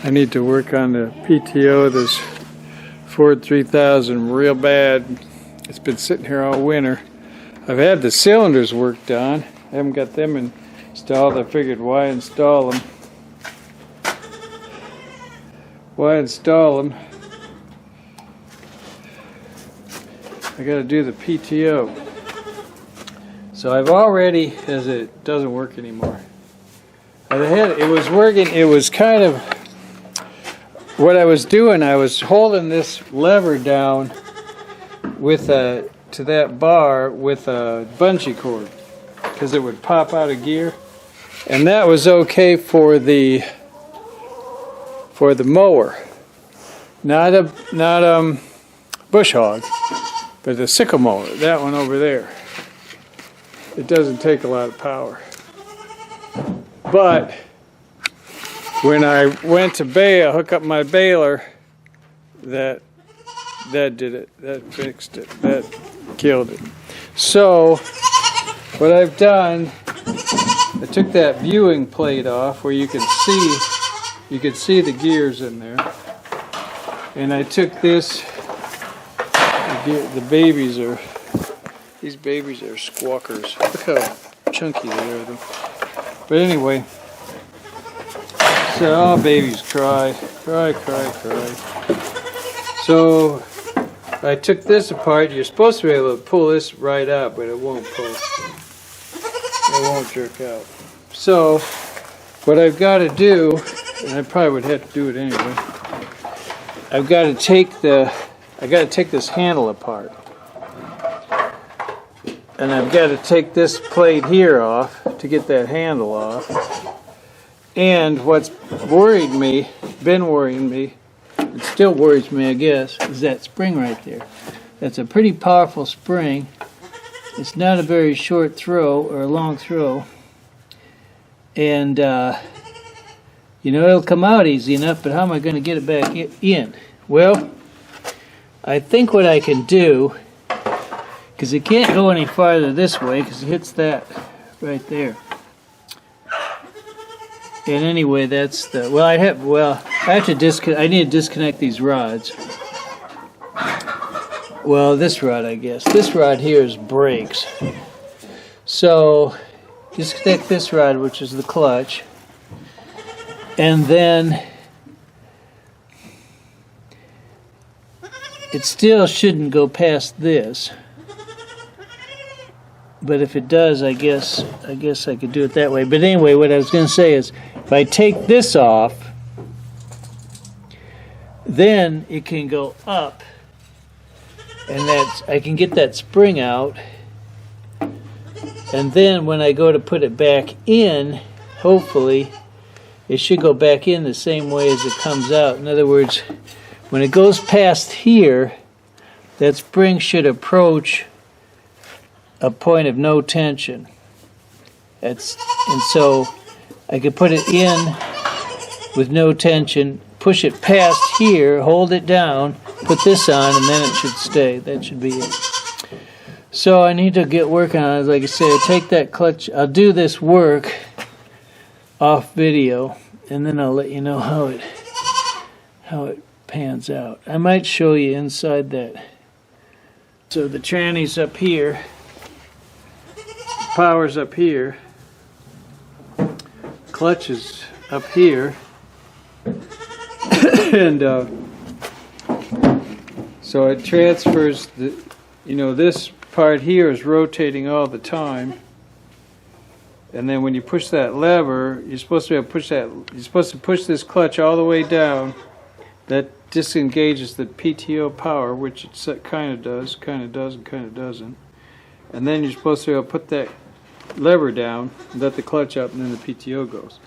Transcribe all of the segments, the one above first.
I need to work on the PTO, this Ford 3000 real bad. It's been sitting here all winter. I've had the cylinders worked on. I haven't got them installed. I figured why install them? Why install them? I got to do the PTO. So I've already, as it doesn't work anymore. It was working, it was kind of, what I was doing, I was holding this lever down with to that bar with a bungee cord, because it would pop out of gear. And that was okay for the mower. Not bush hog, but the sickle mower, that one over there. It doesn't take a lot of power. But when I went to bale, hook up my baler, that did it. That fixed it. That killed it. So what I've done, I took that viewing plate off where you could see the gears in there, and I took this. These babies are squawkers. Look how chunky they are, though. But anyway, so all babies cry. So I took this apart. You're supposed to be able to pull this right out, but it won't pull. It won't jerk out. So what I've got to do, and I probably would have to do it anyway, I got to take this handle apart. And I've got to take this plate here off to get that handle off. And what's been worrying me, it still worries me, I guess, is that spring right there. That's a pretty powerful spring. It's not a very short throw or a long throw. And, it'll come out easy enough, but how am I going to get it back in? Well, I think what I can do, because it can't go any farther this way because it hits that right there. And anyway, that's the, I need to disconnect these rods. Well, this rod, I guess. This rod here is brakes. So disconnect this rod, which is the clutch, and then it still shouldn't go past this. But if it does, I guess I could do it that way. But anyway, what I was going to say is, if I take this off, then it can go up, and I can get that spring out. And then when I go to put it back in, hopefully, it should go back in the same way as it comes out. In other words, when it goes past here, that spring should approach a point of no tension. And so I could put it in with no tension, push it past here, hold it down, put this on, and then it should stay. That should be it. So I need to get working on it. Like I say, I take that clutch. I'll do this work off video, and then I'll let you know how it pans out. I might show you inside that. So the tranny's up here. Power's up here, clutch is up here, and so it transfers this part here is rotating all the time, and then when you push that lever, you're supposed to push this clutch all the way down. That disengages the PTO power, which it kind of does, and kind of doesn't. And then you're supposed to put that lever down, let the clutch up, and then the PTO goes.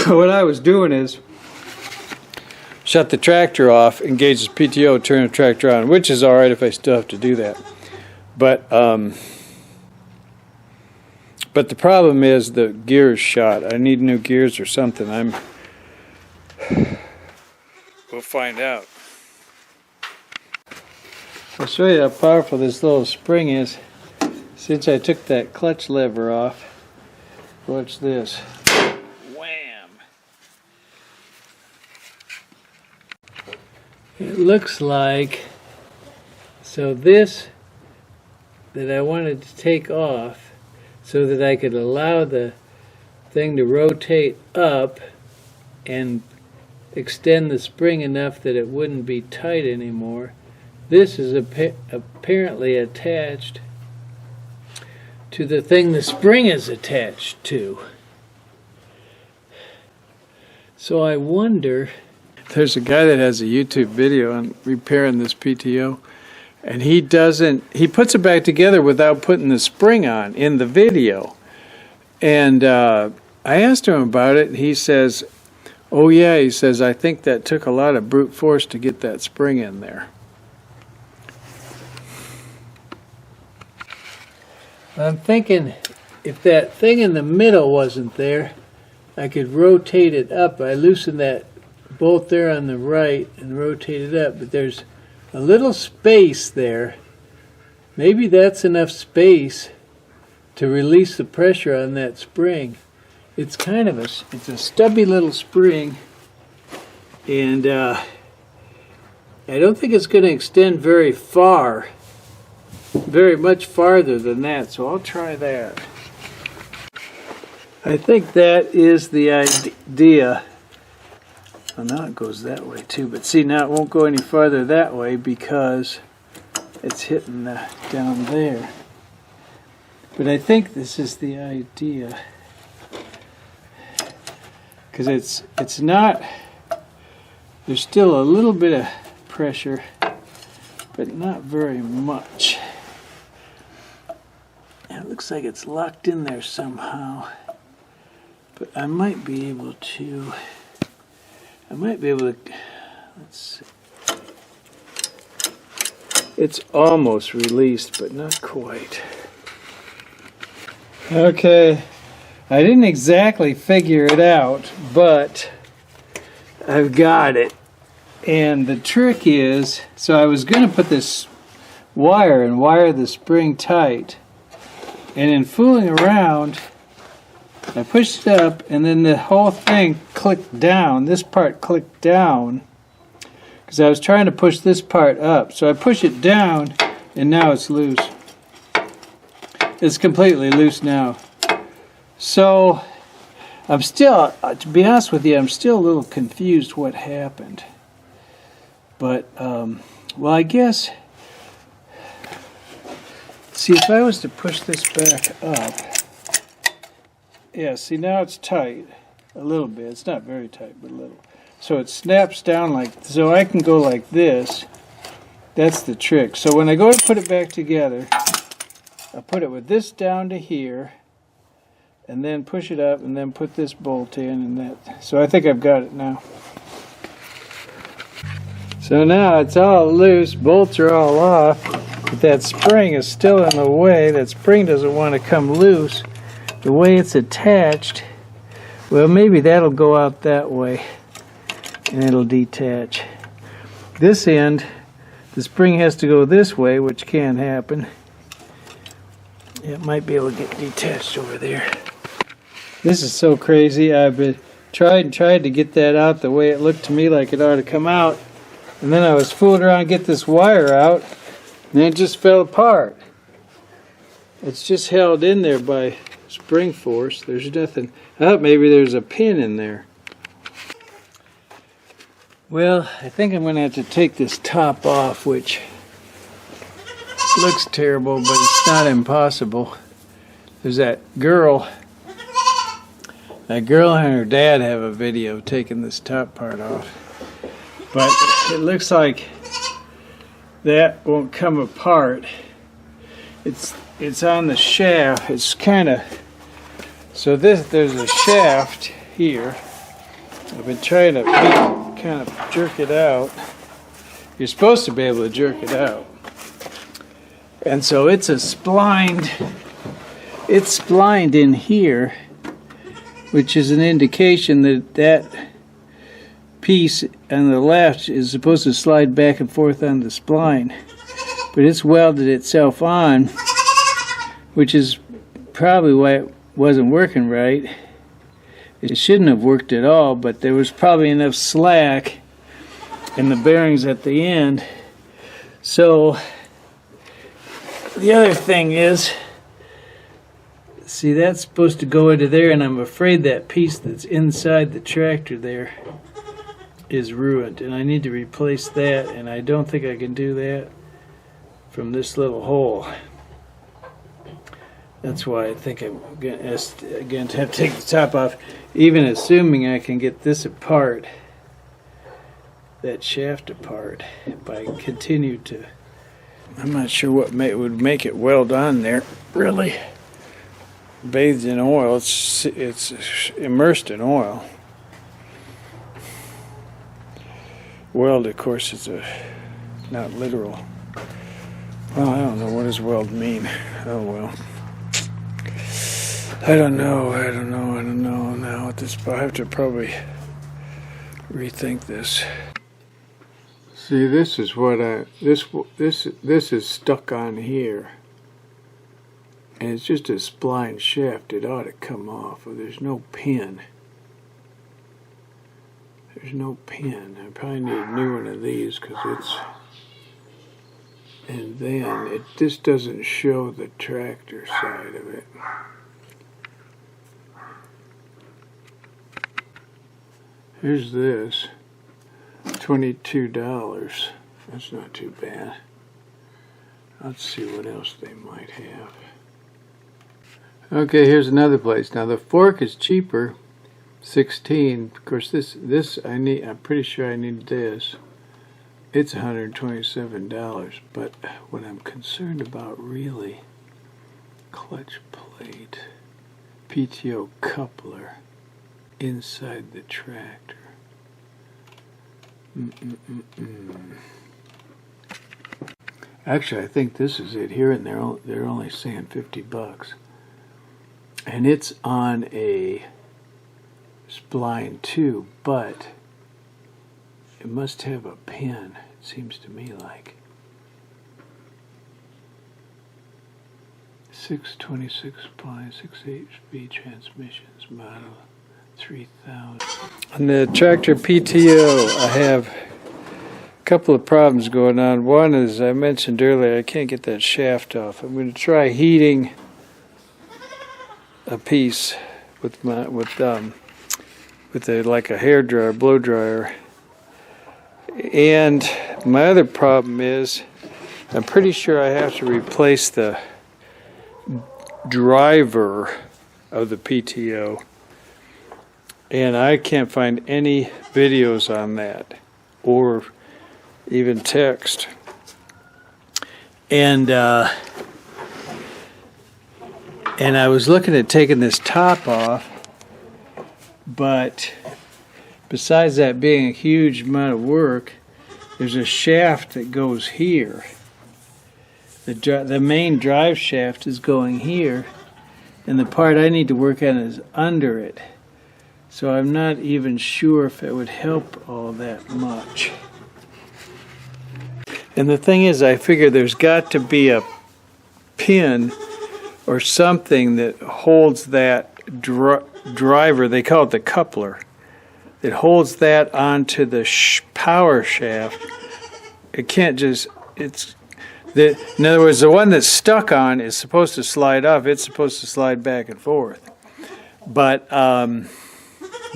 What I was doing is shut the tractor off, engage the PTO, turn the tractor on, which is all right if I still have to do that. But the problem is the gear is shot. I need new gears or something. We'll find out. I'll show you how powerful this little spring is. Since I took that clutch lever off, watch this. Wham! It looks like, so this that I wanted to take off so that I could allow the thing to rotate up and extend the spring enough that it wouldn't be tight anymore. This is apparently attached to the thing the spring is attached to. So I wonder, there's a guy that has a YouTube video on repairing this PTO, and he puts it back together without putting the spring on in the video. And I asked him about it, and he says, oh yeah, he says, I think that took a lot of brute force to get that spring in there. I'm thinking if that thing in the middle wasn't there, I could rotate it up. I loosened that bolt there on the right and rotate it up, but there's a little space there. Maybe that's enough space to release the pressure on that spring. It's kind of it's a stubby little spring, and I don't think it's going to extend very far, very much farther than that, so I'll try that. I think that is the idea. Well, now it goes that way too, but see, now it won't go any farther that way because it's hitting down there. But I think this is the idea, because it's not, there's still a little bit of pressure, but not very much. It looks like it's locked in there somehow, but I might be able to, let's see. It's almost released, but not quite. Okay, I didn't exactly figure it out, but I've got it. And the trick is, so I was going to put this wire and wire the spring tight, and in fooling around, I pushed it up, and then the whole thing clicked down. This part clicked down because I was trying to push this part up. So I push it down, and now it's loose. It's completely loose now. So I'm still, to be honest with you, I'm still a little confused what happened. But, well, I guess, see, if I was to push this back up, yeah, see, now it's tight a little bit. It's not very tight, but a little. So it snaps down like, so I can go like this. That's the trick. So when I go to put it back together, I put it with this down to here, and then push it up, and then put this bolt in, and that. So I think I've got it now. So now it's all loose, bolts are all off, but that spring is still in the way. That spring doesn't want to come loose. The way it's attached, well, maybe that'll go out that way and it'll detach. This end, the spring has to go this way, which can happen. It might be able to get detached over there. This is so crazy. I've been tried to get that out the way it looked to me like it ought to come out. And then I was fooling around to get this wire out, and it just fell apart. It's just held in there by spring force. There's nothing. I thought maybe there's a pin in there. Well, I think I'm going to have to take this top off, which looks terrible, but it's not impossible. There's that girl. That girl and her dad have a video taking this top part off. But it looks like that won't come apart. It's on the shaft. It's kind of, so there's a shaft here. I've been trying to kind of jerk it out. You're supposed to be able to jerk it out. And so it's splined in here, which is an indication that that piece on the left is supposed to slide back and forth on the spline, but it's welded itself on, which is probably why it wasn't working right. It shouldn't have worked at all, but there was probably enough slack and the bearings at the end. So the other thing is, see, that's supposed to go into there, and I'm afraid that piece that's inside the tractor there is ruined, and I need to replace that, and I don't think I can do that from this little hole. That's why I think I'm going to have to take the top off, even assuming I can get this apart, that shaft apart, if I continue to. I'm not sure what would make it weld on there, really. Bathed in oil, it's immersed in oil. Weld, of course, is not literal. Well, I don't know, what does weld mean? Oh well. I don't know now at this point. I have to probably rethink this. See, this is what this is stuck on here. And it's just a spline shaft. It ought to come off. Well, there's no pin. There's no pin. I probably need a new one of these because it's. And then it just doesn't show the tractor side of it. Here's this. $22. That's not too bad. Let's see what else they might have. Okay, here's another place. Now the fork is cheaper, $16. Of course, this I need. I'm pretty sure I need this. It's $127. But what I'm concerned about really, clutch plate, PTO coupler inside the tractor. Actually, I think this is it here, and they're only saying $50. And it's on a spline too, but it must have a pin, it seems to me like. 626 spline, 6 HP transmissions, model 3000. On the tractor PTO, I have a couple of problems going on. One is, I mentioned earlier, I can't get that shaft off. I'm going to try heating a piece with like a hair dryer, blow dryer. And my other problem is, I'm pretty sure I have to replace the driver of the PTO, and I can't find any videos on that or even text. And I was looking at taking this top off, but besides that being a huge amount of work, there's a shaft that goes here. The main drive shaft is going here, and the part I need to work on is under it. So I'm not even sure if it would help all that much. And the thing is, I figure there's got to be a pin or something that holds that driver, they call it the coupler, that holds that onto the power shaft. It can't just, in other words, the one that's stuck on is supposed to slide off. It's supposed to slide back and forth. But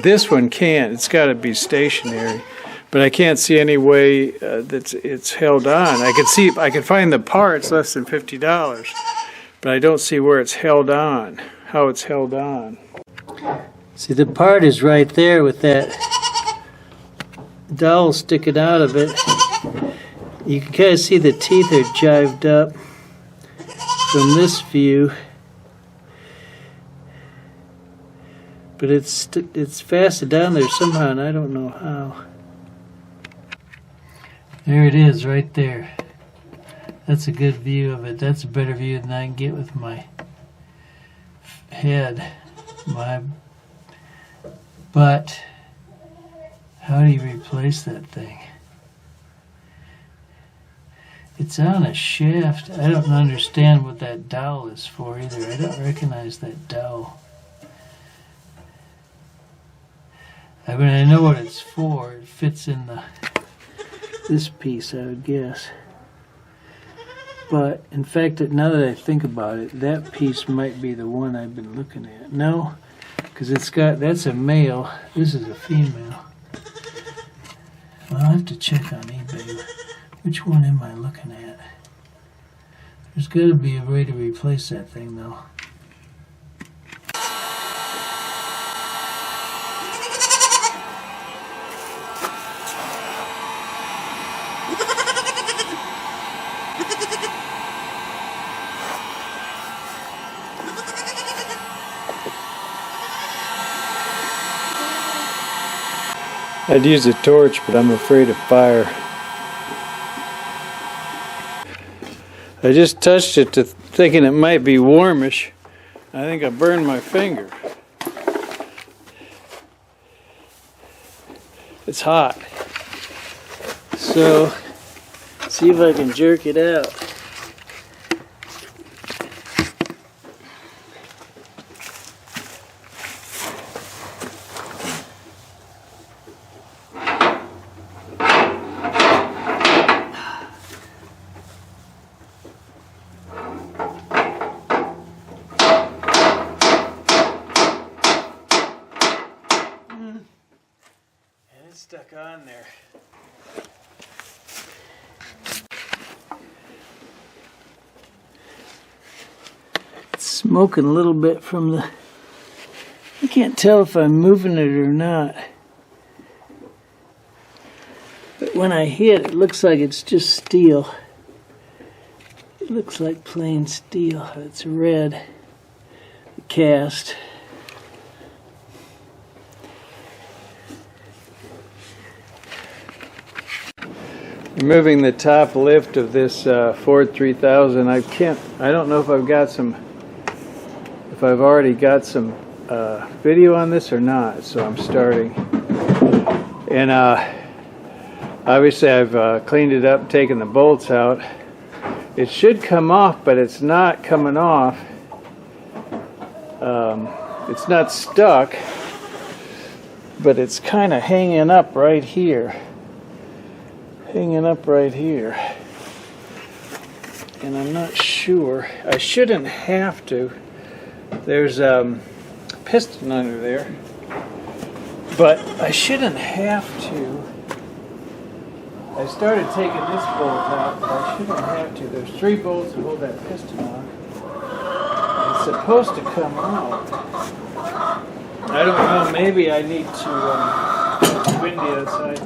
this one can't. It's got to be stationary. But I can't see any way that it's held on. I can find the parts less than $50, but I don't see where it's held on, how it's held on. See, the part is right there with that dowel sticking out of it. You can kind of see the teeth are jived up from this view, but it's fastened down there somehow, and I don't know how. There it is, right there. That's a good view of it. That's a better view than I can get with my head. But how do you replace that thing? It's on a shaft. I don't understand what that dowel is for either. I don't recognize that dowel. I mean, I know what it's for. It fits in the this piece, I would guess. But in fact, now that I think about it, that piece might be the one I've been looking at. No, because that's a male. This is a female. Well, I'll have to check on eBay. Which one am I looking at? There's got to be a way to replace that thing, though. I'd use a torch, but I'm afraid of fire. I just touched it thinking it might be warmish. I think I burned my finger. It's hot. So, see if I can jerk it out. Stuck on there. It's smoking a little bit from the... I can't tell if I'm moving it or not. But when I hit, it looks like it's just steel. It looks like plain steel. It's red. The cast. Removing the top lift of this Ford 3000, I don't know if I've already got some video on this or not, so I'm starting. And obviously I've cleaned it up, taken the bolts out. It should come off, but it's not coming off. It's not stuck, but it's kind of hanging up right here. And I'm not sure. I shouldn't have to. There's a piston under there, but I shouldn't have to. I started taking this bolt out, but I shouldn't have to. There's 3 bolts that hold that piston on. It's supposed to come out. I don't know, maybe I need to it's windy outside.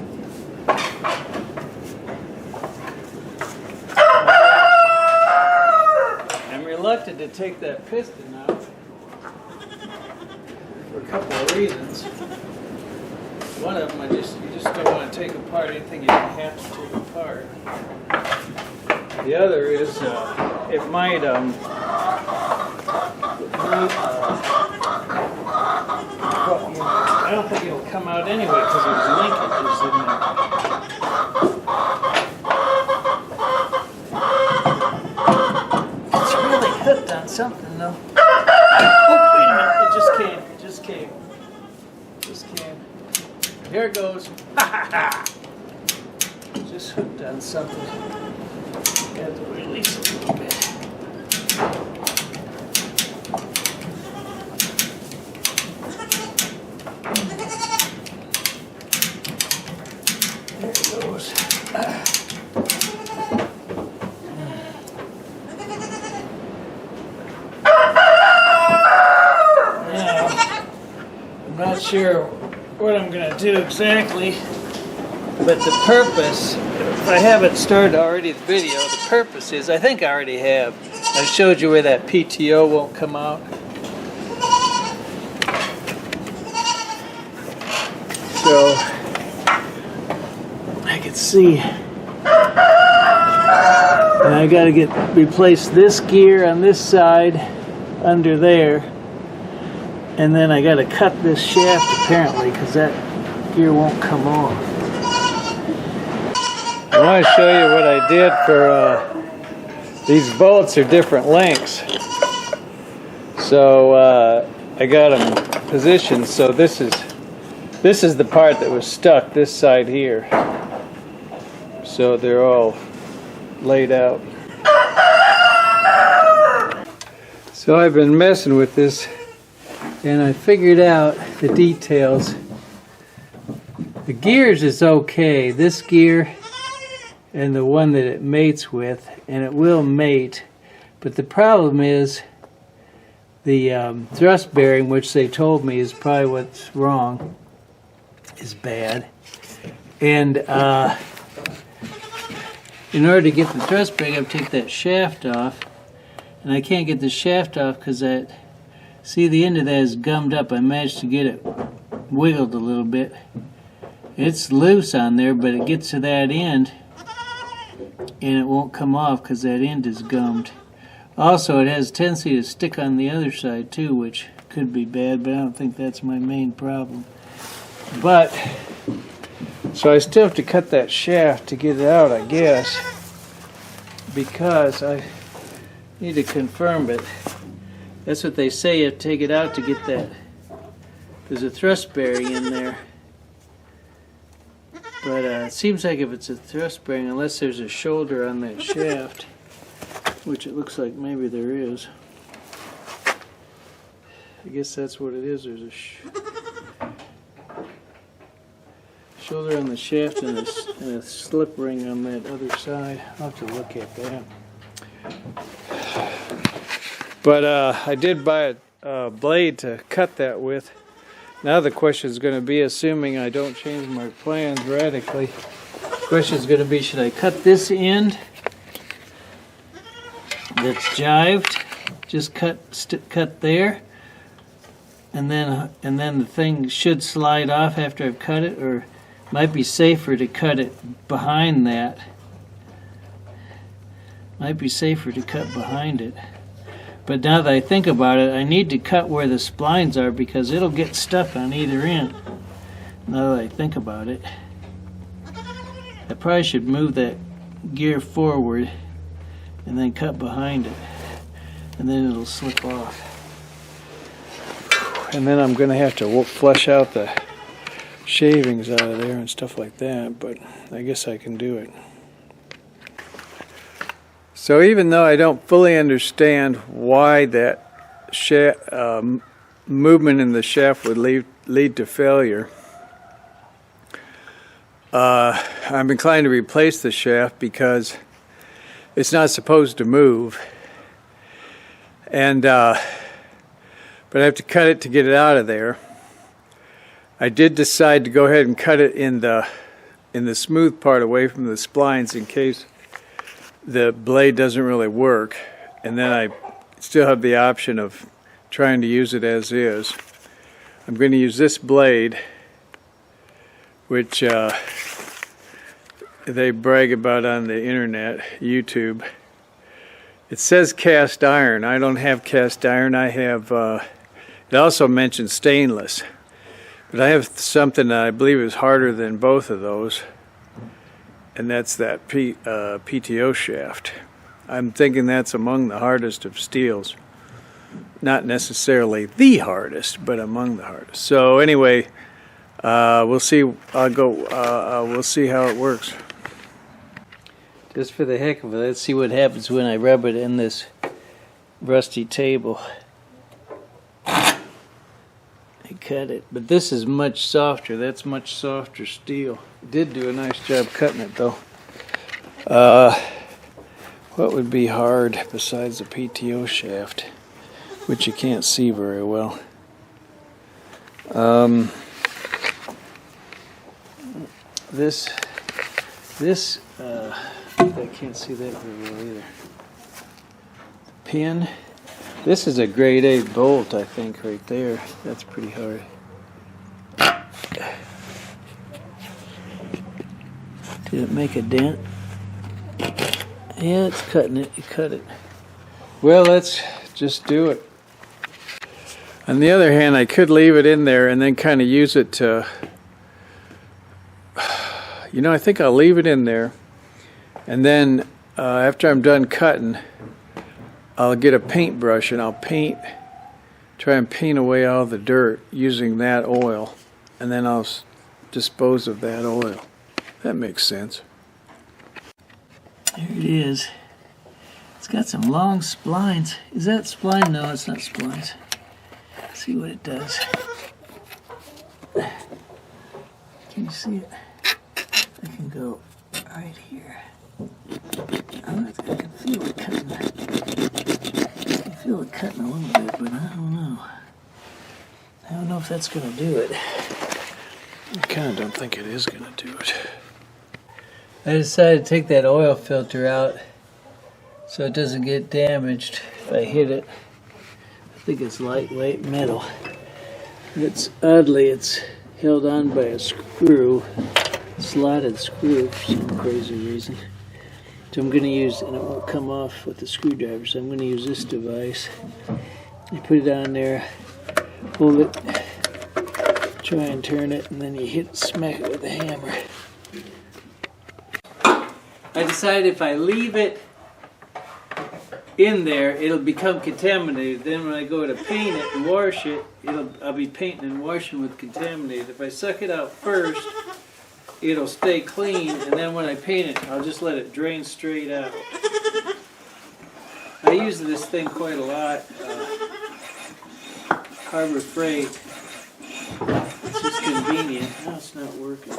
Reluctant to take that piston out for a couple of reasons. One of them, you just don't want to take apart anything you don't have to take apart. The other is it might I don't think it'll come out anyway because there's linkages in there. Hooked on something though. Oh, wait a minute, it just came. Here it goes. Just hooked on something. Got to release a little bit. There it goes. I'm not sure what I'm going to do exactly, but the purpose, if I haven't started already the video, the purpose is, I think I already have. I showed you where that PTO won't come out. So, I can see. And I got to replace this gear on this side under there. And then I got to cut this shaft apparently because that gear won't come off. I want to show you what I did for these bolts are different lengths. So I got them positioned. So this is the part that was stuck this side here. so they're all laid out. So I've been messing with this, and I figured out the details. The gears is okay, this gear and the one that it mates with, and it will mate, but the problem is the thrust bearing, which they told me is probably what's wrong, is bad. And in order to get the thrust bearing, I have to take that shaft off, and I can't get the shaft off because that, see, the end of that is gummed up. I managed to get it wiggled a little bit. It's loose on there, but it gets to that end and it won't come off because that end is gummed. Also, it has a tendency to stick on the other side too, which could be bad, but I don't think that's my main problem. But so I still have to cut that shaft to get it out, I guess, because I need to confirm it. That's what they say, you have to take it out to get that. There's a thrust bearing in there. But it seems like if it's a thrust bearing, unless there's a shoulder on that shaft, which it looks like maybe there is. I guess that's what it is. There's a shoulder on the shaft and a slip ring on that other side. I'll have to look at that. But I did buy a blade to cut that with. Now the question is going to be, assuming I don't change my plans radically, the question is going to be, should I cut this end that's jived, just cut there, and then the thing should slide off after I've cut it, or it might be safer to cut it behind that. Might be safer to cut behind it. But now that I think about it, I need to cut where the splines are because it'll get stuck on either end. Now that I think about it, I probably should move that gear forward and then cut behind it, and then it'll slip off. And then I'm going to have to flush out the shavings out of there and stuff like that, but I guess I can do it. So even though I don't fully understand why that movement in the shaft would lead to failure, I'm inclined to replace the shaft because it's not supposed to move. And but I have to cut it to get it out of there. I did decide to go ahead and cut it in the smooth part away from the splines in case the blade doesn't really work, and then I still have the option of trying to use it as is. I'm going to use this blade, which they brag about on the internet, YouTube. It says cast iron. I don't have cast iron. I have, it also mentions stainless, but I have something that I believe is harder than both of those. And that's that PTO shaft. I'm thinking that's among the hardest of steels. Not necessarily the hardest, but among the hardest. So anyway, we'll see. We'll see how it works. Just for the heck of it, let's see what happens when I rub it in this rusty table. I cut it, but this is much softer. That's much softer steel. It did do a nice job cutting it, though. What would be hard besides the PTO shaft, which you can't see very well? This I can't see that very well either. Pin. This is a grade 8 bolt, I think, right there. That's pretty hard. Did it make a dent? Yeah, it's cutting it. You cut it. Well, let's just do it. On the other hand, I could leave it in there and then kind of use it to... You know, I think I'll leave it in there. And then after I'm done cutting, I'll get a paintbrush and I'll try and paint away all the dirt using that oil, and then I'll dispose of that oil. That makes sense. There it is. It's got some long splines. Is that spline? No, it's not splines. Let's see what it does. Can you see it? I can go right here. I can feel it cutting. I can feel it cutting a little bit, but I don't know. I don't know if that's going to do it. I kind of don't think it is going to do it. I decided to take that oil filter out so it doesn't get damaged if I hit it. I think it's lightweight metal. It's held on by a screw, a slotted screw for some crazy reason. So I'm going to use, and it won't come off with the screwdriver, so I'm going to use this device. You put it on there, hold it, try and turn it, and then you smack it with a hammer. I decided if I leave it in there, it'll become contaminated. Then when I go to paint it and wash it, I'll be painting and washing with contaminated. If I suck it out first, it'll stay clean, and then when I paint it, I'll just let it drain straight out. I use this thing quite a lot. Harbor Freight. It's just convenient. Now it's not working.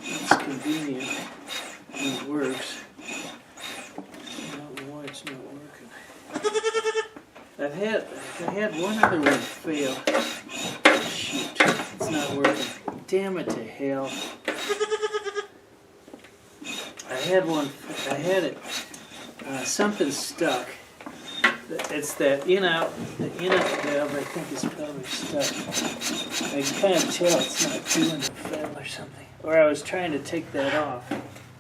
It's convenient when it works. I don't know why it's not working. I had one other one fail. Shoot, it's not working. Damn it to hell. I had it, something stuck. It's that in-out valve, I think is probably stuck. I can kind of tell it's not doing the fill or something. Or I was trying to take that off.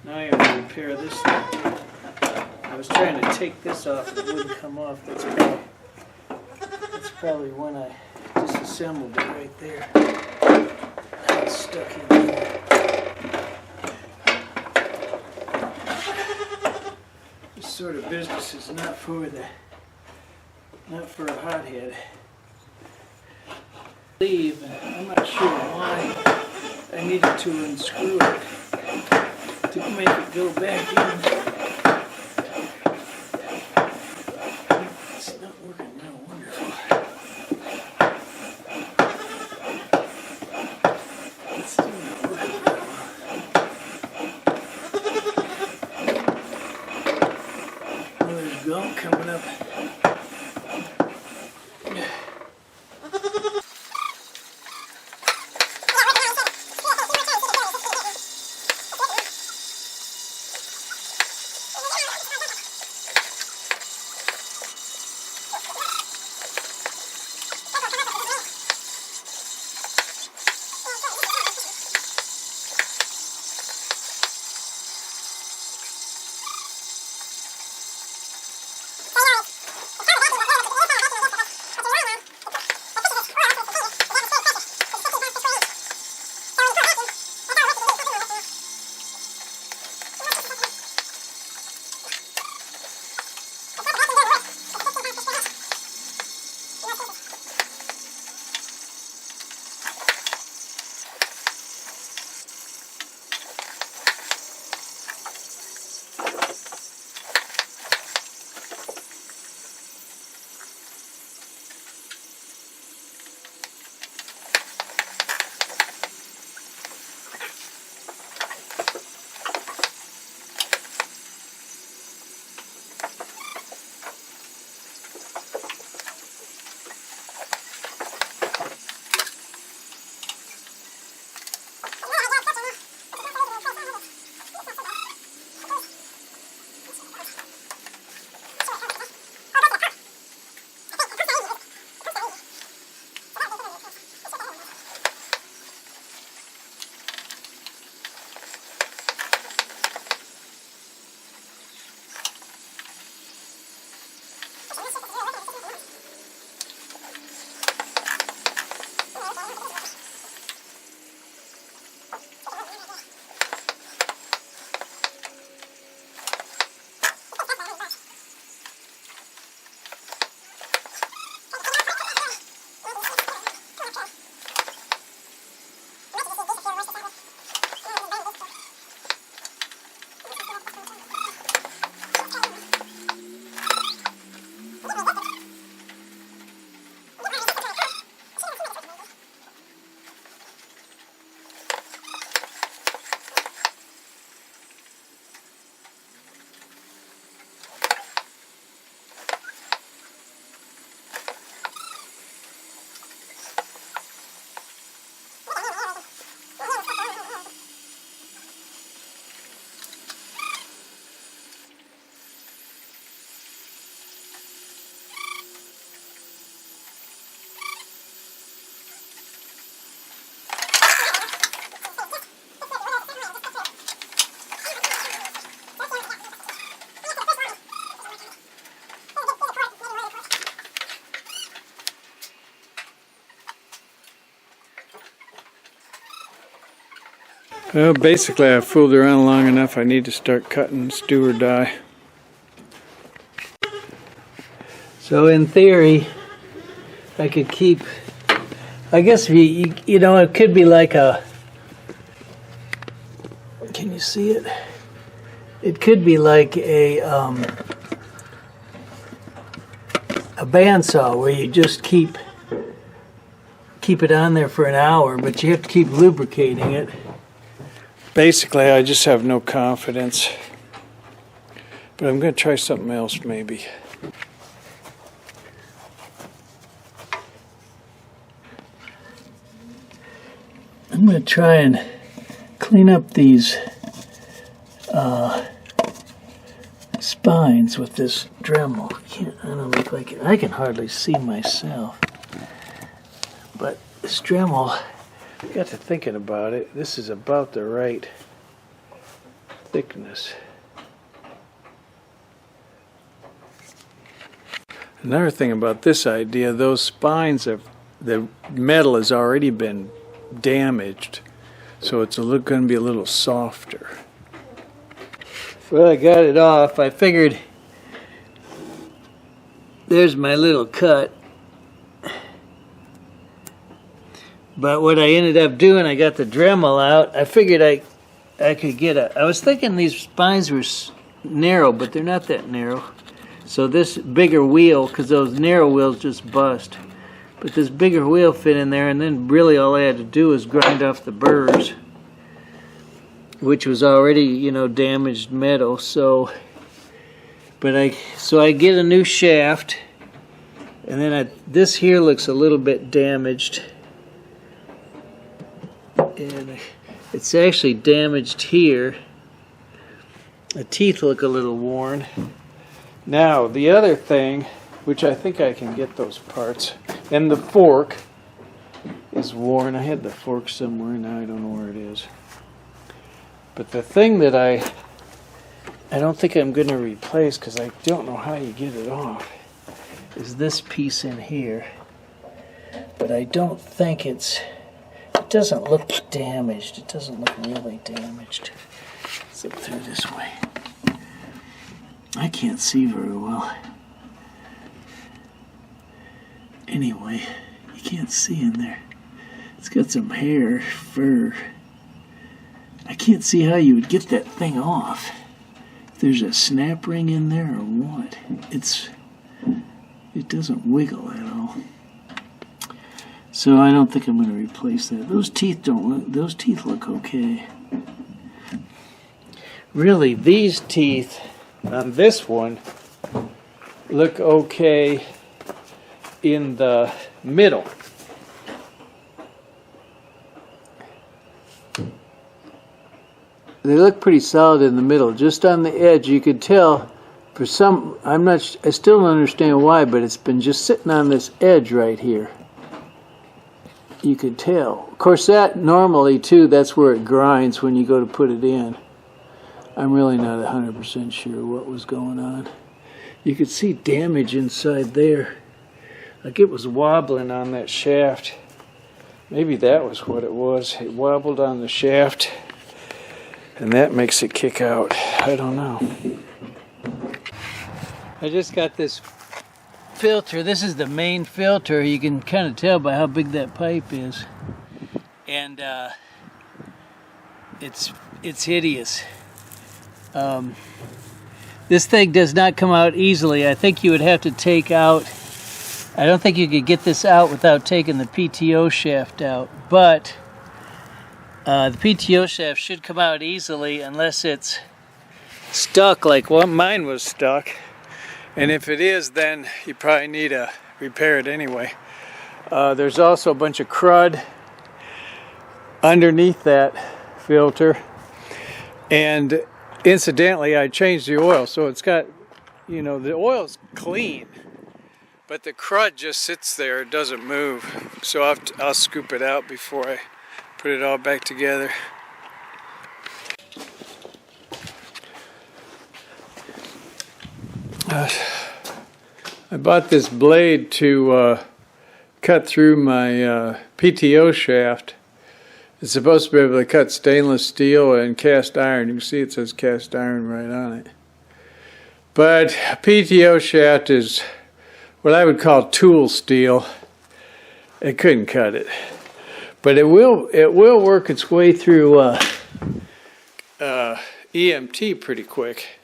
Now I have to repair this thing. I was trying to take this off and it wouldn't come off. That's probably when I disassembled it right there. Now it's stuck in there. This sort of business is not for a hothead. I'm not sure why I needed to unscrew it to make it go back in. It's not working real wonderful. It's still not working real well. Oh, there's gunk coming up. Well, basically I fooled around long enough. I need to start cutting this do or die. So in theory, I could keep, I guess if you know, it could be like a, can you see it? It could be like a bandsaw where you just keep it on there for an hour, but you have to keep lubricating it. Basically, I just have no confidence. But I'm going to try something else maybe. I'm going to try and clean up these spines with this Dremel. I don't look like it. I can hardly see myself. But this Dremel, I got to thinking about it. This is about the right thickness. Another thing about this idea, those spines of the metal has already been damaged, so it's going to be a little softer. well, I got it off. I figured there's my little cut. But what I ended up doing, I got the Dremel out. I figured I could get I was thinking these spines were narrow, but they're not that narrow. So this bigger wheel, because those narrow wheels just bust. But this bigger wheel fit in there, and then really all I had to do was grind off the burrs, which was already, you know, damaged metal. So I get a new shaft, and then this here looks a little bit damaged. And it's actually damaged here. The teeth look a little worn. Now, the other thing, which I think I can get those parts, and the fork is worn. I had the fork somewhere, now I don't know where it is. But the thing that I don't think I'm going to replace, because I don't know how you get it off, is this piece in here. But I don't think it doesn't look damaged. It doesn't look really damaged. Let's look through this way. I can't see very well. Anyway, you can't see in there. It's got some hair, fur. I can't see how you would get that thing off. If there's a snap ring in there or what. It doesn't wiggle at all. So I don't think I'm going to replace that. Those teeth look okay. Really, these teeth on this one look okay in the middle. They look pretty solid in the middle. Just on the edge, you could tell for some, I still don't understand why, but it's been just sitting on this edge right here. You could tell. Of course, that normally too, that's where it grinds when you go to put it in. I'm really not 100% sure what was going on. You could see damage inside there. Like it was wobbling on that shaft. Maybe that was what it was. It wobbled on the shaft, and that makes it kick out. I don't know. I just got this filter. This is the main filter. You can kind of tell by how big that pipe is, and it's hideous. This thing does not come out easily. I think you would have to take out, I don't think you could get this out without taking the PTO shaft out, but the PTO shaft should come out easily unless it's stuck like mine was stuck. And if it is, then you probably need to repair it anyway. There's also a bunch of crud underneath that filter. And incidentally, I changed the oil, so it's got, you know, the oil's clean, but the crud just sits there, it doesn't move. So I'll scoop it out before I put it all back together. I bought this blade to cut through my PTO shaft, It's supposed to be able to cut stainless steel and cast iron. You can see it says cast iron right on it. But a PTO shaft is what I would call tool steel. It couldn't cut it. But it will work its way through EMT pretty quick.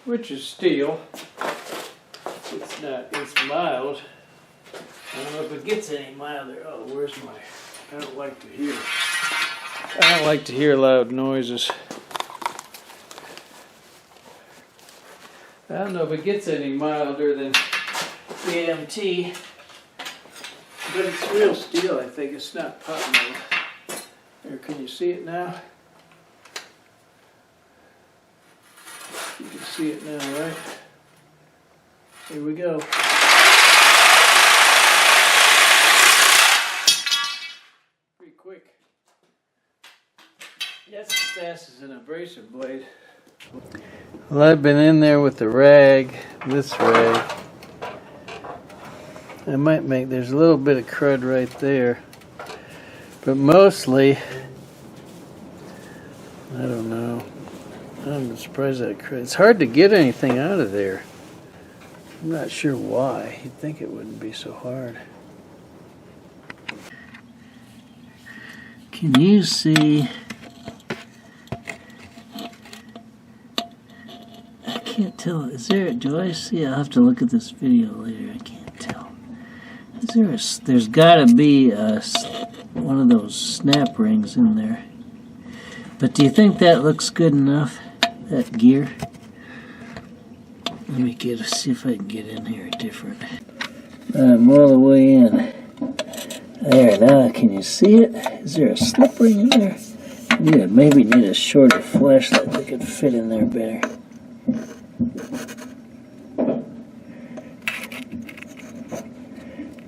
Which is steel. It's not, it's mild. I don't know if it gets any milder. Oh, where's my, I don't like to hear loud noises. I don't know if it gets any milder than EMT, but it's real steel, I think. It's not pot metal. Here, can you see it now? You can see it now, right? Here we go. Pretty quick. That's as fast as an abrasive blade. Well, I've been in there with the rag, this rag. I might make, there's a little bit of crud right there. But mostly, I don't know. I'm surprised that crud. It's hard to get anything out of there. I'm not sure why. You'd think it wouldn't be so hard. Can you see? I can't tell. Is there? Do I see? I'll have to look at this video later. I can't tell. Is there? There's got to be one of those snap rings in there. But do you think that looks good enough? That gear. Let me see if I can get in here different. I'm all the way in. There, now can you see it? Is there a slip ring in there? Yeah, maybe need a shorter flashlight that could fit in there better.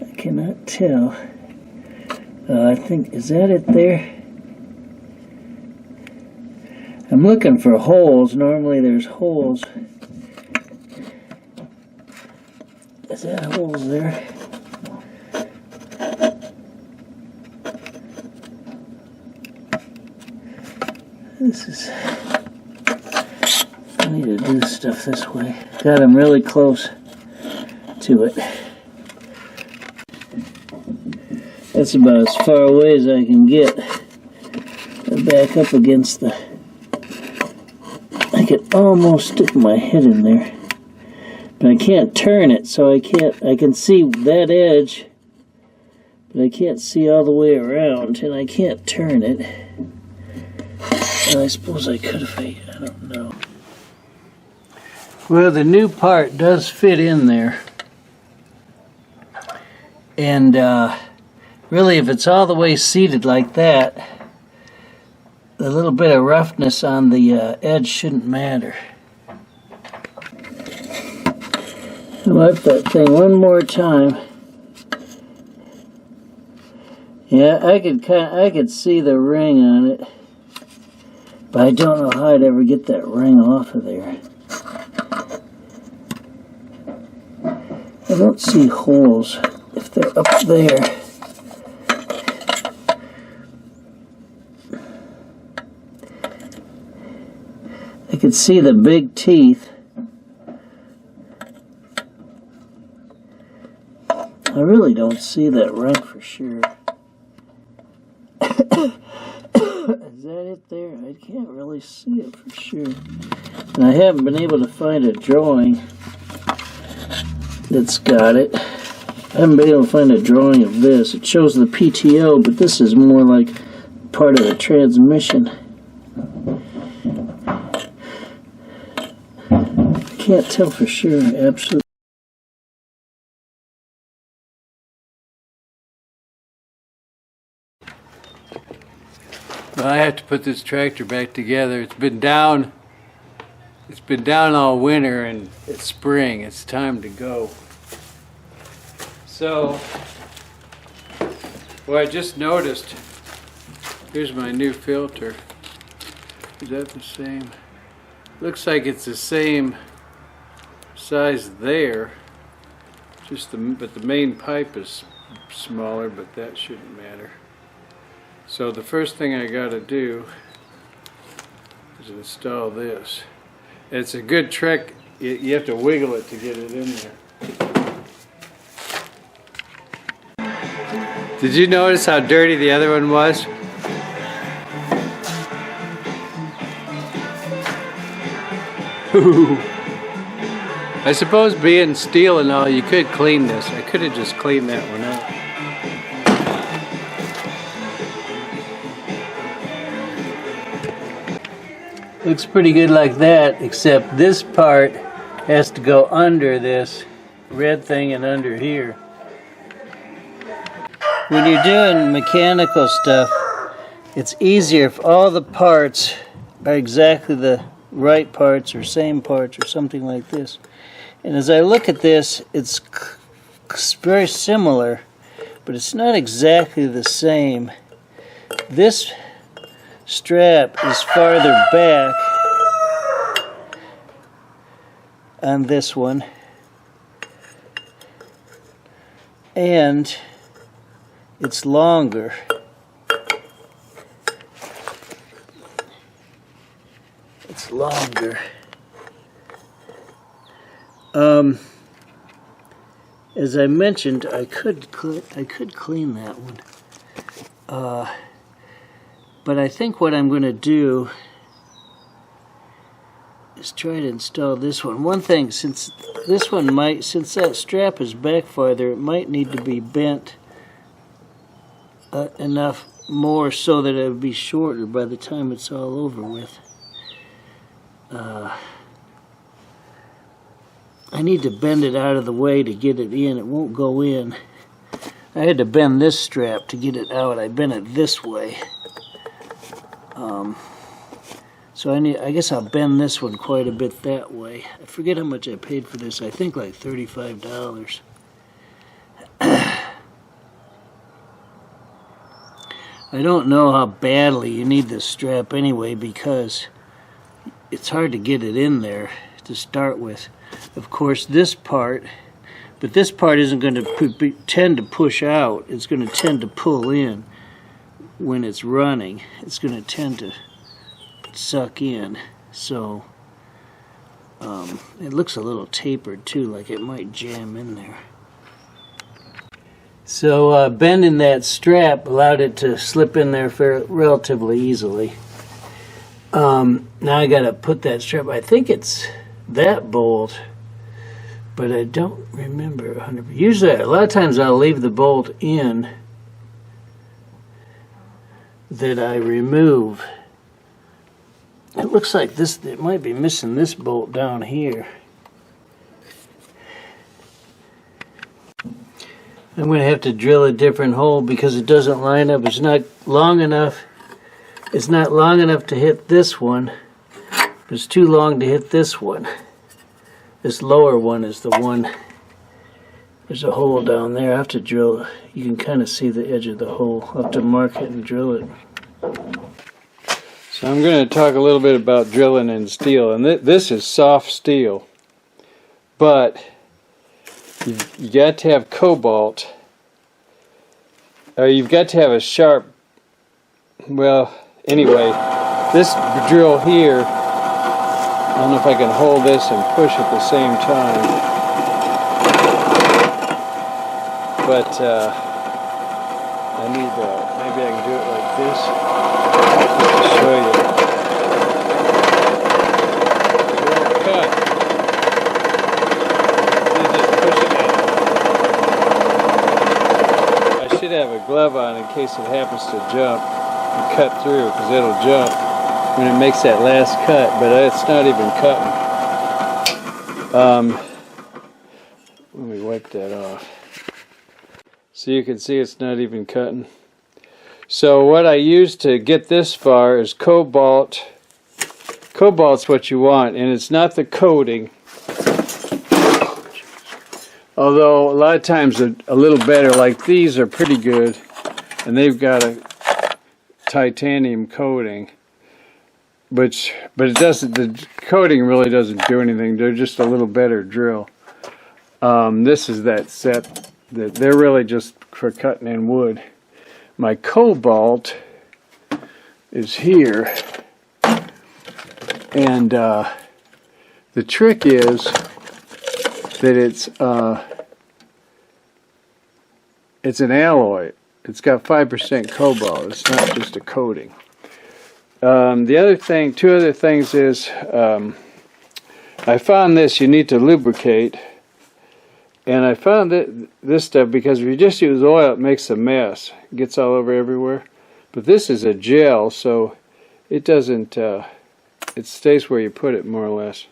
I cannot tell. I think, is that it there? I'm looking for holes. Normally there's holes. Is that holes there? This is... I need to do stuff this way. Got them really close to it. That's about as far away as I can get. Back up against the... I could almost stick my head in there. But I can't turn it, so I can see that edge, but I can't see all the way around, and I can't turn it. And I suppose I could if I don't know. Well, the new part does fit in there. And really, if it's all the way seated like that, the little bit of roughness on the edge shouldn't matter. Wipe that thing one more time. Yeah, I could see the ring on it, but I don't know how I'd ever get that ring off of there. I don't see holes if they're up there. I could see the big teeth. I really don't see that ring for sure. Is that it there? I can't really see it for sure. And I haven't been able to find a drawing that's got it. I haven't been able to find a drawing of this. It shows the PTO, but this is more like part of the transmission. I can't tell for sure, absolutely. I have to put this tractor back together. It's been down all winter, and it's spring. It's time to go. So, well, I just noticed, here's my new filter. Is that the same? Looks like it's the same size there, but the main pipe is smaller, but that shouldn't matter. So the first thing I got to do is install this. It's a good trick. You have to wiggle it to get it in there. Did you notice how dirty the other one was? I suppose being steel and all, you could clean this. I could have just cleaned that one up. Looks pretty good like that, except this part has to go under this red thing and under here. When you're doing mechanical stuff, it's easier if all the parts are exactly the right parts or same parts or something like this. And as I look at this, it's very similar, but it's not exactly the same. This strap is farther back on this one, and it's longer. It's longer. As I mentioned, I could clean that one. But I think what I'm going to do is try to install this one. One thing, since that strap is back farther, it might need to be bent enough more so that it would be shorter by the time it's all over with. I need to bend it out of the way to get it in. It won't go in. I had to bend this strap to get it out. I bent it this way. So I guess I'll bend this one quite a bit that way. I forget how much I paid for this. I think like $35. I don't know how badly you need this strap anyway, because it's hard to get it in there to start with. Of course, this part, but this part isn't going to tend to push out. It's going to tend to pull in when it's running. It's going to tend to suck in. So it looks a little tapered too, like it might jam in there. So bending that strap allowed it to slip in there relatively easily. Now I got to put that strap. I think it's that bolt, but I don't remember 100%. Usually, a lot of times I'll leave the bolt in that I remove. It looks like it might be missing this bolt down here. I'm going to have to drill a different hole because it doesn't line up. It's not long enough. It's not long enough to hit this one. It's too long to hit this one. This lower one is the one. There's a hole down there. I have to drill. You can kind of see the edge of the hole. I'll have to mark it and drill it. So I'm going to talk a little bit about drilling in steel. And this is soft steel. But you got to have cobalt. Or you've got to have a sharp, well, anyway, this drill here, I don't know if I can hold this and push at the same time, but I need maybe I can do it like this, just to show you. Cut. Just pushing it. I should have a glove on in case it happens to jump and cut through, because it'll jump when it makes that last cut, but it's not even cutting. Let me wipe that off. So you can see it's not even cutting. So what I use to get this far is cobalt. Cobalt's what you want, and it's not the coating. Although a lot of times a little better, like these are pretty good, and they've got a titanium coating. But it doesn't. The coating really doesn't do anything. They're just a little better drill. This is that set that they're really just for cutting in wood. My cobalt is here, and the trick is that it's an alloy. It's got 5% cobalt. It's not just a coating. The other thing, two other things is, I found this you need to lubricate, and I found this stuff because if you just use oil, it makes a mess. It gets all over everywhere. But this is a gel, so it doesn't. It stays where you put it, more or less.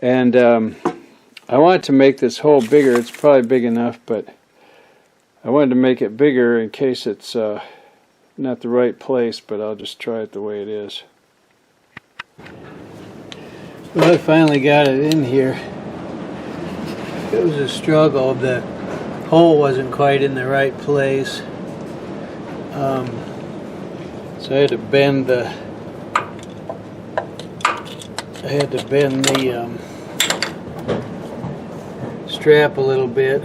And I wanted to make this hole bigger. It's probably big enough, but I wanted to make it bigger in case it's not the right place, but I'll just try it the way it is. Well, I finally got it in here. It was a struggle. The hole wasn't quite in the right place. So I had to bend the strap a little bit.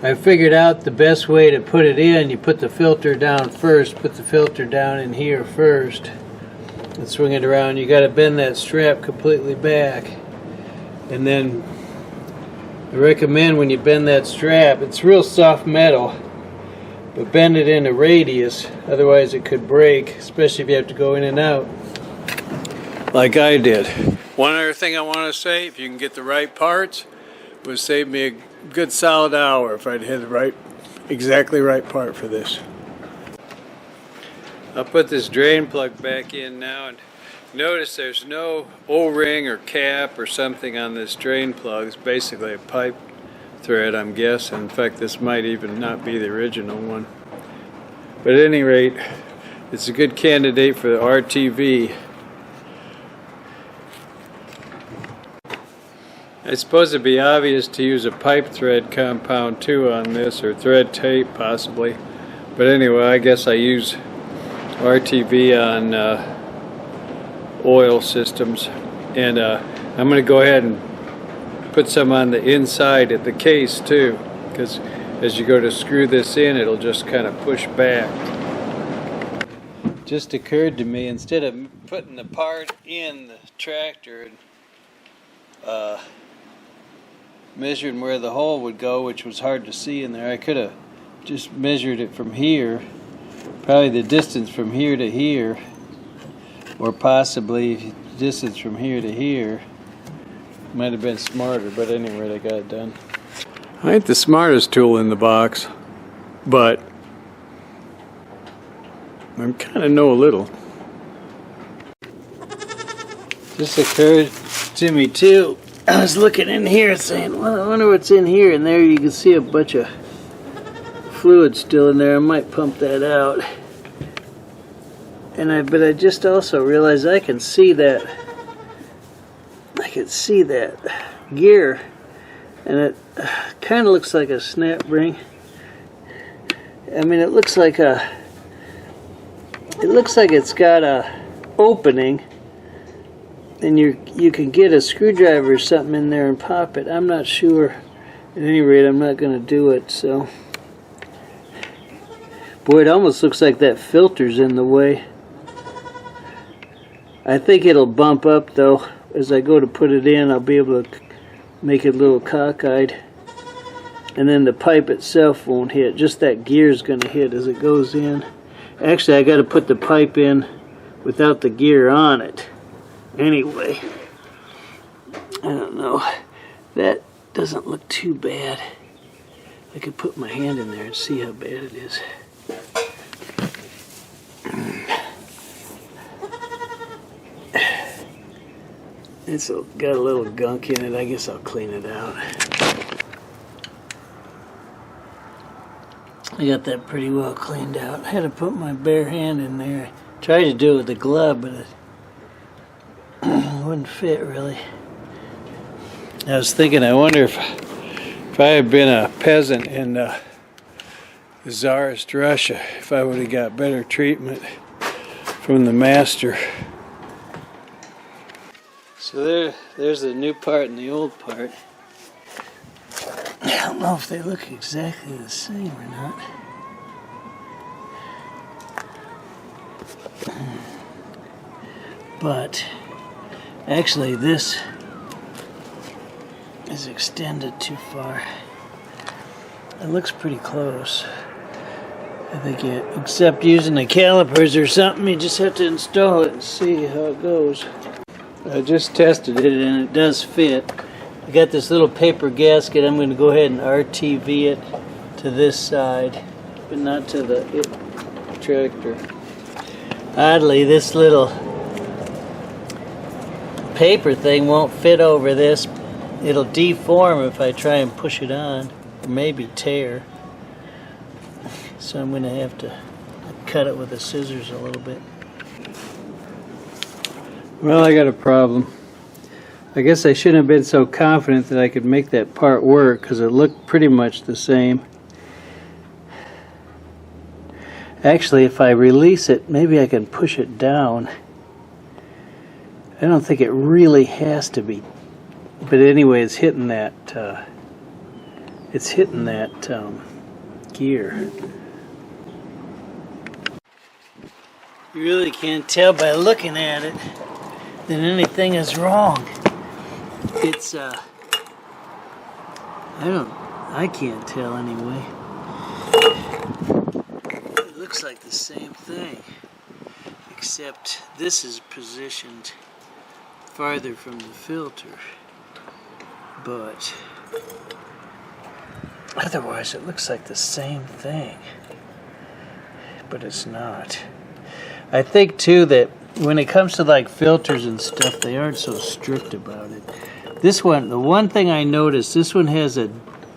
I figured out the best way to put it in. You put the filter down first. Put the filter down in here first, and swing it around. You got to bend that strap completely back, and then I recommend when you bend that strap, it's real soft metal, but bend it in a radius, otherwise it could break, especially if you have to go in and out like I did. One other thing I want to say, if you can get the right parts, would save me a good solid hour if I'd had the exactly right part for this. I'll put this drain plug back in now, and notice there's no O-ring or cap or something on this drain plug. It's basically a pipe thread, I'm guessing. In fact, this might even not be the original one. But at any rate, it's a good candidate for the RTV. I suppose it'd be obvious to use a pipe thread compound too on this, or thread tape possibly. But anyway, I guess I use RTV on oil systems, and I'm going to go ahead and put some on the inside of the case too, because as you go to screw this in, it'll just kind of push back. Just occurred to me, instead of putting the part in the tractor and measuring where the hole would go, which was hard to see in there, I could have just measured it from here, probably the distance from here to here, or possibly distance from here to here. Might have been smarter, but anyway, I got it done. I ain't the smartest tool in the box, but I kind of know a little. Just occurred to me too, I was looking in here saying, well, I wonder what's in here, and there you can see a bunch of fluid still in there. I might pump that out. But I just also realized I can see that gear, and it kind of looks like a snap ring. I mean, it looks like it's got a opening, and you can get a screwdriver or something in there and pop it. I'm not sure. At any rate, I'm not going to do it. So, boy, it almost looks like that filter's in the way. I think it'll bump up though. As I go to put it in, I'll be able to make it a little cockeyed, and then the pipe itself won't hit. Just that gear's going to hit as it goes in. Actually, I got to put the pipe in without the gear on it. Anyway, I don't know. That doesn't look too bad. I could put my hand in there and see how bad it is. It's got a little gunk in it. I guess I'll clean it out. I got that pretty well cleaned out. I had to put my bare hand in there. I tried to do it with a glove, but it wouldn't fit really. I was thinking, I wonder if I had been a peasant in Tsarist Russia, if I would have got better treatment from the master. So there's the new part and the old part. I don't know if they look exactly the same or not. But actually this is extended too far. It looks pretty close. I think except using the calipers or something, you just have to install it and see how it goes. I just tested it and it does fit. I got this little paper gasket. I'm going to go ahead and RTV it to this side, but not to the tractor. Oddly, this little paper thing won't fit over this. It'll deform if I try and push it on, or maybe tear. So I'm going to have to cut it with the scissors a little bit. Well, I got a problem. I guess I shouldn't have been so confident that I could make that part work, because it looked pretty much the same. Actually, if I release it, maybe I can push it down. I don't think it really has to be. But anyway, it's hitting that gear. You really can't tell by looking at it that anything is wrong. It's I can't tell anyway. It looks like the same thing, except this is positioned farther from the filter. But otherwise it looks like the same thing. But it's not. I think too that when it comes to like filters and stuff, they aren't so strict about it. This one, the one thing I noticed, this one has a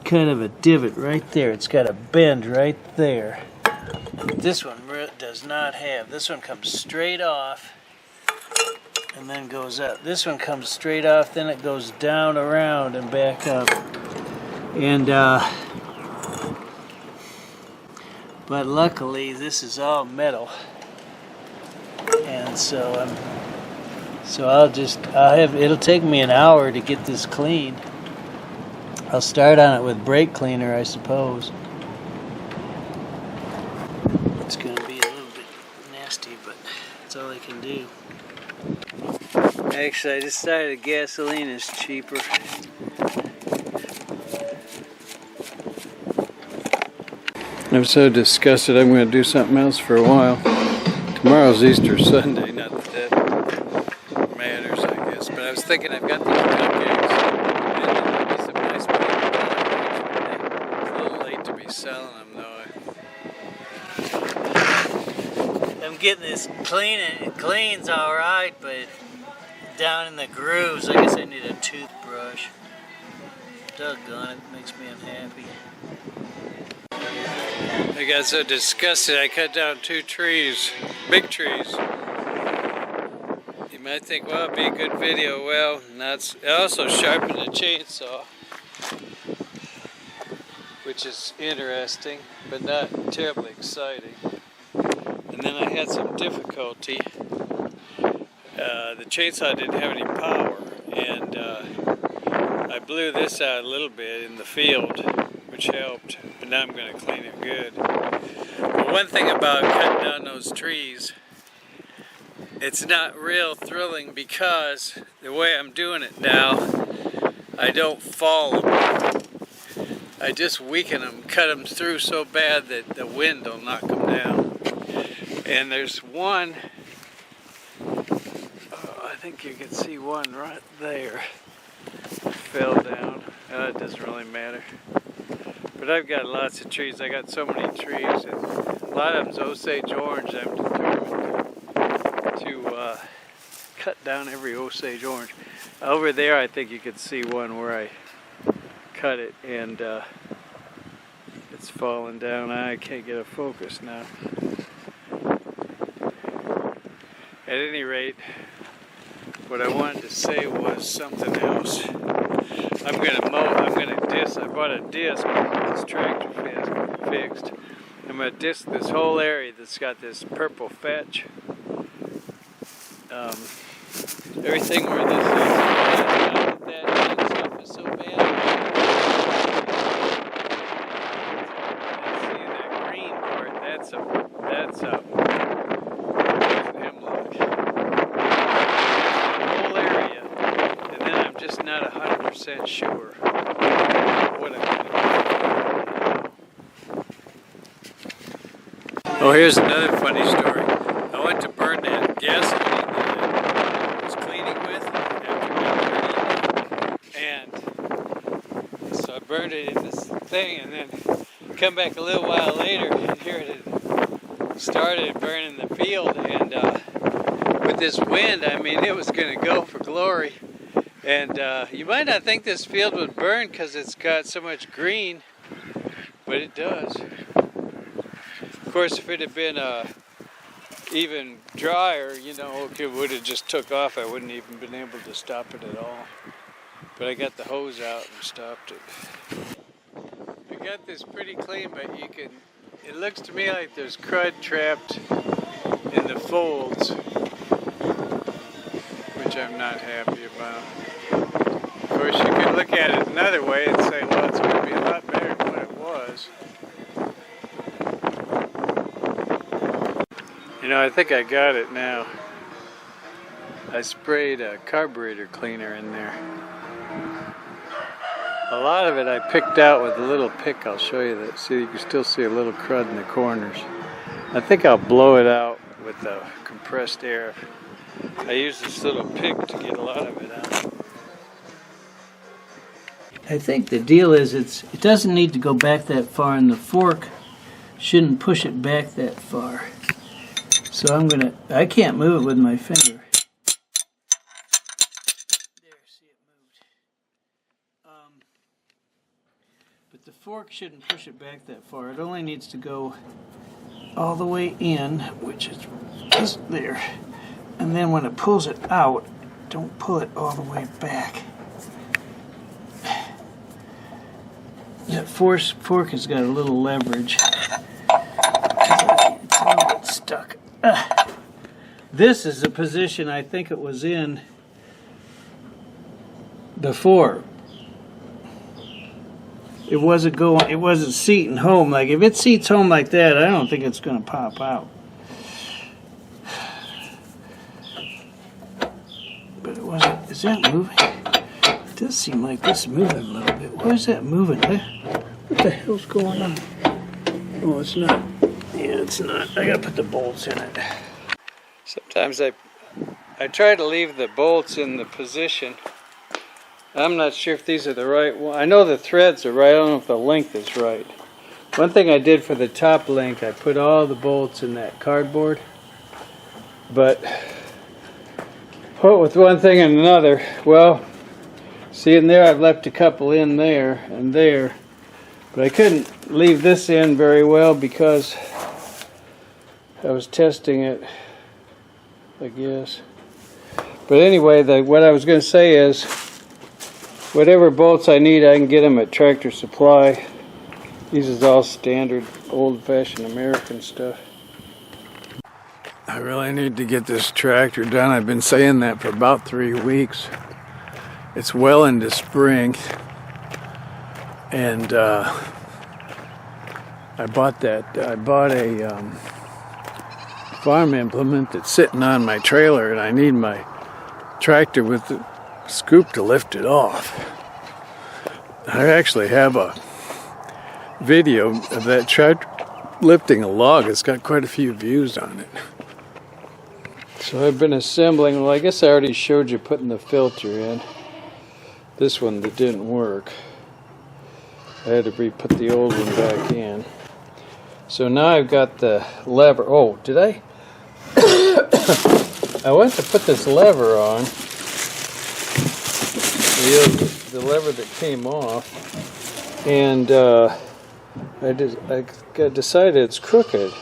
kind of a divot right there. It's got a bend right there. This one does not have. This one comes straight off and then goes up. This one comes straight off, then it goes down around and back up. And but luckily this is all metal. And so it'll take me an hour to get this clean. I'll start on it with brake cleaner, I suppose. It's going to be a little bit nasty, but that's all I can do. Actually, I decided gasoline is cheaper. I'm so disgusted I'm going to do something else for a while. Tomorrow's Easter Sunday, not that that matters, I guess. But I was thinking I've got these cupcakes, and there'll be some nice people actually. It's a little late to be selling them, though. I'm getting this clean, and it cleans all right, but down in the grooves, I guess I need a toothbrush. Doggone it, makes me unhappy. I got so disgusted I cut down 2 trees, big trees. You might think, well, it'd be a good video. Well, I also sharpened the chainsaw, which is interesting, but not terribly exciting. And then I had some difficulty. The chainsaw didn't have any power, and I blew this out a little bit in the field, which helped. But now I'm going to clean it good. But one thing about cutting down those trees, it's not real thrilling because the way I'm doing it now, I don't fall them. I just weaken them, cut them through so bad that the wind will knock them down. And there's one, I think you can see one right there, fell down. It doesn't really matter. But I've got lots of trees. I got so many trees, and a lot of them's Osage orange. I'm determined to cut down every Osage orange. Over there, I think you can see one where I cut it, and it's falling down. I can't get a focus now. At any rate, what I wanted to say was something else. I'm gonna disc. I bought a disc with this tractor fixed. I'm gonna disc this whole area that's got this purple fetch. Everything where this is, that stuff is so bad. that's a hemlock. The whole area, and then I'm just not 100% sure what I'm going to do. Oh, here's another funny story. I went to burn that gasoline that I was cleaning with after and so I burned it in this thing, and then come back a little while later, and here it had started burning the field, and with this wind, I mean, it was going to go for glory. And you might not think this field would burn because it's got so much green, but it does. Of course, if it had been even drier, you know, it would have just took off. I wouldn't even been able to stop it at all. But I got the hose out and stopped it. I got this pretty clean, but you can, it looks to me like there's crud trapped in the folds, which I'm not happy about. Of course, you could look at it another way and say, well, it's going to be a lot better than what it was. You know, I think I got it now. I sprayed a carburetor cleaner in there. A lot of it I picked out with a little pick. I'll show you that. See, you can still see a little crud in the corners. I think I'll blow it out with the compressed air. I use this little pick to get a lot of it out. I think the deal is it doesn't need to go back that far, and the fork shouldn't push it back that far. So I can't move it with my finger. There, see it moved. But the fork shouldn't push it back that far. It only needs to go all the way in, which is just there. And then when it pulls it out, don't pull it all the way back. That fork has got a little leverage. It's a little bit stuck. This is the position I think it was in before. It wasn't seating home. Like, if it seats home like that, I don't think it's going to pop out. But it wasn't. Is that moving? It does seem like this is moving a little bit. Why is that moving? What the hell's going on? Oh, it's not. Yeah, it's not. I gotta put the bolts in it. Sometimes I try to leave the bolts in the position. I'm not sure if these are the right one. I know the threads are right. I don't know if the length is right. One thing I did for the top link, I put all the bolts in that cardboard. But what with one thing and another, well, see in there I've left a couple in there and there. But I couldn't leave this in very well because I was testing it, I guess. But anyway, what I was going to say is, whatever bolts I need, I can get them at Tractor Supply. These is all standard, old-fashioned American stuff. I really need to get this tractor done. I've been saying that for about 3 weeks. It's well into spring. And I bought a farm implement that's sitting on my trailer, and I need my tractor with the scoop to lift it off. I actually have a video of that tractor lifting a log. It's got quite a few views on it. So I've been assembling. Well, I guess I already showed you putting the filter in. This one that didn't work. I had to put the old one back in. So now I've got the lever. Oh, did I? I went to put this lever on. The lever that came off, and I decided it's crooked.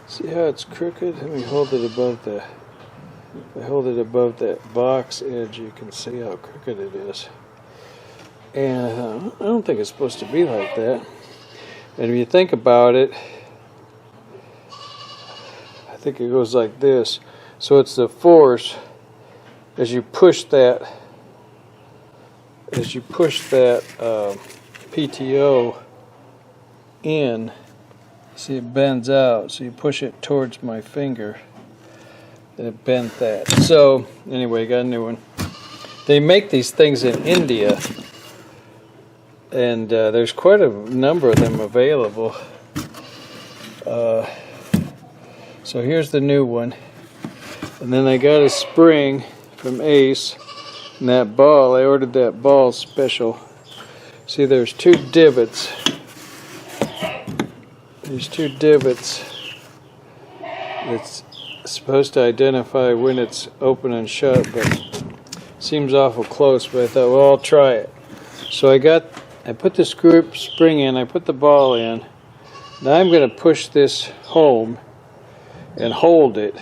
See how it's crooked? Let me hold it above the. If I hold it above that box edge, you can see how crooked it is. And I don't think it's supposed to be like that. And if you think about it, I think it goes like this. So it's the force as you push that. As you push that PTO in, See, it bends out, so you push it towards my finger, and it bent that. So, anyway, got a new one. They make these things in India, and there's quite a number of them available. So here's the new one. And then I got a spring from Ace, and that ball, I ordered that ball special. See, there's two divots. There's two divots. It's supposed to identify when it's open and shut, but seems awful close, but I thought, well, I'll try it. So I put the spring in, I put the ball in. Now I'm going to push this home and hold it.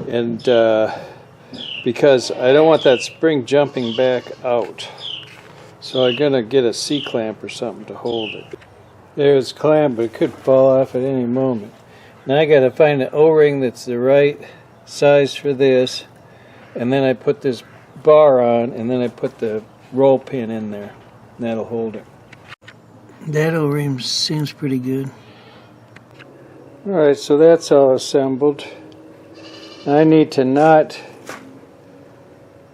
And because I don't want that spring jumping back out. So I'm going to get a C-clamp or something to hold it. There's clamp, but it could fall off at any moment. Now I got to find an O-ring that's the right size for this. And then I put this bar on, and then I put the roll pin in there. And that'll hold it. That O-ring seems pretty good. Alright, so that's all assembled. I need to not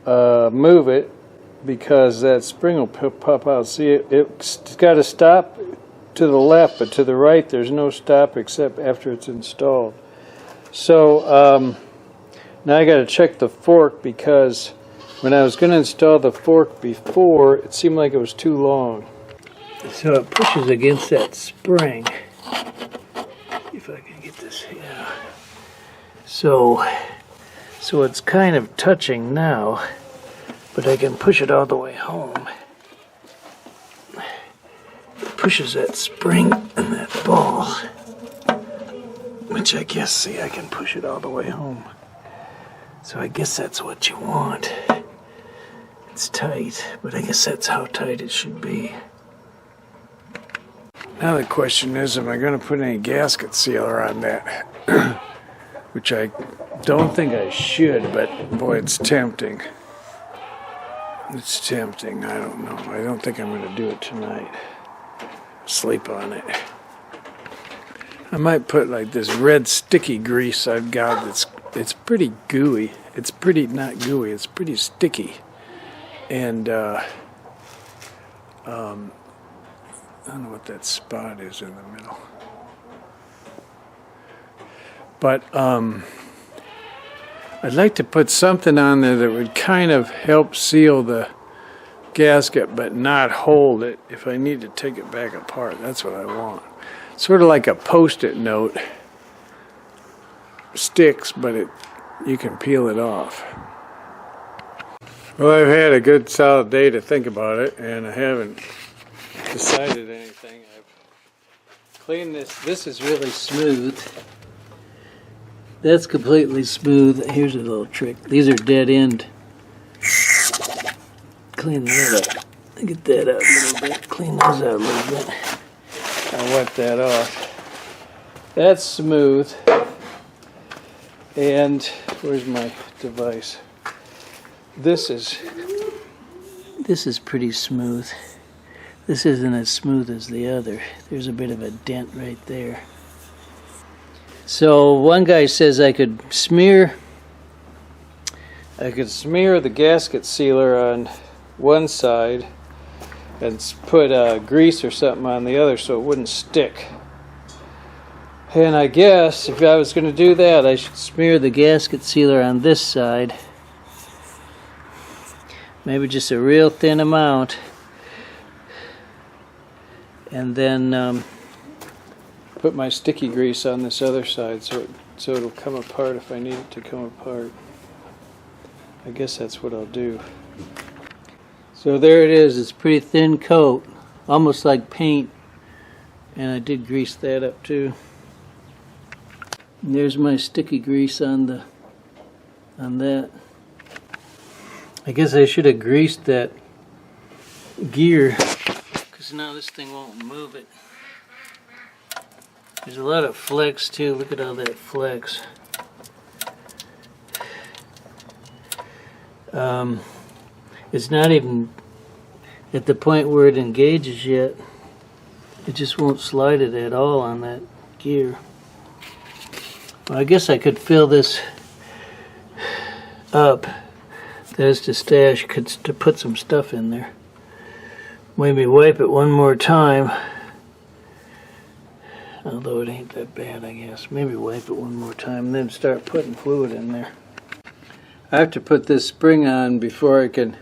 move it because that spring will pop out. See, it's got to stop to the left, but to the right there's no stop except after it's installed. So now I got to check the fork, because when I was going to install the fork before, it seemed like it was too long. So it pushes against that spring. If I can get this here. So it's kind of touching now, but I can push it all the way home. It pushes that spring and that ball, which I guess, see, I can push it all the way home. So I guess that's what you want. It's tight, but I guess that's how tight it should be. Now the question is, am I going to put any gasket sealer on that? Which I don't think I should, but boy, it's tempting. It's tempting. I don't know. I don't think I'm going to do it tonight. Sleep on it. I might put like this red sticky grease I've got. It's pretty gooey. It's pretty, not gooey, it's pretty sticky. And I don't know what that spot is in the middle. But I'd like to put something on there that would kind of help seal the gasket but not hold it if I need to take it back apart. That's what I want. Sort of like a Post-it note. Sticks, but you can peel it off. Well, I've had a good solid day to think about it, and I haven't decided anything. I've cleaned this. This is really Smooth. That's completely smooth. Here's a little trick. These are dead end. Clean that up. Get that out a little bit. Clean those out a little bit. I'll wipe that off. That's smooth. And where's my device? This is pretty smooth. This isn't as smooth as the other. There's a bit of a dent right there. So one guy says I could smear the gasket sealer on one side and put grease or something on the other so it wouldn't stick. And I guess if I was going to do that, I should smear the gasket sealer on this side. Maybe just a real thin amount. And then put my sticky grease on this other side so it'll come apart if I need it to come apart. I guess that's what I'll do. so there it is. It's a pretty thin coat, almost like paint. And I did grease that up too. And there's my sticky grease on that. I guess I should have greased that gear, because now this thing won't move it. There's a lot of flex too. Look at all that flex. It's not even at the point where it engages yet. It just won't slide it at all on that gear. Well, I guess I could fill this up. There's to stash, to put some stuff in there. Maybe wipe it one more time. Although it ain't that bad, I guess. Maybe wipe it one more time and then start putting fluid in there. I have to put this spring on before I can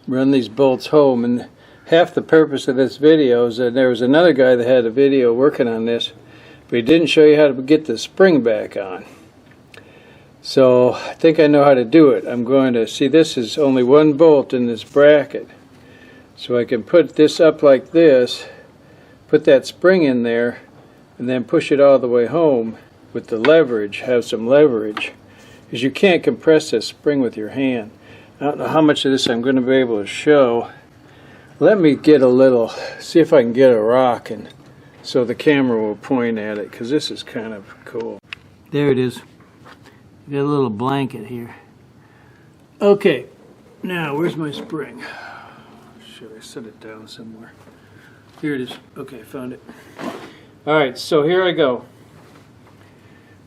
run these bolts home. And half the purpose of this video is that there was another guy that had a video working on this, but he didn't show you how to get the spring back on. So I think I know how to do it. I'm going to see, this is only one bolt in this bracket. So I can put this up like this, put that spring in there, and then push it all the way home with the leverage, have some leverage. Because you can't compress this spring with your hand. I don't know how much of this I'm going to be able to show. Let me get a little, see if I can get a rock and so the camera will point at it, because this is kind of cool. There it is. Got a little blanket here. Okay, now where's my spring? Should I set it down somewhere? Here it is. Okay, found it. Alright, so here I go.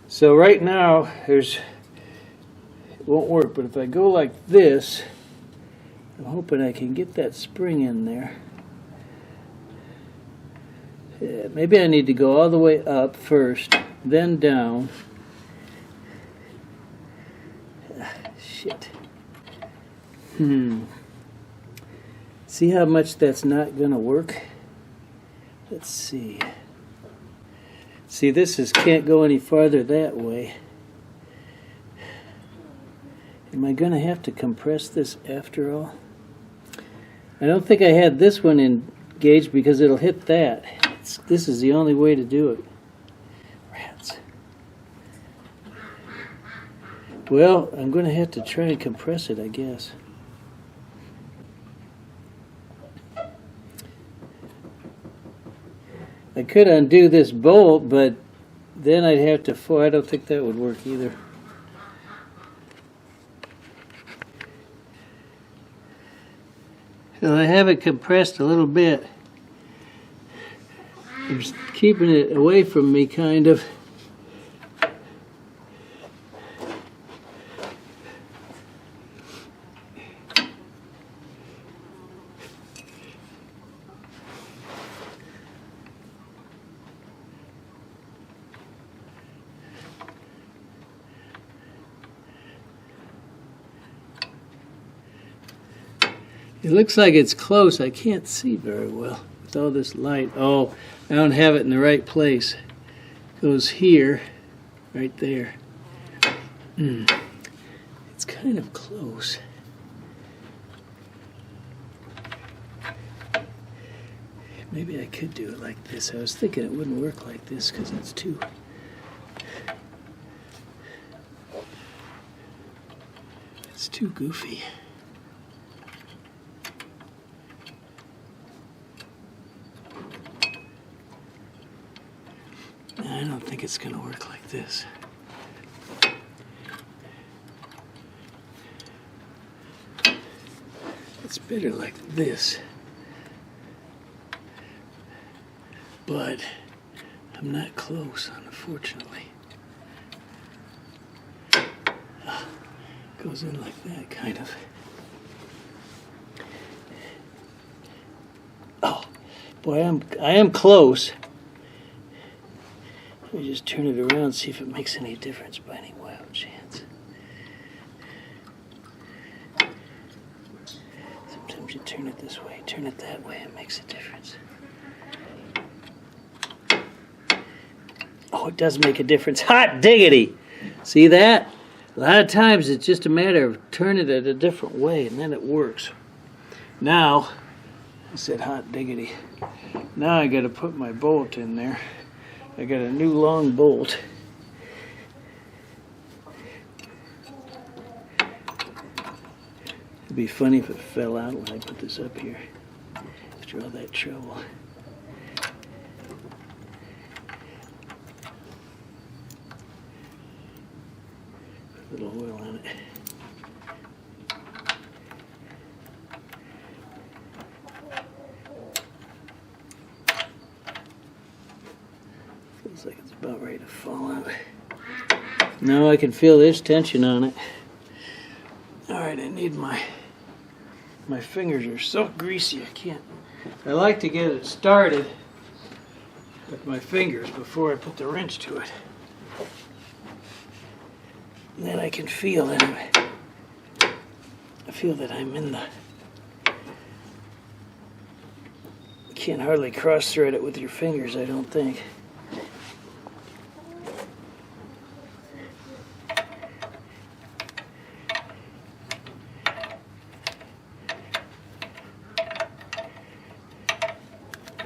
So right now, it won't work, but if I go like this, I'm hoping I can get that spring in there. Yeah, maybe I need to go all the way up first, then down. Shit. See how much that's not going to work? Let's see. See, this can't go any farther that way. Am I going to have to compress this after all? I don't think I had this one engaged because it'll hit that. This is the only way to do it. Rats. Well, I'm going to have to try and compress it, I guess. I could undo this bolt, but then I'd have to, I don't think that would work either. So I have it compressed a little bit. I'm just keeping it away from me, kind of. It looks like it's close. I can't see very well with all this light. Oh, I don't have it in the right place. It goes here, right there. It's kind of close. Maybe I could do it like this. I was thinking it wouldn't work like this because it's too... It's too goofy. I don't think it's going to work like this. It's better like this. But I'm not close, unfortunately. Goes in like that, kind of. Oh, boy, I am close. Let me just turn it around, see if it makes any difference by any wild chance. Sometimes you turn it this way, turn it that way, it makes a difference. Oh, it does make a difference. Hot diggity! See that? A lot of times it's just a matter of turning it a different way and then it works. Now, I said hot diggity. Now I got to put my bolt in there. I got a new long bolt. It'd be funny if it fell out when I put this up here after all that trouble. Put a little oil on it. Feels like it's about ready to fall out. Now I can feel there's tension on it. Alright, I need my fingers are so greasy I can't. I like to get it started with my fingers before I put the wrench to it. And then I can feel that I'm in the... You can't hardly cross thread it with your fingers, I don't think.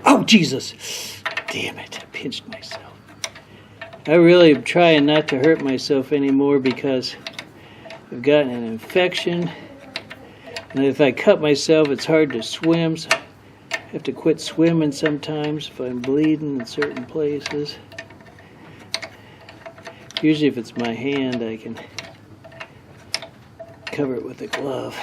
Oh, Jesus! Damn it, I pinched myself. I really am trying not to hurt myself anymore because I've gotten an infection. And if I cut myself, it's hard to swim. So I have to quit swimming sometimes if I'm bleeding in certain places. Usually if it's my hand, I can cover it with a glove.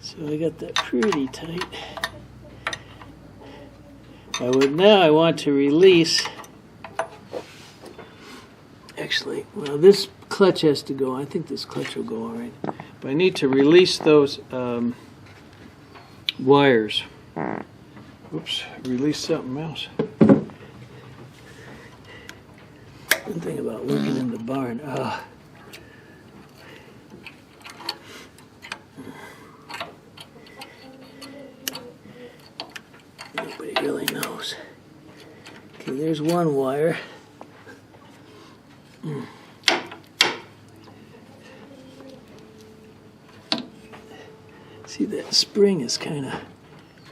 So I got that pretty tight. Now I want to release. Actually, well, this clutch has to go. I think this clutch will go all right. But I need to release those wires. Oops, release something else. One thing about working in the barn. Nobody really knows. Okay, there's one wire. See, that spring is kind of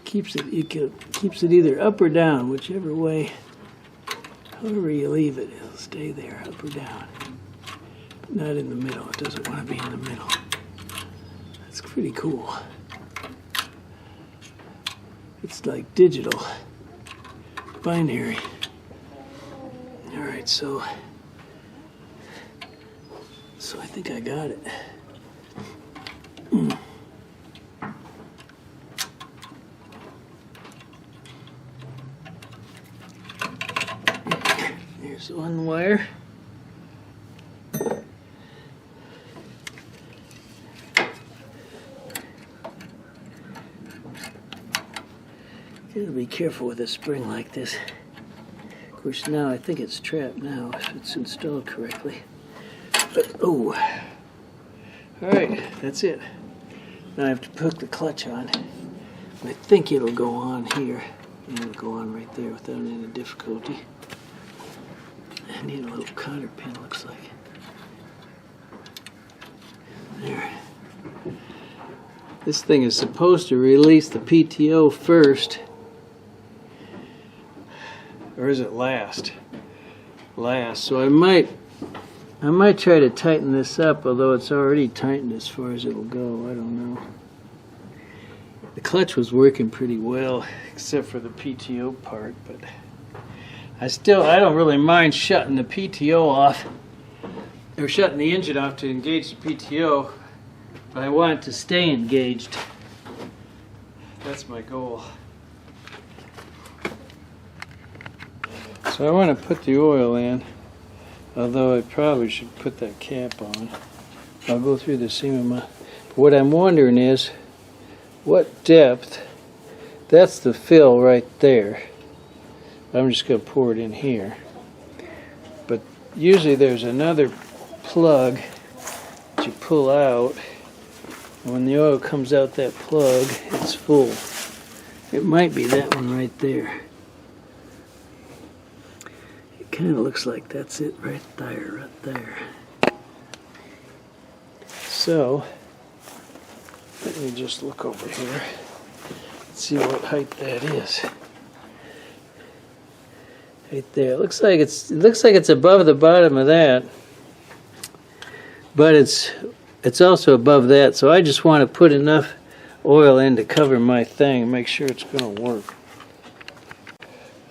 keeps it either up or down, whichever way. However you leave it, it'll stay there, up or down. But not in the middle. It doesn't want to be in the middle. That's pretty cool. It's like digital, binary. All right, so I think I got it. There's one wire. Gotta be careful with a spring like this. Of course, now I think it's trapped now if it's installed correctly. But, oh. Alright, that's it. Now I have to put the clutch on. I think it'll go on here. And it'll go on right there without any difficulty. I need a little cotter pin, looks like. There. This thing is supposed to release the PTO first. Or is it last? Last. So I might try to tighten this up, although it's already tightened as far as it'll go. I don't know. The clutch was working pretty well, except for the PTO part, but I don't really mind shutting the PTO off, or shutting the engine off to engage the PTO, but I want it to stay engaged. That's my goal. So I want to put the oil in, although I probably should put that cap on. I'll go through the seam of my... What I'm wondering is, what depth... That's the fill right there. I'm just going to pour it in here. But usually there's another plug that you pull out. And when the oil comes out that plug, it's full. It might be that one right there. It kind of looks like that's it right there. So, let me just look over here. See what height that is. Right there. It looks like it's above the bottom of that, but it's also above that. So I just want to put enough oil in to cover my thing and make sure it's going to work.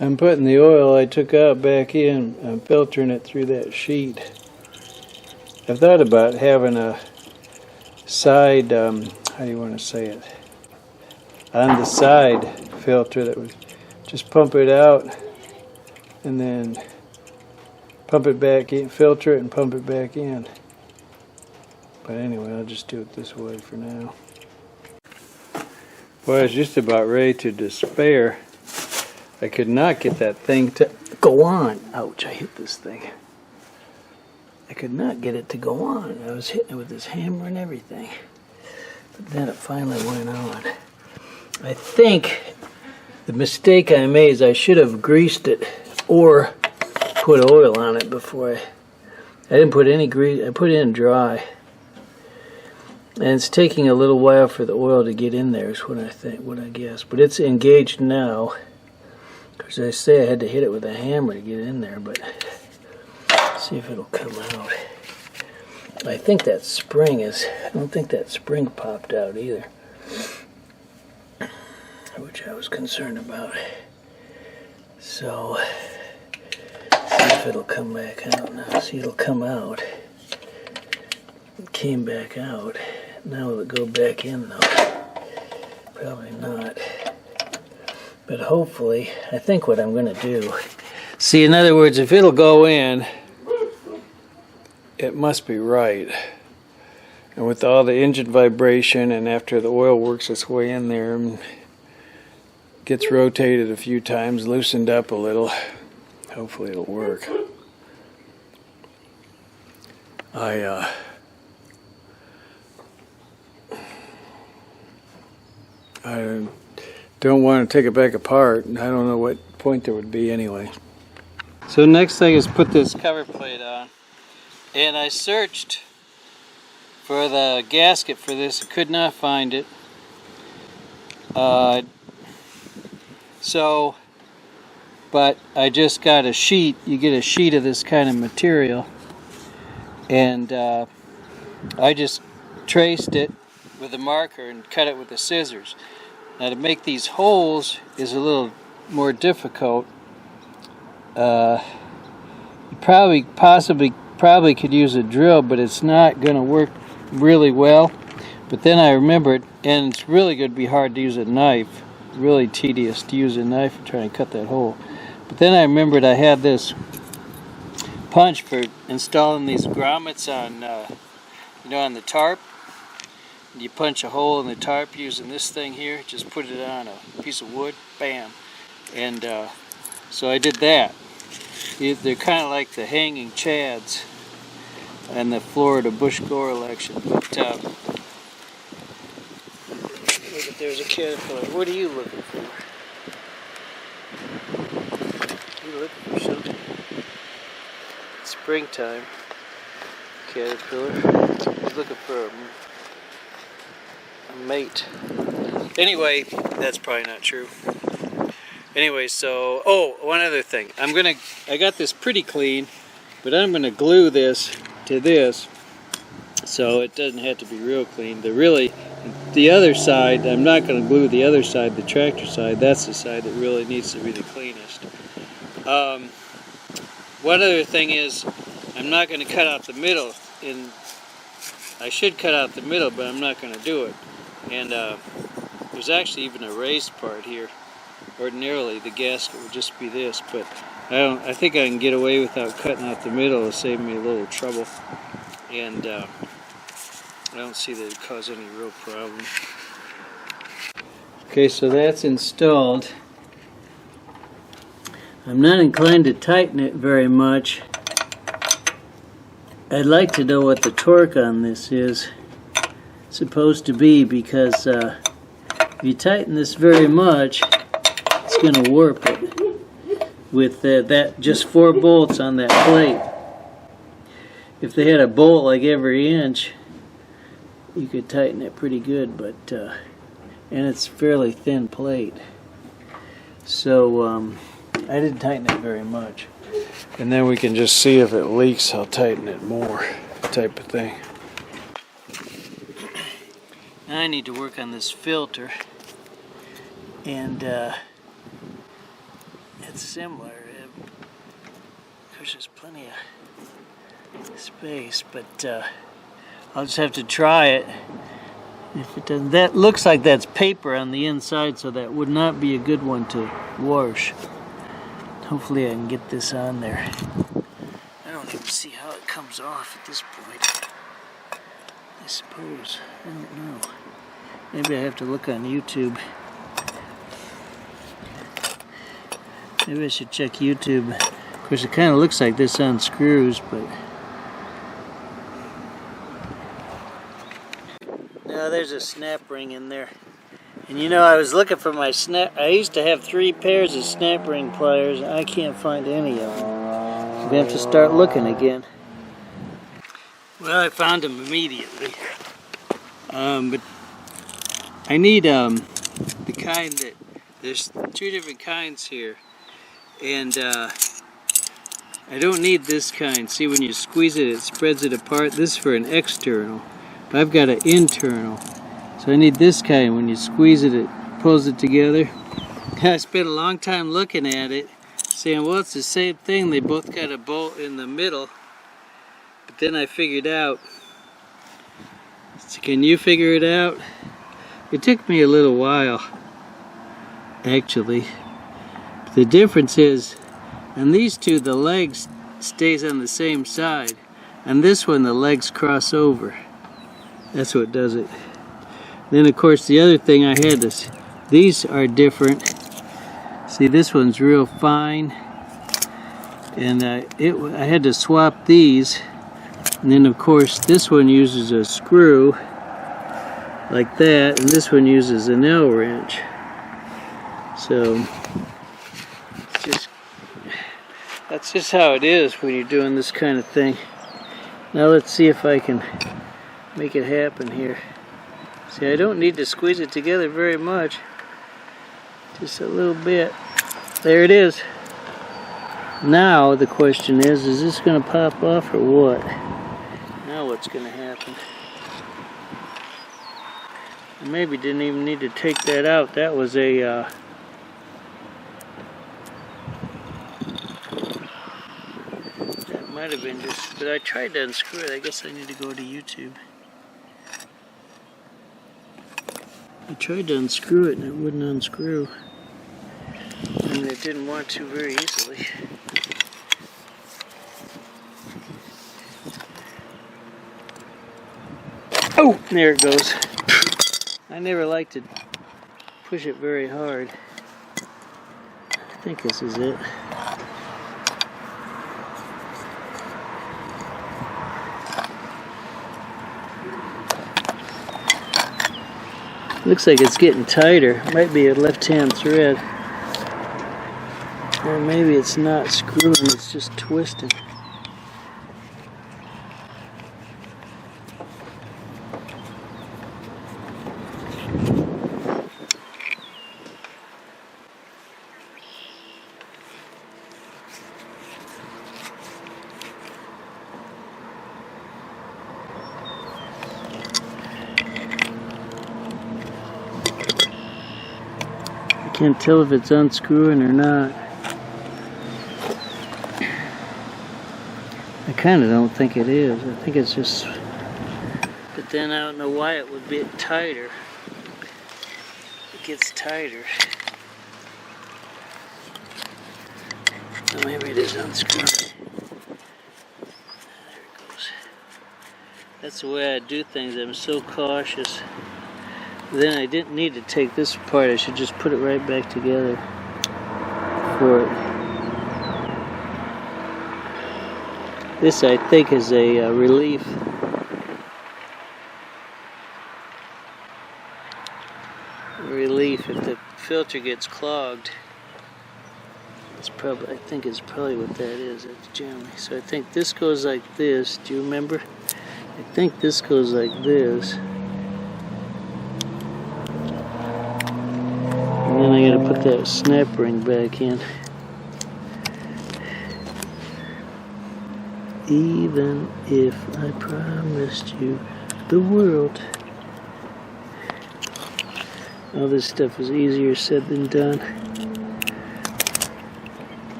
I'm putting the oil I took out back in. I'm filtering it through that sheet. I've thought about having a side, how do you want to say it? On the side filter that would just pump it out and then pump it back in, filter it and pump it back in. But anyway, I'll just do it this way for now. Well, I was just about ready to despair. I could not get that thing to go on. Ouch, I hit this thing. I could not get it to go on. I was hitting it with this hammer and everything. But then it finally went on. I think the mistake I made is I should have greased it or put oil on it before I didn't put any grease. I put it in dry. And it's taking a little while for the oil to get in there is what I guess. But it's engaged now. Because I say I had to hit it with a hammer to get in there, but let's see if it'll come out. I think that spring is, I don't think that spring popped out either, which I was concerned about. So, see if it'll come back out now. See, it'll come out. It came back out. Now will it go back in though? Probably not. But hopefully, I think what I'm going to do... See, in other words, if it'll go in, it must be right. And with all the engine vibration and after the oil works its way in there and gets rotated a few times, loosened up a little, hopefully it'll work. I don't want to take it back apart, and I don't know what point there would be anyway. So next thing is put this cover plate on. And I searched for the gasket for this, I could not find it. But I just got a sheet. You get a sheet of this kind of material. And I just traced it with a marker and cut it with the scissors. Now to make these holes is a little more difficult. You probably could use a drill, but it's not going to work really well. But then I remembered, and it's really going to be hard to use a knife. Really tedious to use a knife and try and cut that hole. But then I remembered I had this punch for installing these grommets on, on the tarp. You punch a hole in the tarp using this thing here. Just put it on a piece of wood. Bam. And so I did that. They're kind of like the hanging chads and the Florida Bush Gore election. But look at, there's a caterpillar. What are you looking for? You looking for something? It's springtime. Caterpillar. He's looking for a mate. Anyway, that's probably not true. Anyway, so, one other thing. I got this pretty clean, but I'm gonna glue this to this, so it doesn't have to be real clean. The other side, I'm not gonna glue the other side, the tractor side. That's the side that really needs to be the cleanest. One other thing is, I'm not gonna cut out the middle. I should cut out the middle, but I'm not gonna do it. And there's actually even a raised part here. Ordinarily the gasket would just be this, but I think I can get away without cutting out the middle. It'll save me a little trouble, and I don't see that it cause any real problem. Okay, so that's installed. I'm not inclined to tighten it very much. I'd like to know what the torque on this is supposed to be, because if you tighten this very much, it's going to warp it with that just 4 bolts on that plate. If they had a bolt like every inch, you could tighten it pretty good, but and it's fairly thin plate, so I didn't tighten it very much. And then we can just see if it leaks. I'll tighten it more, type of thing. Now I need to work on this filter, and it's similar. Of course, there's plenty of space, but I'll just have to try it If it doesn't, that looks like that's paper on the inside, so that would not be a good one to wash. Hopefully I can get this on there. I don't even see how it comes off at this point. I suppose. I don't know. Maybe I have to look on YouTube. Maybe I should check YouTube. Of course, it kind of looks like this on screws, but... No, there's a snap ring in there. And you know, I was looking for my snap... I used to have 3 pairs of snap ring pliers. I can't find any of them. I'm going to have to start looking again. Well, I found them immediately. But I need the kind that... There's 2 different kinds here. And I don't need this kind. See, when you squeeze it, it spreads it apart. This is for an external. But I've got an internal. So I need this kind. When you squeeze it, it pulls it together. I spent a long time looking at it, saying, well, it's the same thing. They both got a bolt in the middle. But then I figured out. So can you figure it out? It took me a little while, actually. The difference is, on these 2, the legs stays on the same side. On this one, the legs cross over. That's what does it. Then, of course, the other thing I had is, these are different. See, this one's real fine. And I had to swap these. And then, of course, this one uses a screw like that. And this one uses an L wrench. So... that's just how it is when you're doing this kind of thing. Now let's see if I can make it happen here. See, I don't need to squeeze it together very much. Just a little bit. There it is. Now the question is this going to pop off or what? Now what's going to happen? I maybe didn't even need to take that out. That was a... might have been just, but I tried to unscrew it. I guess I need to go to YouTube. I tried to unscrew it and it wouldn't unscrew. And it didn't want to very easily. Oh, there it goes. I never like to push it very hard. I think this is it. Looks like it's getting tighter. Might be a left-hand thread. Or maybe it's not screwing, it's just twisting. Can't tell if it's unscrewing or not. I kind of don't think it is. I think it's just... But then I don't know why it would be tighter. It gets tighter. Oh, maybe it is unscrewing. There it goes. That's the way I do things. I'm so cautious. Then I didn't need to take this apart. I should just put it right back together for it. This, I think, is a relief. Relief if the filter gets clogged. It's probably, I think it's probably what that is. That's generally. So I think this goes like this. Do you remember? I think this goes like this. And then I gotta put that snap ring back in. Even if I promised you the world. All this stuff is easier said than done.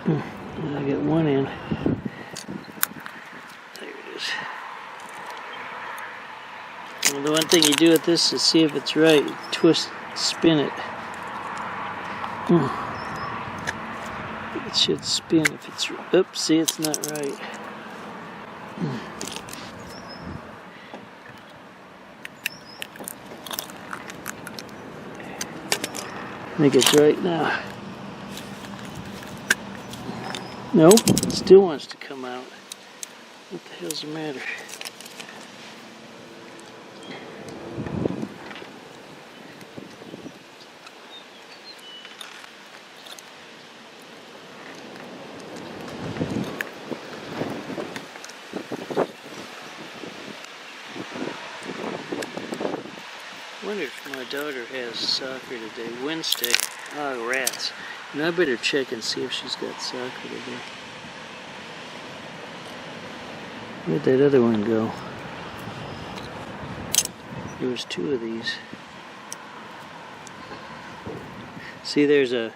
I got one in. There it is. Well, the one thing you do with this is see if it's right. Twist, spin it. It should spin if it's. Oops, see, it's not right. I think it's right now. No, it still wants to come out. What the hell's the matter? I wonder if my daughter has soccer today. Wednesday. Oh, rats. And I better check and see if she's got soccer today. Where'd that other one go? There was two of these. See, there's a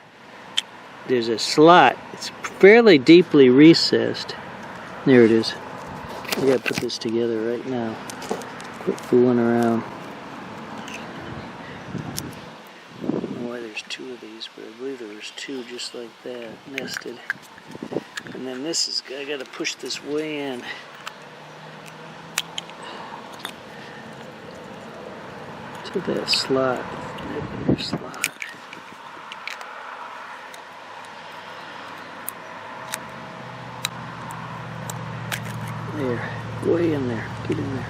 slot. It's fairly deeply recessed. There it is. I gotta put this together right now. Quit fooling around. There's two of these, but I believe there was two just like that, nested. And then this is, I gotta push this way in. To that slot, that bigger slot. There, way in there, get in there.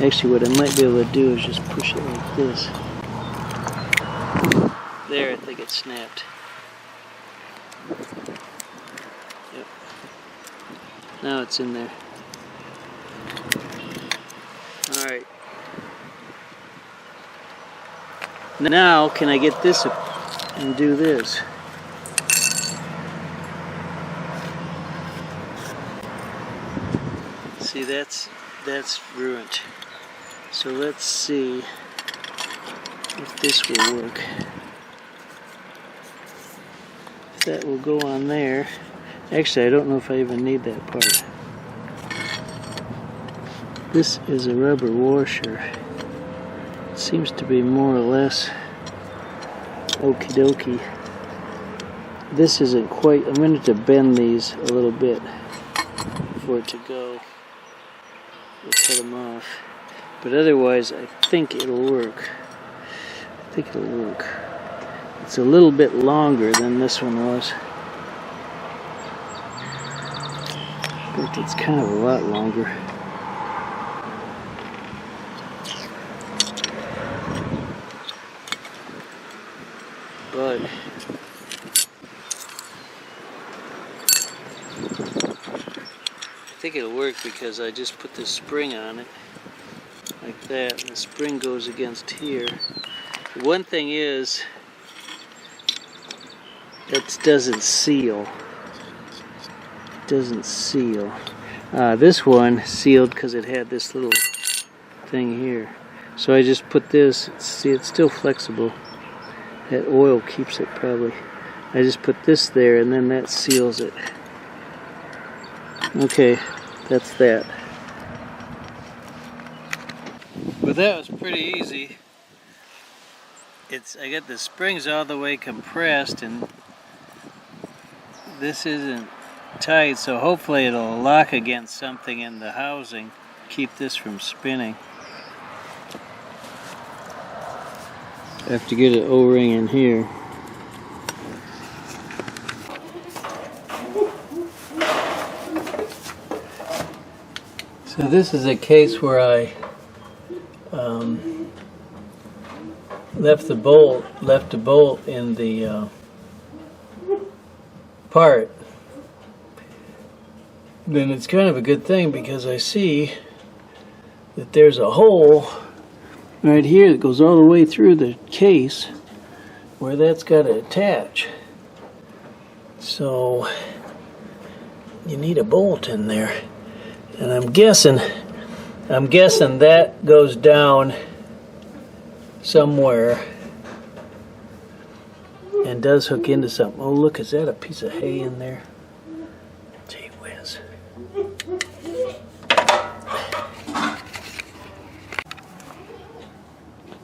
Actually, what I might be able to do is just push it like this. There, I think it snapped. Yep. Now it's in there. Alright. Now, can I get this up and do this? See, that's ruined. So let's see if this will work. That will go on there. Actually, I don't know if I even need that part. This is a rubber washer. It seems to be more or less okie dokie. This isn't quite. I'm going to have to bend these a little bit for it to go. We'll cut them off. But otherwise, I think it'll work. I think it'll work. It's a little bit longer than this one was. But it's kind of a lot longer. But I think it'll work because I just put this spring on it like that, and the spring goes against here. One thing is, it doesn't seal. It doesn't seal. This one sealed because it had this little thing here. So I just put this, see, it's still flexible. That oil keeps it probably. I just put this there and then that seals it. Okay, that's that. Well, that was pretty easy. I got the springs all the way compressed and this isn't tight, so hopefully it'll lock against something in the housing, keep this from spinning. I have to get an O-ring in here. So this is a case where I left a bolt in the part. Then it's kind of a good thing because I see that there's a hole right here that goes all the way through the case where that's got to attach. So you need a bolt in there. And I'm guessing that goes down somewhere. and does hook into something. Oh, look, is that a piece of hay in there? Gee whiz.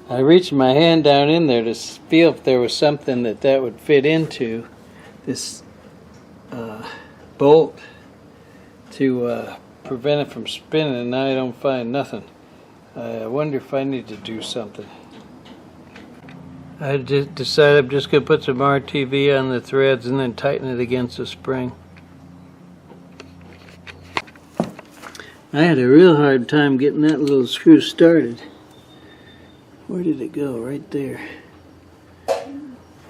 I reached my hand down in there to feel if there was something that would fit into this bolt to prevent it from spinning, and now I don't find nothing. I wonder if I need to do something. I just decided I'm just going to put some RTV on the threads and then tighten it against the spring. I had a real hard time getting that little screw started. Where did it go? Right there.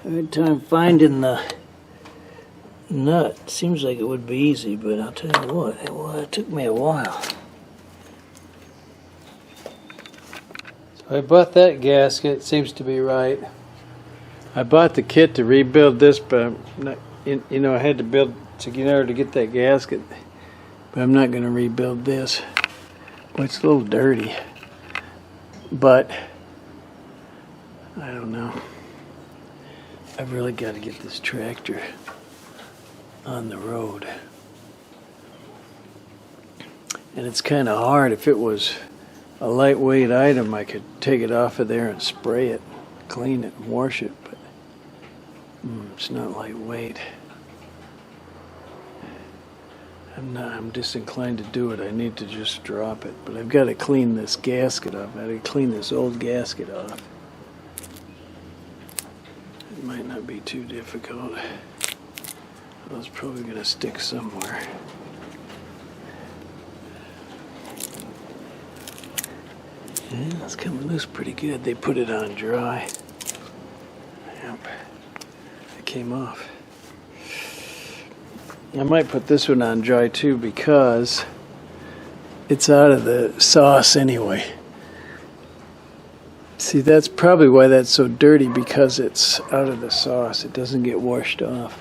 Hard time finding the nut. Seems like it would be easy, but I'll tell you what, it took me a while. So I bought that gasket. It seems to be right. I bought the kit to rebuild this, but I'm not, you know, I had to build in order to get that gasket. But I'm not going to rebuild this. Well, it's a little dirty, but I don't know. I've really got to get this tractor on the road. And it's kind of hard. If it was a lightweight item, I could take it off of there and spray it, clean it, and wash it, but it's not lightweight. I'm disinclined to do it. I need to just drop it. But I've got to clean this gasket off. I've got to clean this old gasket off. It might not be too difficult. Well, it's probably going to stick somewhere. Yeah, it's coming loose pretty good. They put it on dry. Yep. It came off. I might put this one on dry too because it's out of the sauce anyway. See, that's probably why that's so dirty, because it's out of the sauce. It doesn't get washed off.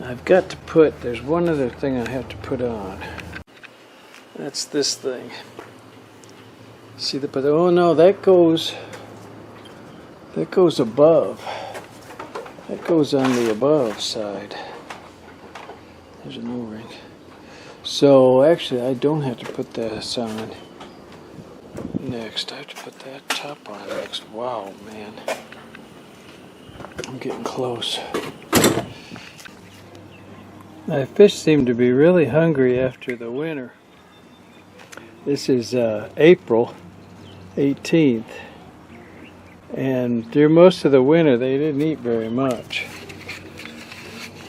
I've got to put, there's one other thing I have to put on. That's this thing. See, but oh no, that goes above. That goes on the above side. There's an O-ring. So actually, I don't have to put this on next. I have to put that top on next. Wow, man. I'm getting close. My fish seem to be really hungry after the winter. This is April 18th. And through most of the winter, they didn't eat very much.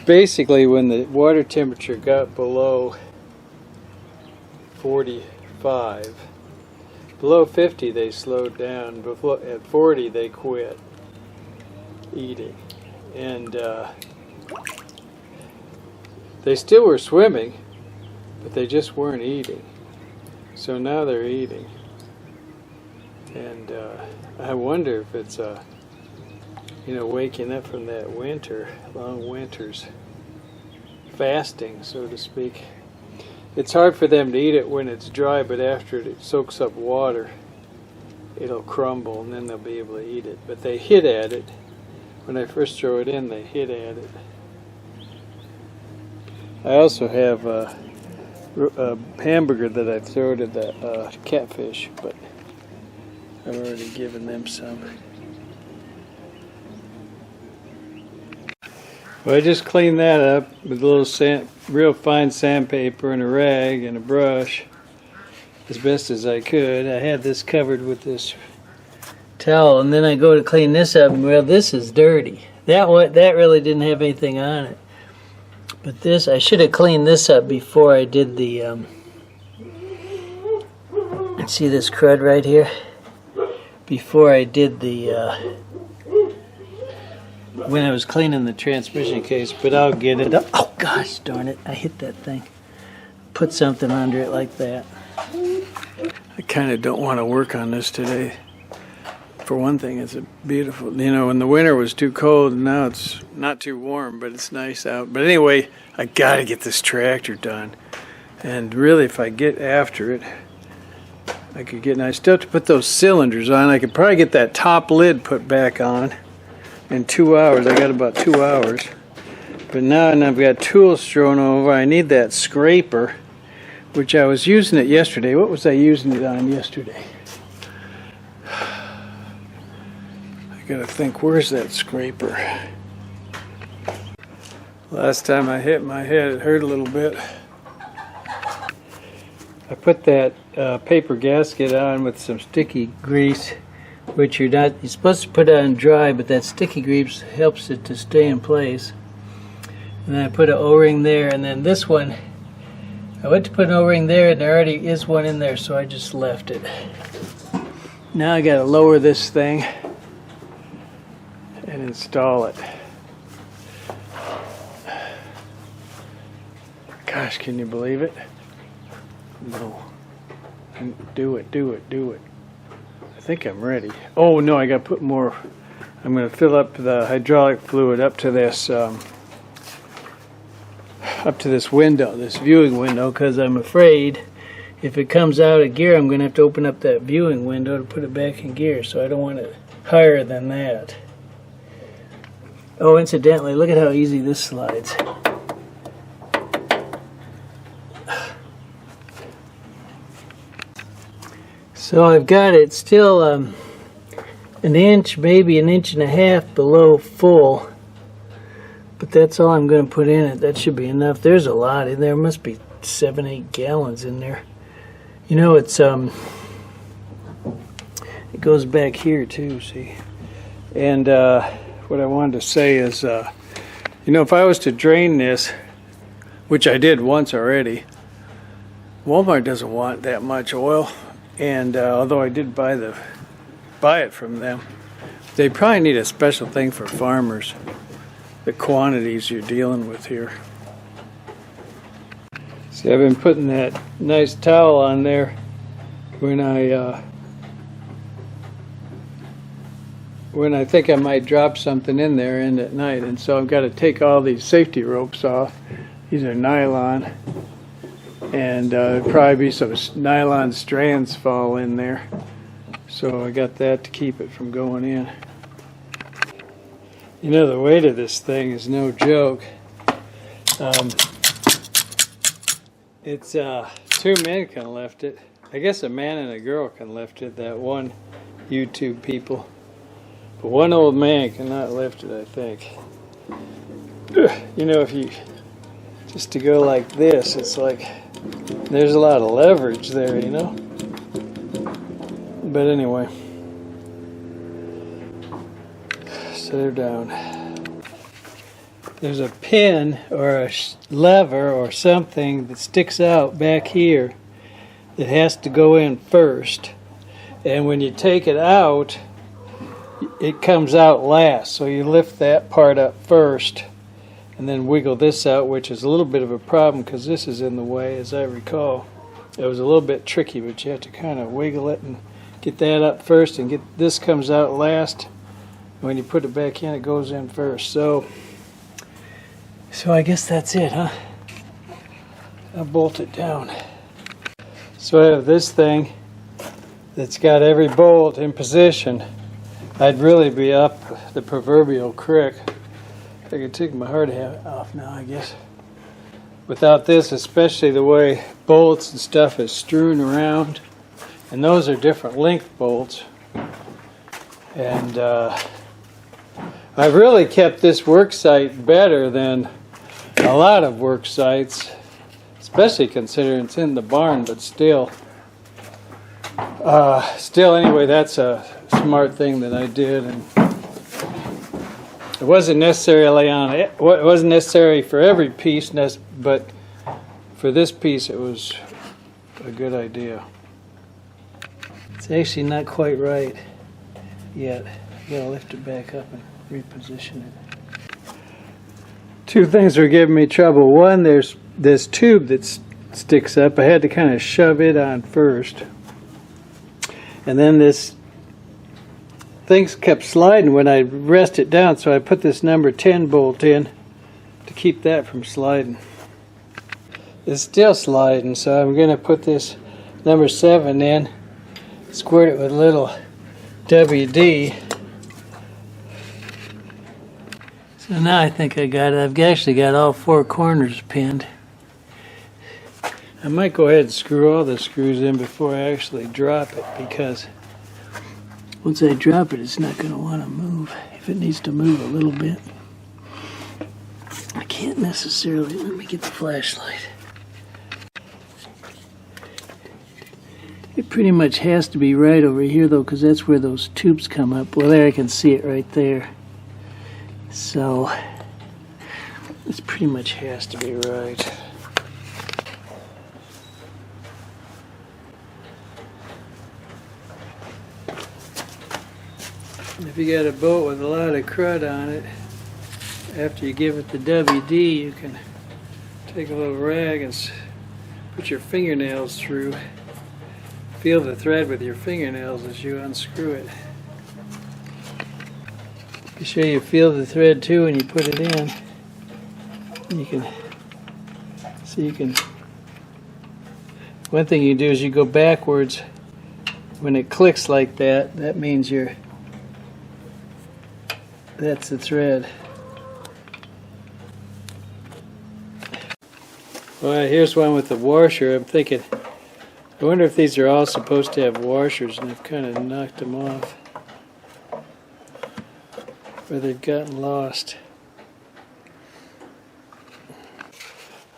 Basically, when the water temperature got below 45, below 50 they slowed down. At 40 they quit eating. And they still were swimming, but they just weren't eating. So now they're eating. And I wonder if it's, waking up from that winter, long winters, fasting, so to speak. It's hard for them to eat it when it's dry, but after it soaks up water, it'll crumble, and then they'll be able to eat it. But they hit at it. When I first throw it in, they hit at it. I also have a hamburger that I throw to the catfish, but I've already given them some. Well, I just cleaned that up with a little real fine sandpaper and a rag and a brush as best as I could. I had this covered with this towel, and then I go to clean this up, and well, this is dirty. That really didn't have anything on it. But this, I should have cleaned this up before I did the, see this crud right here? Before I did the, when I was cleaning the transmission case, but I'll get it up. Oh gosh darn it, I hit that thing. Put something under it like that. I kind of don't want to work on this today. For one thing, it's a beautiful, when the winter was too cold, and now it's not too warm, but it's nice out. But anyway, I got to get this tractor done. And really, if I get after it, I still have to put those cylinders on. I could probably get that top lid put back on. in 2 hours. I got about 2 hours. But now I've got tools thrown over. I need that scraper, which I was using it yesterday. What was I using it on yesterday? I gotta think, where's that scraper? Last time I hit my head, it hurt a little bit. I put that paper gasket on with some sticky grease, which you're supposed to put on dry, but that sticky grease helps it to stay in place. And then I put an O-ring there, and then this one, I went to put an O-ring there, and there already is one in there, so I just left it. Now I gotta lower this thing and install it. Gosh, can you believe it? No. Do it. I think I'm ready. Oh no, I gotta put more. I'm gonna fill up the hydraulic fluid up to this window, this viewing window, because I'm afraid if it comes out of gear, I'm gonna have to open up that viewing window to put it back in gear, so I don't want it higher than that. Oh, incidentally, look at how easy this slides. So I've got it still an inch, maybe an inch and a half below full, but that's all I'm going to put in it. That should be enough. There's a lot in there. Must be 7-8 gallons in there. You know, it's it goes back here too, see. And what I wanted to say is, you know, if I was to drain this, which I did once already, Walmart doesn't want that much oil. And although I did buy it from them, they probably need a special thing for farmers, the quantities you're dealing with here. See, I've been putting that nice towel on there when I think I might drop something in there at night, and so I've got to take all these safety ropes off. These are nylon. And probably be some nylon strands fall in there, so I got that to keep it from going in. You know, the weight of this thing is no joke. It's 2 men can lift it. I guess a man and a girl can lift it, that one YouTube people, but one old man cannot lift it, I think. You know, if you just to go like this, it's like there's a lot of leverage there, you know. But anyway, set her down. There's a pin or a lever or something that sticks out back here that has to go in first, and when you take it out, it comes out last. So you lift that part up first and then wiggle this out, which is a little bit of a problem because this is in the way, as I recall. It was a little bit tricky, but you have to kind of wiggle it and get that up first, and get this comes out last. When you put it back in, it goes in first. So I guess that's it, huh? I'll bolt it down. So I have this thing that's got every bolt in position. I'd really be up the proverbial creek. I could take my hard hat off now, I guess. Without this, especially the way bolts and stuff is strewn around, and those are different length bolts. And I've really kept this work site better than a lot of work sites, especially considering it's in the barn, but still. Anyway, that's a smart thing that I did, and it wasn't necessarily on it. It wasn't necessary for every piece, but for this piece, it was a good idea. It's actually not quite right yet. You gotta lift it back up and reposition it. Two things are giving me trouble. One, there's this tube that sticks up. I had to kind of shove it on first, and then this things kept sliding when I rest it down, so I put this number 10 bolt in to keep that from sliding. It's still sliding, so I'm going to put this number 7 in, squirt it with a little WD, So now I think I got it. I've actually got all 4 corners pinned. I might go ahead and screw all the screws in before I actually drop it, because once I drop it, it's not going to want to move. If it needs to move a little bit, I can't necessarily. Let me get the flashlight. It pretty much has to be right over here, though, because that's where those tubes come up. Well, there, I can see it right there. So, this pretty much has to be right. If you got a boat with a lot of crud on it, after you give it the WD, you can take a little rag and put your fingernails through. Feel the thread with your fingernails as you unscrew it. Be sure you feel the thread too when you put it in. You can one thing you do is you go backwards. When it clicks like that, that means that's the thread. Well, here's one with the washer. I'm thinking, I wonder if these are all supposed to have washers, and I've kind of knocked them off, or they've gotten lost.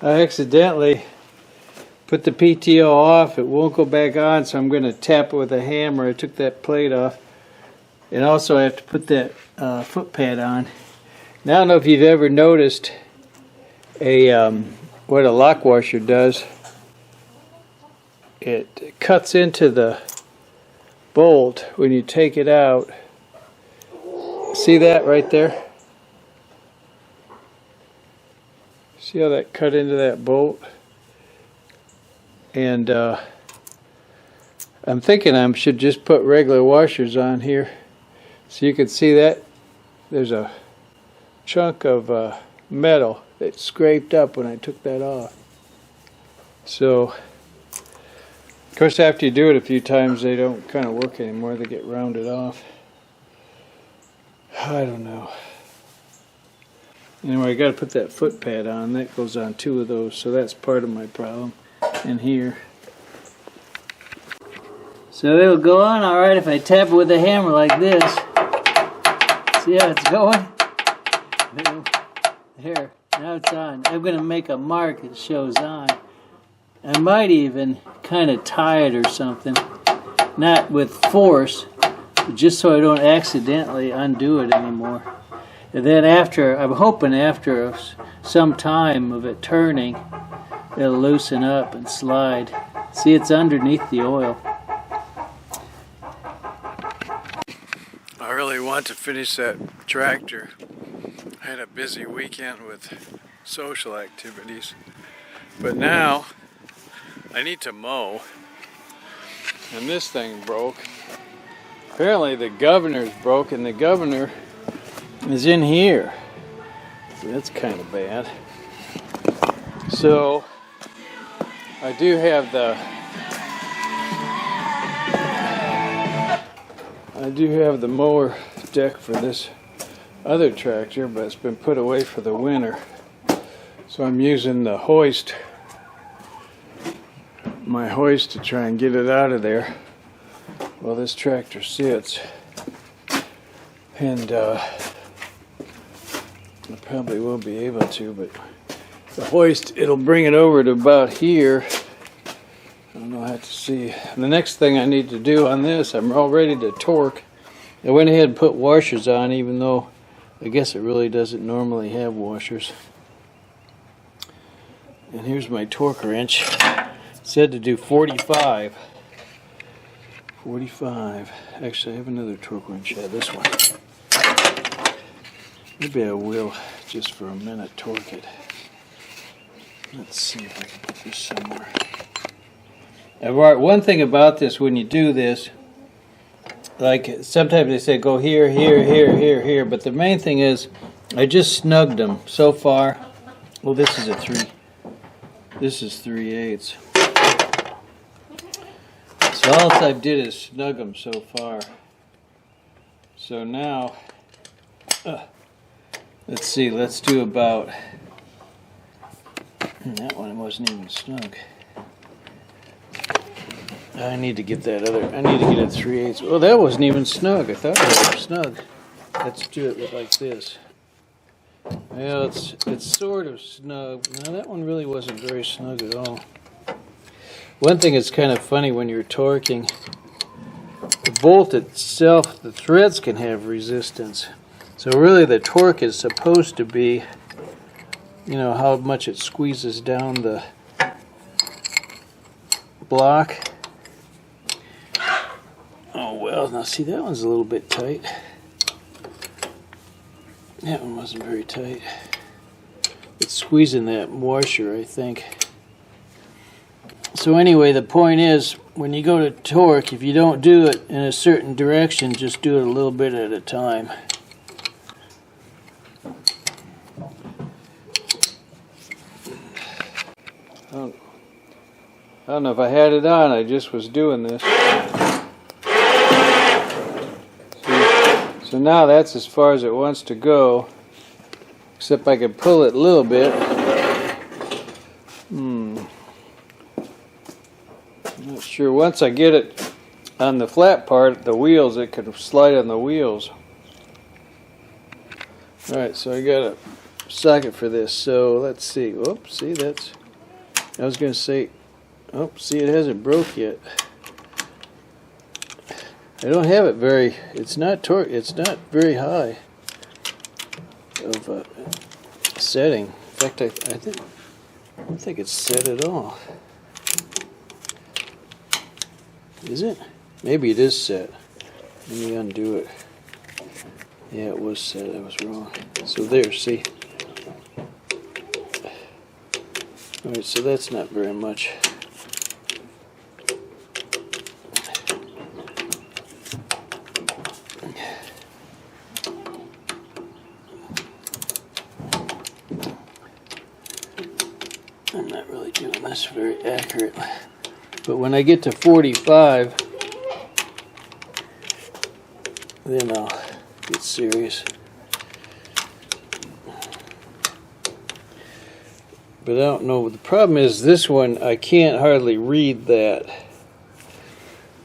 I accidentally put the PTO off. It won't go back on, so I'm going to tap it with a hammer. I took that plate off. And also I have to put that foot pad on. Now, I don't know if you've ever noticed what a lock washer does. It cuts into the bolt when you take it out. See that right there? See how that cut into that bolt? And I'm thinking I should just put regular washers on here. So you can see that there's a chunk of metal that scraped up when I took that off. So, of course, after you do it a few times, they don't kind of work anymore. They get rounded off. I don't know. Anyway, I got to put that foot pad on. That goes on 2 of those, so that's part of my problem in here. So it'll go on all right if I tap it with a hammer like this. See how it's going? There, now it's on. I'm going to make a mark that shows on. I might even kind of tie it or something. Not with force, but just so I don't accidentally undo it anymore. And then I'm hoping after some time of it turning, it'll loosen up and slide. See, it's underneath the oil. I really want to finish that tractor. I had a busy weekend with social activities. But now, I need to mow. And this thing broke. Apparently the governor's broke, and the governor is in here. So that's kind of bad. So I do have the mower deck for this other tractor, but it's been put away for the winter. So I'm using the hoist, my hoist, to try and get it out of there while this tractor sits. And I probably will be able to, but the hoist, it'll bring it over to about here. I don't know, I have to see. And the next thing I need to do on this, I'm all ready to torque. I went ahead and put washers on, even though I guess it really doesn't normally have washers. And here's my torque wrench. It said to do 45. 45. Actually, I have another torque wrench. Yeah, this one. Maybe I will, just for a minute, torque it. Let's see if I can put this somewhere. One thing about this, when you do this, like sometimes they say go here, here, here, here, here, but the main thing is I just snugged them so far. Well, this is a 3. This is 3/8. So all I did is snug them so far. So now Let's see, let's do about, that one wasn't even snug. I need to get that other, I need to get it 3/8. Oh, that wasn't even snug. I thought it was snug. Let's do it like this. Well, it's sort of snug. No, that one really wasn't very snug at all. One thing that's kind of funny when you're torquing, the bolt itself, the threads can have resistance. So really the torque is supposed to be, you know, how much it squeezes down the block. Oh well, now see, that one's a little bit tight. That one wasn't very tight. It's squeezing that washer, I think. So anyway, the point is, when you go to torque, if you don't do it in a certain direction, just do it a little bit at a time. I don't know if I had it on, I just was doing this. So now that's as far as it wants to go, except I can pull it a little bit. I'm not sure. Once I get it on the flat part, the wheels, it could slide on the wheels. Alright, so I got a socket for this. So let's see. Oops, see, that's, I was going to say, oh, see, it hasn't broke yet. I don't have it very, it's not very high of a setting. In fact, I don't think it's set at all. Is it? Maybe it is set. Let me undo it. Yeah, it was set. I was wrong. So there, see? Alright, so that's not very much. I'm not really doing this very accurate. But when I get to 45, then I'll get serious. But I don't know. The problem is this one, I can't hardly read that.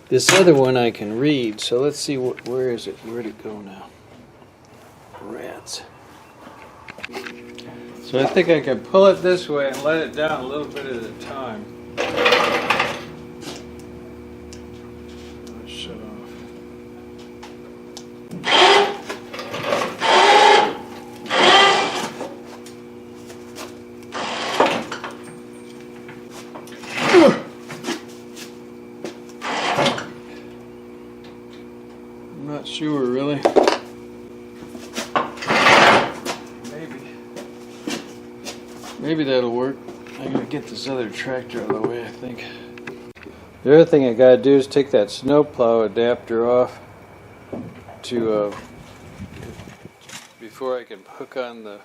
This other one I can read. So let's see, where is it? Where'd it go now? Rats. So I think I can pull it this way and let it down a little bit at a time. Shut off. I'm not sure really. Maybe that'll work. I gotta get this other tractor out of the way, I think. The other thing I gotta do is take that snowplow adapter off to before I can hook on the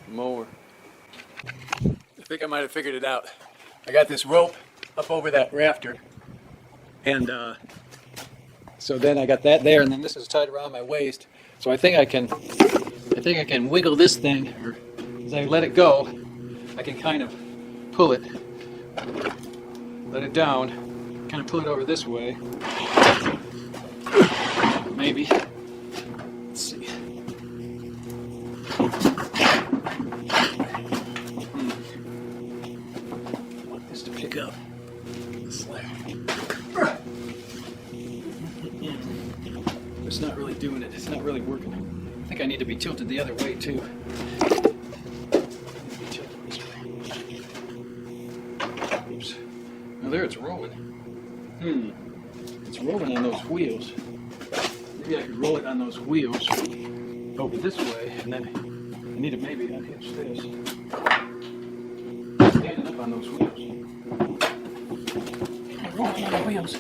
mower. I think I might have figured it out. I got this rope up over that rafter, and so then I got that there, and then this is tied around my waist. So I think I can wiggle this thing, or as I let it go, I can kind of pull it, let it down, kind of pull it over this way. Maybe. Let's see. I want this to pick up. It's not really doing it. It's not really working. I think I need to be tilted the other way too. There it's rolling. It's rolling on those wheels. Maybe I could roll it on those wheels over this way, and then I need to maybe unhitch this. Standing up on those wheels. Rolling on the wheels.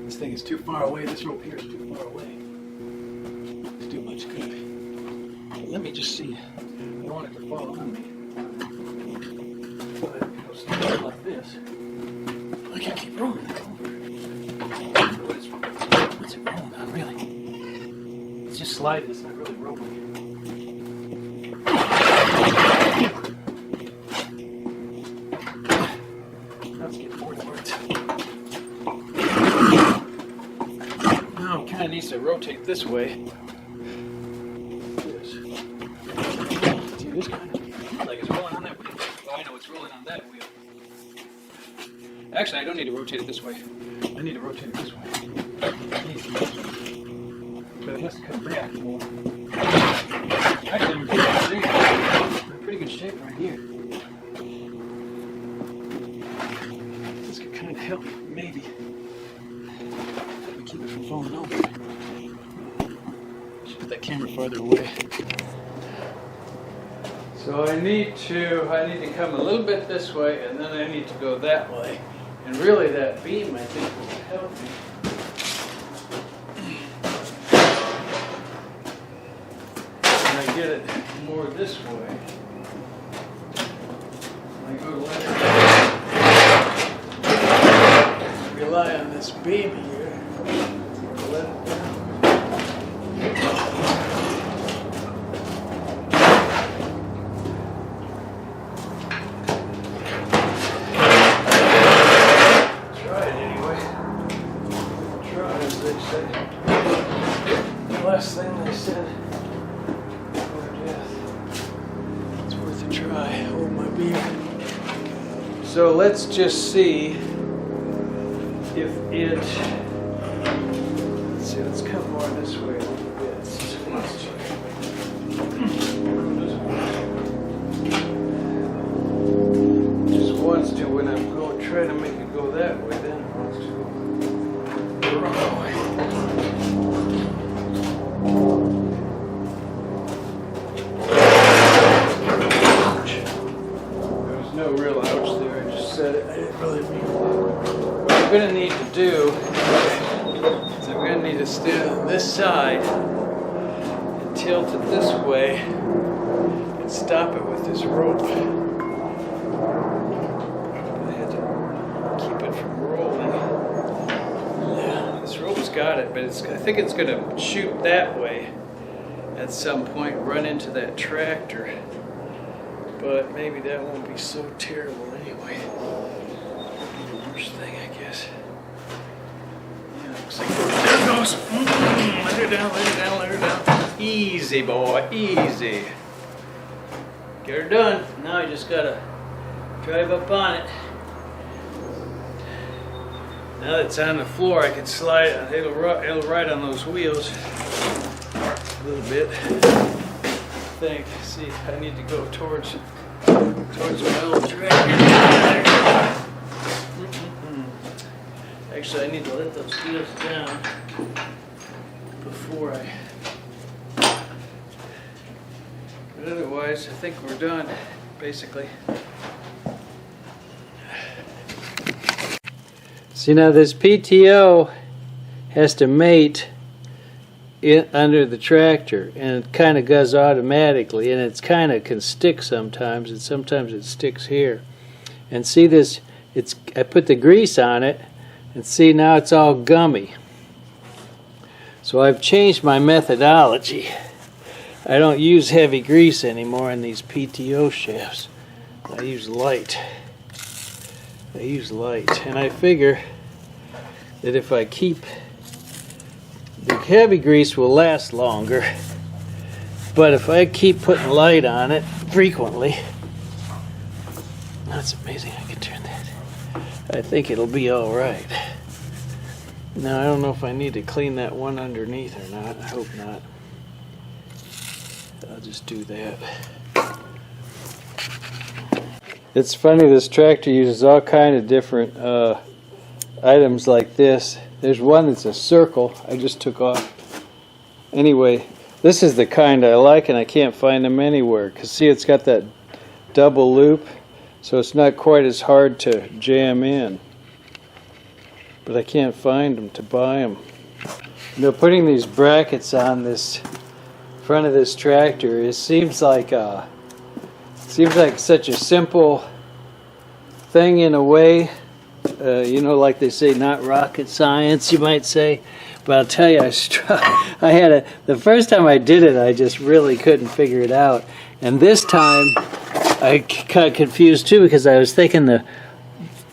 This thing is too far away. This rope here is too far away. It's too much good. But let me just see. I don't want it to fall on me. But it'll stand like this. I can't keep rolling it over. on, really. It's just sliding, it's not really rolling. Let's get more towards. Now it kind of needs to rotate this way. See, this kind of like it's rolling on that wheel. Oh, I know it's rolling on that wheel. Actually, I don't need to rotate it this way. I need to rotate it this way. But it has to come back more. Actually, I'm in pretty good shape. I'm in pretty good shape right here. This could kind of help, maybe. Keep it from falling over. Should put that camera farther away. So I need to come a little bit this way, and then I need to go that way. And really, that beam, I think, will help me. And I get it more this way. I go to rely on this beam here. Let it down. The last thing they said before death. It's worth a try. Hold my beer. So let's just see if it. Let's see. Let's come more this way a little bit. Just wants to when I'm going trying to make it go that way. Then it wants to go the wrong way. There's no real ouch there, I just said it. I didn't really mean it. What I'm going to need to do is I'm going to need to stand on this side and tilt it this way and stop it with this rope. I had to keep it from rolling. Yeah, this rope's got it, but I think it's going to shoot that way at some point, run into that tractor. But maybe that won't be so terrible anyway. Worst thing, I guess. Yeah, looks like there it goes. Let her down, let her down, let her down. Easy, boy, easy. Get her done. Now you just gotta drive up on it. Now that it's on the floor, I can slide it. It'll ride on those wheels a little bit. I think. See, I need to go towards my old tractor. Actually, I need to let those wheels down before I. But otherwise, I think we're done, basically. See, now this PTO has to mate under the tractor, and it kind of goes automatically, and it's kind of can stick sometimes, and sometimes it sticks here. And see this, I put the grease on it, and see now it's all gummy. So I've changed my methodology. I don't use heavy grease anymore in these PTO shafts. I use light. And I figure that if I keep the heavy grease will last longer, but if I keep putting light on it frequently, that's amazing, I can turn that. I think it'll be all right. Now I don't know if I need to clean that one underneath or not. I hope not. I'll just do that. It's funny, this tractor uses all kind of different items like this. There's one that's a circle I just took off. Anyway, this is the kind I like, and I can't find them anywhere. Because see, it's got that double loop, so it's not quite as hard to jam in. But I can't find them to buy them. You know, putting these brackets on this front of this tractor, it seems like such a simple thing in a way. You know, like they say, not rocket science, you might say. But I'll tell you, the first time I did it, I just really couldn't figure it out. And this time, I got confused too because I was thinking the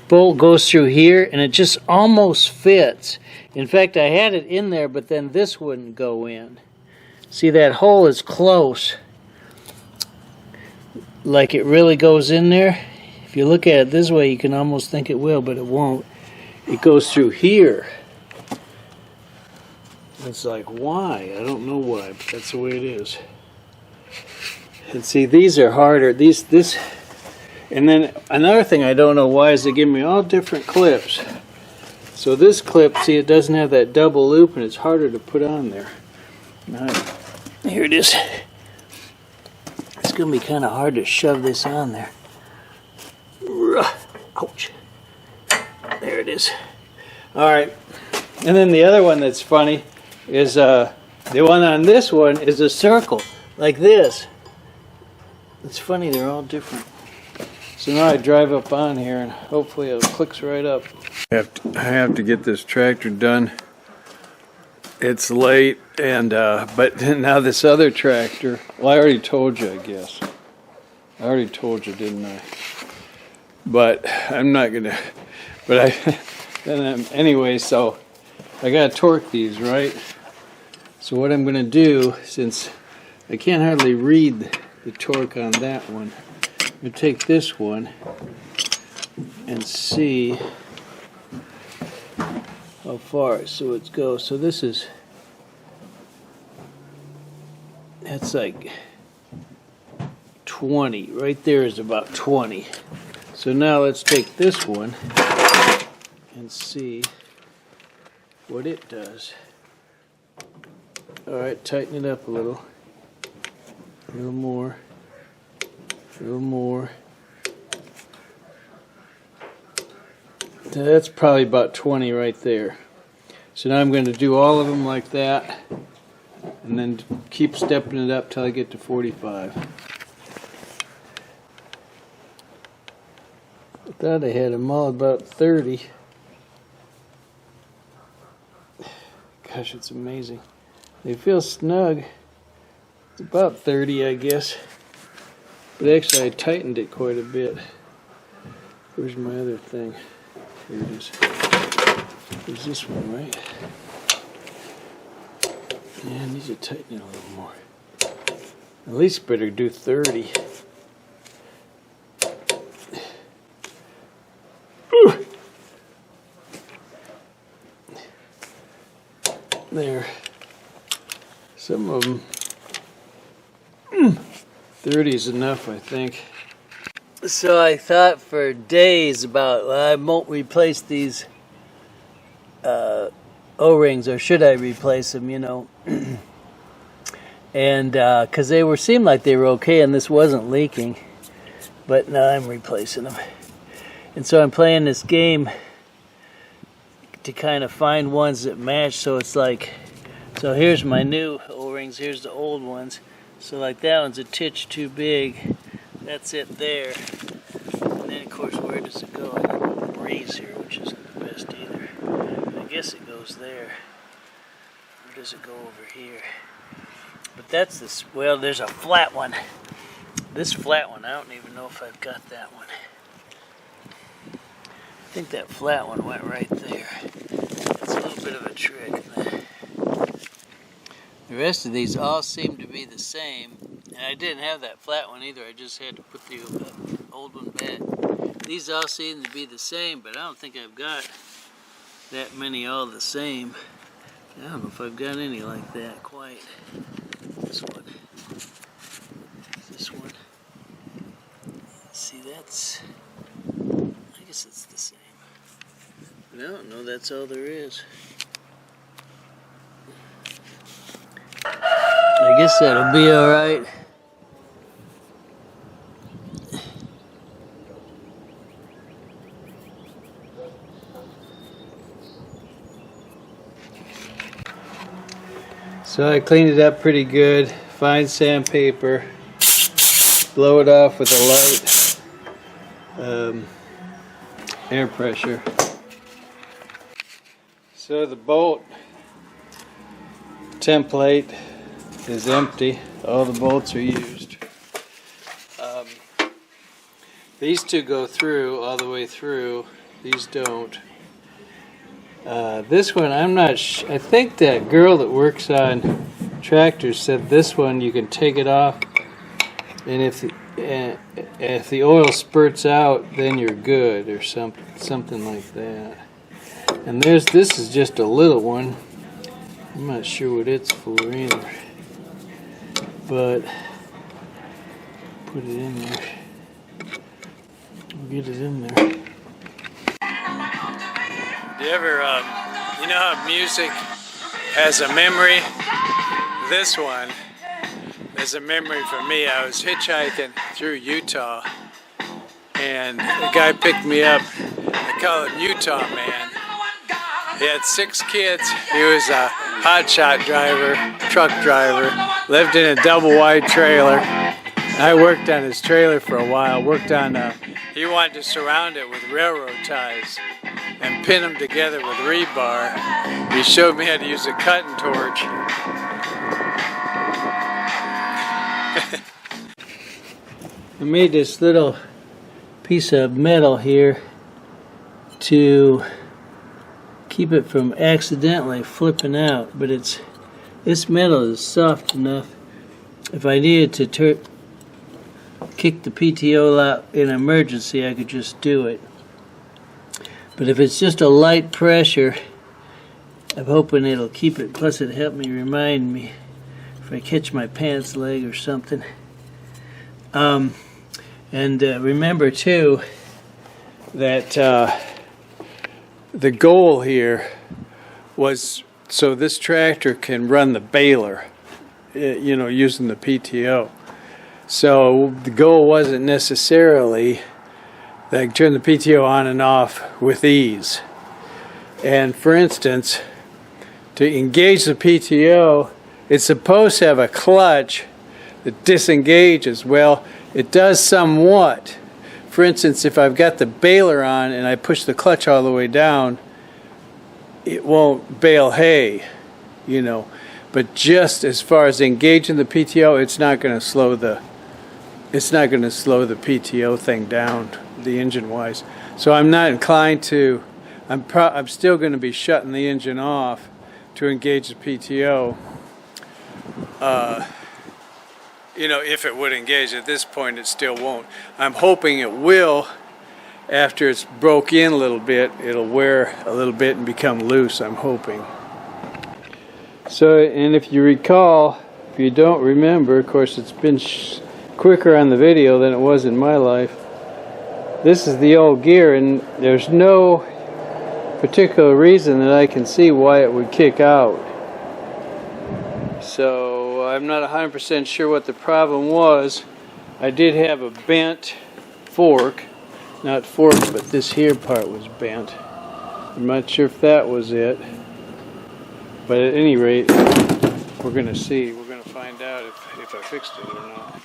bolt goes through here and it just almost fits. In fact, I had it in there, but then this wouldn't go in. See, that hole is close. Like it really goes in there. If you look at it this way, you can almost think it will, but it won't. It goes through here. It's like, why? I don't know why, but that's the way it is. And see, these are harder. And then another thing I don't know why is they give me all different clips. So this clip, see, it doesn't have that double loop, and it's harder to put on there. All right, here it is. It's going to be kind of hard to shove this on there. Ouch. There it is. All right. And then the other one that's funny is the one on this one is a circle, like this. It's funny, they're all different. So now I drive up on here and hopefully it clicks right up. I have to get this tractor done. It's late, and but now this other tractor, well, I already told you, I guess. I already told you, didn't I? But I'm not gonna, anyway, so I gotta torque these, right? So what I'm gonna do, since I can't hardly read the torque on that one, I'm gonna take this one and see how far so it goes. So this is, that's like 20. Right there is about 20. So now let's take this one and see what it does. All right, tighten it up a little. A little more. A little more. That's probably about 20 right there. So now I'm going to do all of them like that and then keep stepping it up till I get to 45. I thought I had them all about 30. Gosh, it's amazing. They feel snug. It's about 30, I guess. But actually I tightened it quite a bit. Where's my other thing? Here it is. There's this one, right? Yeah, I need to tighten it a little more. At least better do 30. There. Some of them. 30 is enough, I think. So I thought for days about, I won't replace these O-rings, or should I replace them, you know. And because they seemed like they were okay and this wasn't leaking. But now I'm replacing them. And so I'm playing this game to kind of find ones that match. So it's like, so here's my new O-rings, here's the old ones. So like that one's a titch too big. That's it there. And then of course, where does it go? I got a little breeze here, which isn't the best either. I guess it goes there. Or does it go over here? But that's this, well, there's a flat one. This flat one, I don't even know if I've got that one. I think that flat one went right there. It's a little bit of a trick. The rest of these all seem to be the same. And I didn't have that flat one either. I just had to put the old one back. These all seem to be the same, but I don't think I've got that many all the same. I don't know if I've got any like that quite. This one. This one. See, that's, I guess it's the same. But I don't know, that's all there is. I guess that'll be alright. So I cleaned it up pretty good. Fine sandpaper. Blow it off with a light air pressure. So the bolt template is empty. All the bolts are used. These two go through all the way through. These don't. This one, I'm not I think that girl that works on tractors said this one you can take it off, and if the oil spurts out, then you're good, or something like that. And this is just a little one. I'm not sure what it's for either, but put it in there. We'll get it in there. Do you ever, you know how music has a memory? This one is a memory for me. I was hitchhiking through Utah, and a guy picked me up. I call him Utah Man. He had 6 kids. He was a hotshot driver, truck driver, lived in a double-wide trailer. I worked on his trailer for a while. Worked on, he wanted to surround it with railroad ties and pin them together with rebar. He showed me how to use a cutting torch. I made this little piece of metal here to keep it from accidentally flipping out, but this metal is soft enough. If I needed to kick the PTO out in an emergency, I could just do it. But if it's just a light pressure, I'm hoping it'll keep it. Plus it helped me remind me if I catch my pants leg or something. Remember too that the goal here was so this tractor can run the baler, you know, using the PTO. So the goal wasn't necessarily that I could turn the PTO on and off with ease. And for instance, to engage the PTO, it's supposed to have a clutch that disengages. Well, it does somewhat. For instance, if I've got the baler on and I push the clutch all the way down, it won't bale hay, you know. But just as far as engaging the PTO, it's not going to slow the PTO thing down, the engine wise. So I'm not inclined to. I'm still going to be shutting the engine off to engage the PTO. You know, if it would engage. At this point, it still won't. I'm hoping it will. After it's broke in a little bit, it'll wear a little bit and become loose, I'm hoping. So, and if you recall, if you don't remember, of course it's been quicker on the video than it was in my life. This is the old gear, and there's no particular reason that I can see why it would kick out. So I'm not 100% sure what the problem was. I did have a bent fork, not fork, but this here part was bent. I'm not sure if that was it, but at any rate, we're going to see. We're going to find out if I fixed it or not.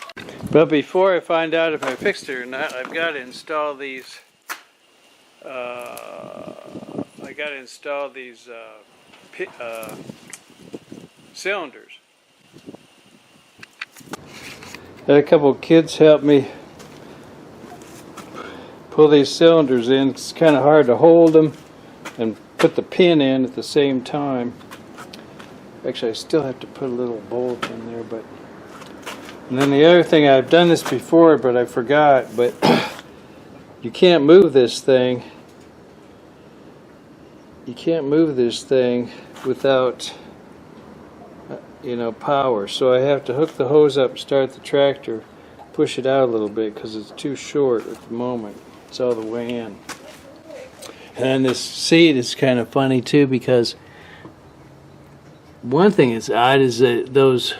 But before I find out if I fixed it or not, I've got to install these. Cylinders. Had a couple of kids help me pull these cylinders in. It's kind of hard to hold them and put the pin in at the same time. Actually, I still have to put a little bolt in there, but. And then the other thing, I've done this before, but I forgot, but you can't move this thing. You can't move this thing without, you know, power. So I have to hook the hose up, start the tractor, push it out a little bit because it's too short at the moment. It's all the way in. And this seat is kind of funny too, because one thing that's odd is that those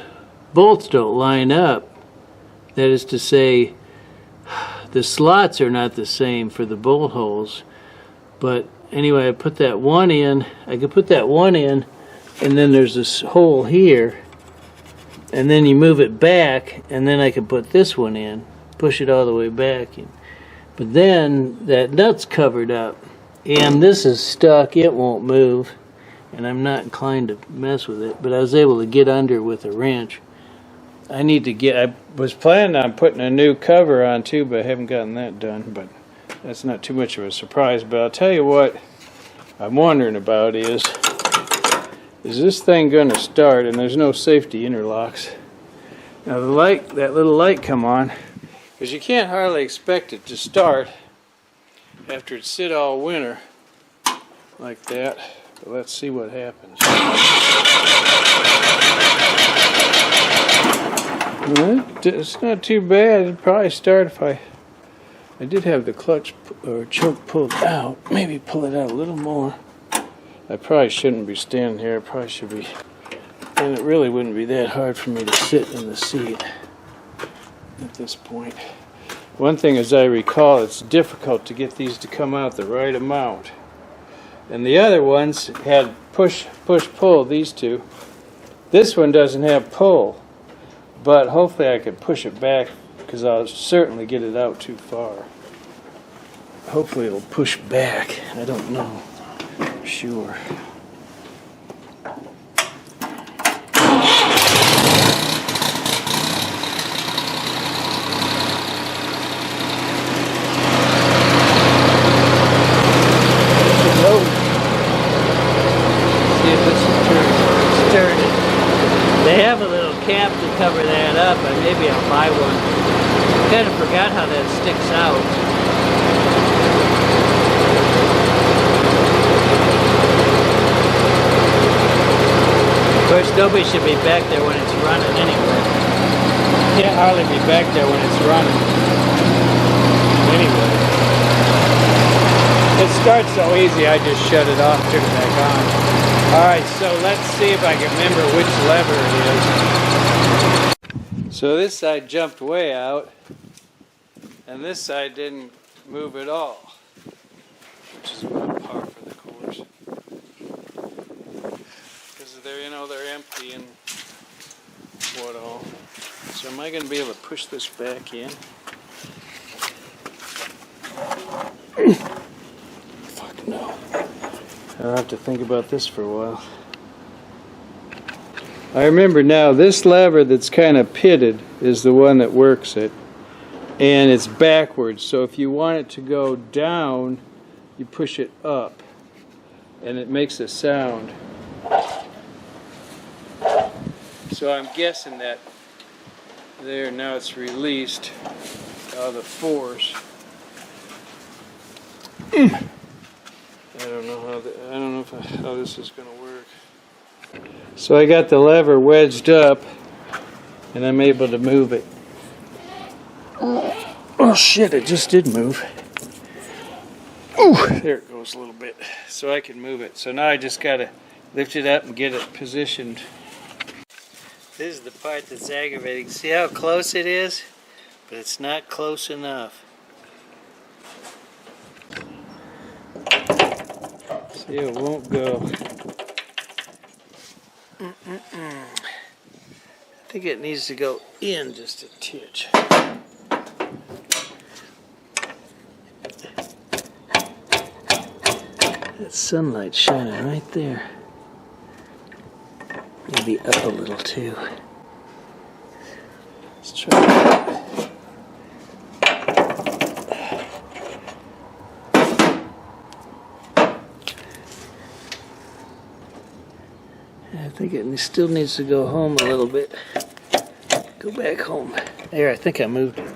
bolts don't line up. That is to say, the slots are not the same for the bolt holes. But anyway, I put that one in. I could put that one in, and then there's this hole here, and then you move it back, and then I can put this one in, push it all the way back. But then that nut's covered up, and this is stuck. It won't move. and I'm not inclined to mess with it, but I was able to get under with a wrench. I was planning on putting a new cover on too, but I haven't gotten that done, but that's not too much of a surprise. But I'll tell you what I'm wondering about is this thing going to start? And there's no safety interlocks. Now that little light come on, because you can't hardly expect it to start after it sit all winter like that. But let's see what happens. It's not too bad. It'd probably start if I did have the clutch or choke pulled out. Maybe pull it out a little more. I probably shouldn't be standing here. I probably should be. And it really wouldn't be that hard for me to sit in the seat at this point. One thing, as I recall, it's difficult to get these to come out the right amount. And the other ones had push, pull, these two. This one doesn't have pull, but hopefully I could push it back because I'll certainly get it out too far. Hopefully it'll push back. I don't know for sure. They have a little cap to cover that up, but maybe I'll buy one. I kind of forgot how that sticks out. Of course, nobody should be back there when it's running anyway. Can't hardly be back there when it's running. Anyway. It starts so easy, I just shut it off, turn it back on. Alright, so let's see if I can remember which lever it is. So this side jumped way out, and this side didn't move at all, which is about par for the course. Because they're empty and what all. So am I going to be able to push this back in? Fuck no. I'll have to think about this for a while. I remember now, this lever that's kind of pitted is the one that works it. And it's backwards, so if you want it to go down, you push it up. And it makes a sound. So I'm guessing that there, now it's released the force. I don't know how this is going to work. So I got the lever wedged up, and I'm able to move it. Oh shit! It just did move. Ooh, there it goes a little bit. So I can move it. So now I just got to lift it up and get it positioned. This is the part that's aggravating. See how close it is? But it's not close enough. It won't go. I think it needs to go in just a titch. That sunlight shining right there. Maybe up a little too. Let's try that. I think it still needs to go home a little bit. Go back home. There, I think I moved it.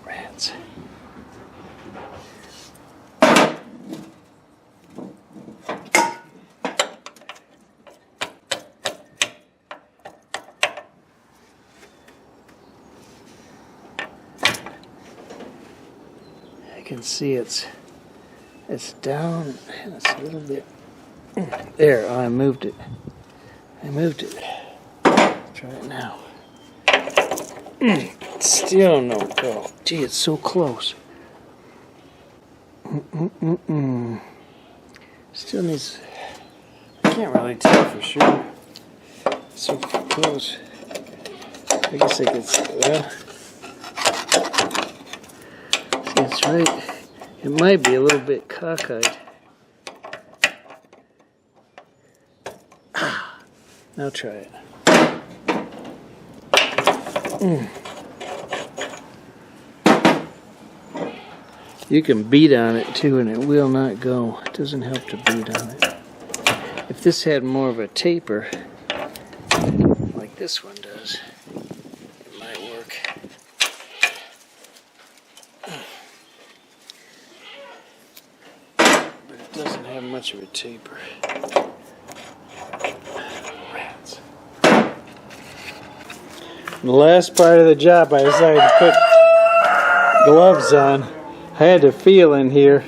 Rats. I can see it's down, and it's a little bit. There, I moved it. Let's try it now. Still no go. Gee, it's so close. Still needs. I can't really tell for sure. It's so close. I guess I could. Well, see, it's right. It might be a little bit cockeyed. Now try it. You can beat on it too and it will not go. It doesn't help to beat on it. If this had more of a taper, like this one does, it might work. But it doesn't have much of a taper. Rats. The last part of the job, I decided to put gloves on. I had to feel in here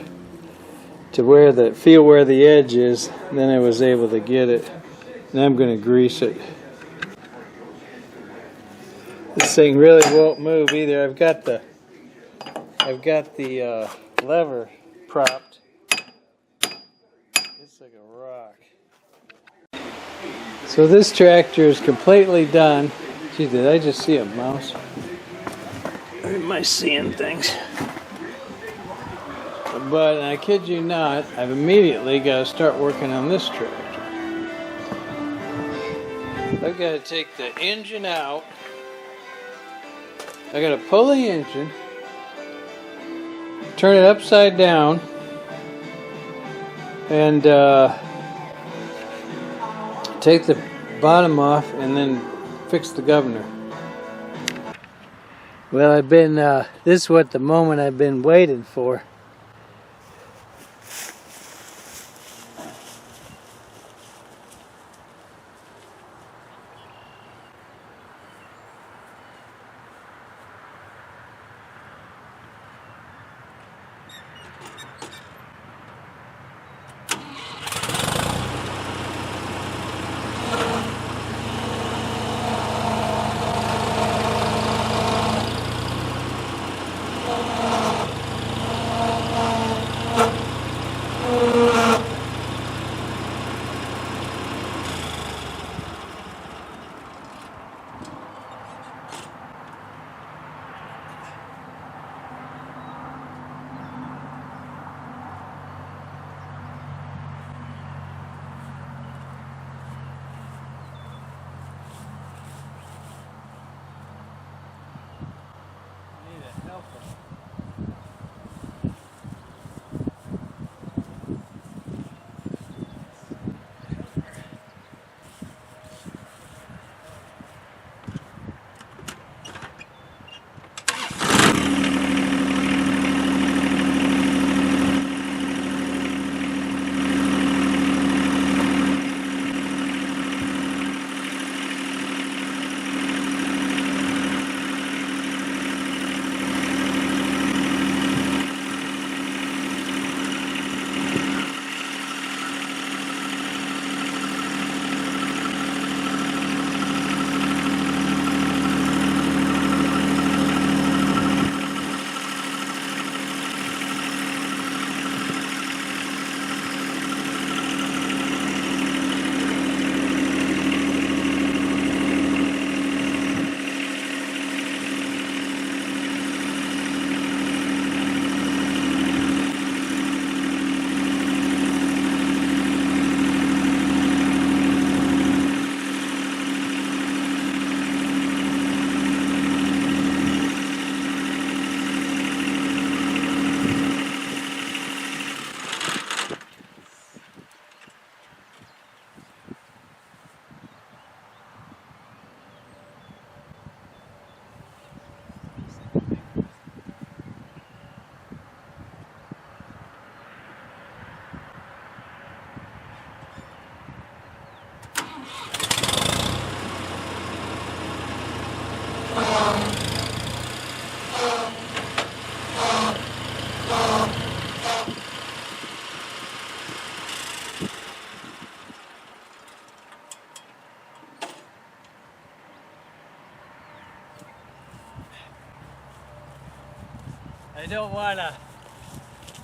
to feel where the edge is. Then I was able to get it. Now I'm going to grease it. This thing really won't move either. I've got the lever propped. It's like a rock. So this tractor is completely done. Gee, did I just see a mouse? Or am I seeing things? But I kid you not, I've immediately got to start working on this tractor. I've got to take the engine out. I got to pull the engine, turn it upside down, and take the bottom off, and then fix the governor. Well, this is what the moment I've been waiting for.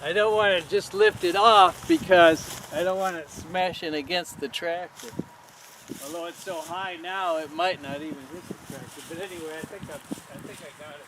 I don't want to just lift it off because I don't want it smashing against the tractor. Although it's so high now, it might not even hit the tractor. But anyway, I think I got it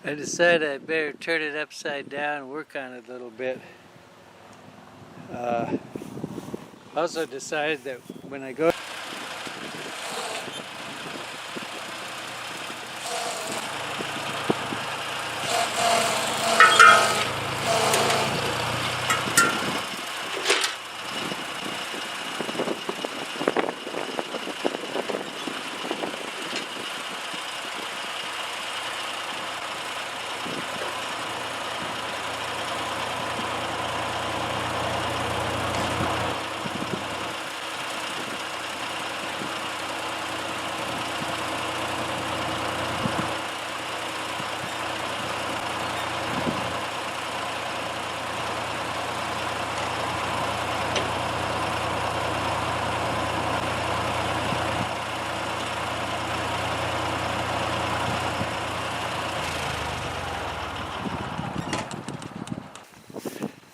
I decided I better turn it upside down and work on it a little bit. Also decided that when I go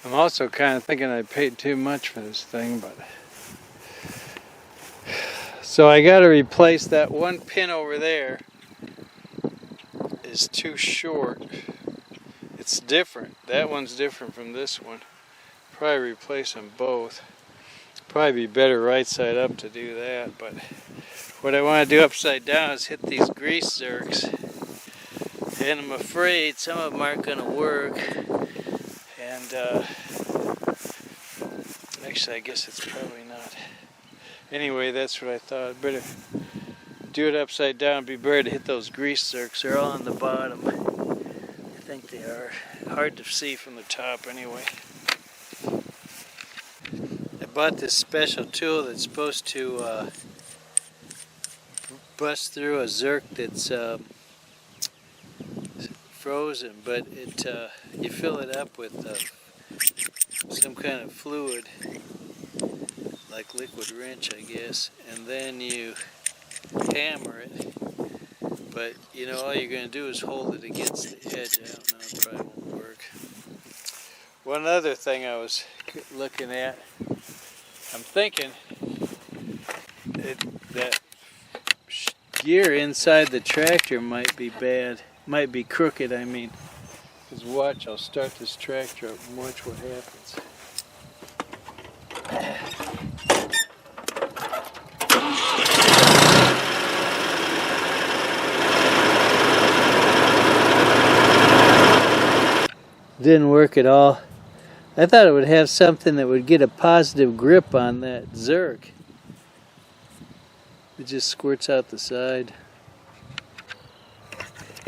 I'm also kind of thinking I paid too much for this thing, but so I got to replace that one pin over there. Is too short. It's different. That one's different from this one. Probably replace them both. Probably be better right side up to do that, but what I want to do upside down is hit these grease zerks, and I'm afraid some of them aren't going to work. And actually I guess it's probably not. Anyway, that's what I thought. I'd better do it upside down. It'd be better to hit those grease zerks. They're all on the bottom. I think they are. Hard to see from the top anyway. I bought this special tool that's supposed to bust through a zerk that's frozen, but it you fill it up with some kind of fluid, like liquid wrench, I guess, and then you hammer it. But you know, all you're going to do is hold it against the edge. I don't know, it probably won't work. One other thing I was looking at, I'm thinking that gear inside the tractor might be bad. Might be crooked, I mean. Because watch, I'll start this tractor up and watch what happens. Didn't work at all. I thought it would have something that would get a positive grip on that zerk. It just squirts out the side.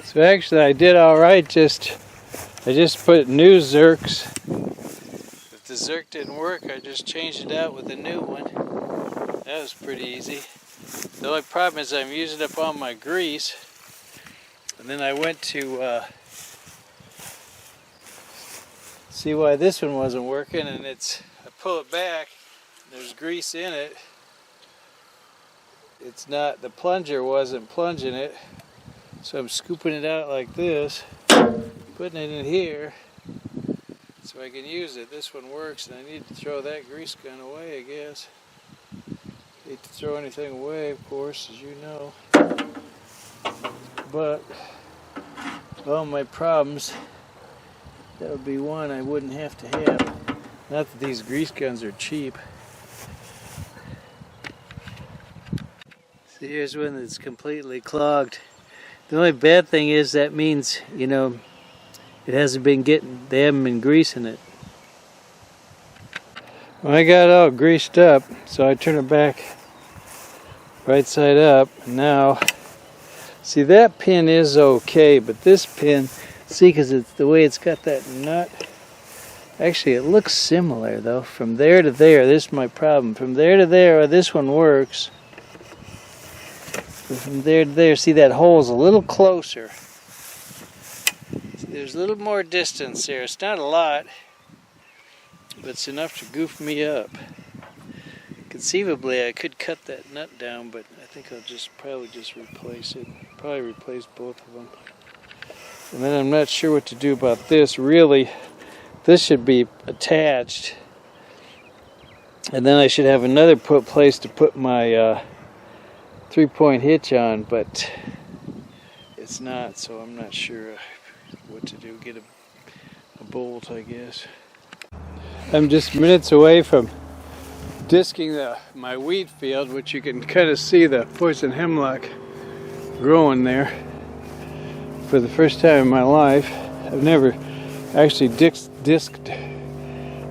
So actually I did alright, I just put new zerks. If the zerk didn't work, I just changed it out with a new one. That was pretty easy. The only problem is I'm using up all my grease. And then I went to see why this one wasn't working, and I pull it back, there's grease in it. It's not, the plunger wasn't plunging it. So I'm scooping it out like this, putting it in here, so I can use it. This one works, and I need to throw that grease gun away, I guess. Hate to throw anything away, of course, as you know. But, all my problems, that would be one I wouldn't have to have. Not that these grease guns are cheap. See, here's one that's completely clogged. The only bad thing is that means, you know, they haven't been greasing it. Well, I got it all greased up, so I turn it back right side up. Now, see, that pin is okay, but this pin, see, because it's the way it's got that nut. Actually, it looks similar though. From there to there, this is my problem. From there to there, this one works. From there to there, see, that hole's a little closer. See, there's a little more distance there. It's not a lot, but it's enough to goof me up. Conceivably, I could cut that nut down, but I think I'll probably just replace it. Probably replace both of them. And then I'm not sure what to do about this. Really, this should be attached. And then I should have another place to put my 3-point hitch on, but it's not, so I'm not sure. what to do. Get a bolt, I guess. I'm just minutes away from disking my wheat field, which you can kind of see the poison hemlock growing there. For the first time in my life, I've never actually disked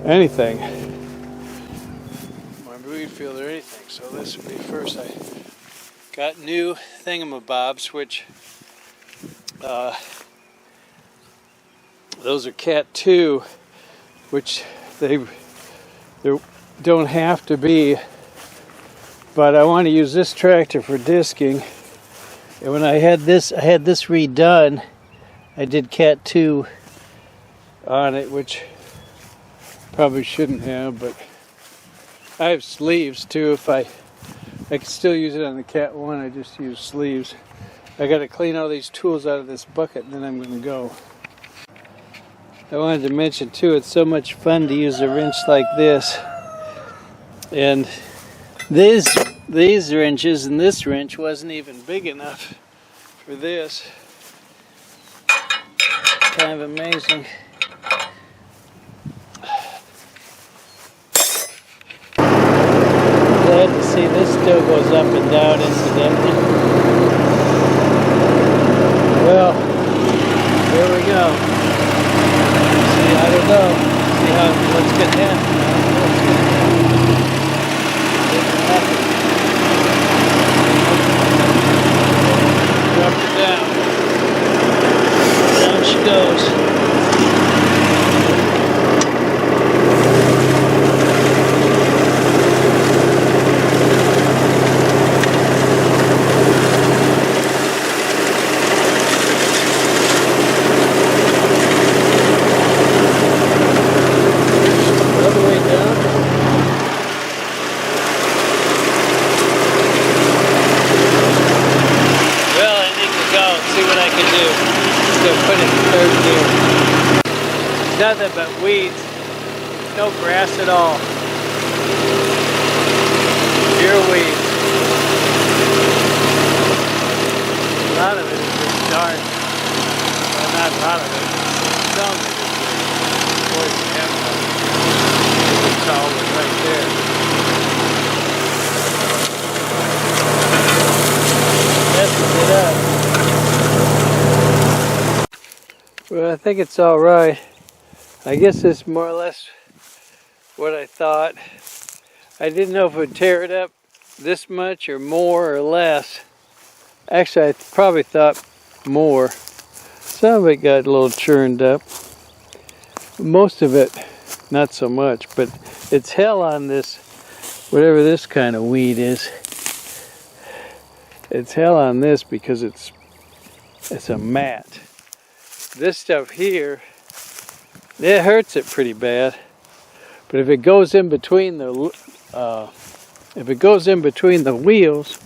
anything, my wheat field or anything, so this would be first. I got new thingamabobs, which those are Cat 2, which they don't have to be, but I want to use this tractor for disking. And when I had this redone, I did Cat 2 on it, which probably shouldn't have, but I have sleeves too. If I can still use it on the Cat 1, I just use sleeves. I got to clean all these tools out of this bucket, and then I'm going to go. I wanted to mention too, it's so much fun to use a wrench like this. And these wrenches and this wrench wasn't even big enough for this. Kind of amazing. Glad to see this still goes up and down incidentally. Well, here we go. See, I don't know. See what's going to happen. Drop her down. Down she goes. Nothing but weeds, no grass at all, pure weeds. A lot of it is just dark, well, not a lot of it, some of it is poison hemlock. It's all right there. Messing it up. Well, I think it's all right. I guess it's more or less what I thought. I didn't know if it would tear it up this much or more or less. Actually, I probably thought more. Some of it got a little churned up. Most of it, not so much, but it's hell on this, whatever this kind of weed is. It's hell on this because it's a mat. This stuff here, it hurts it pretty bad, but if it goes in between the wheels,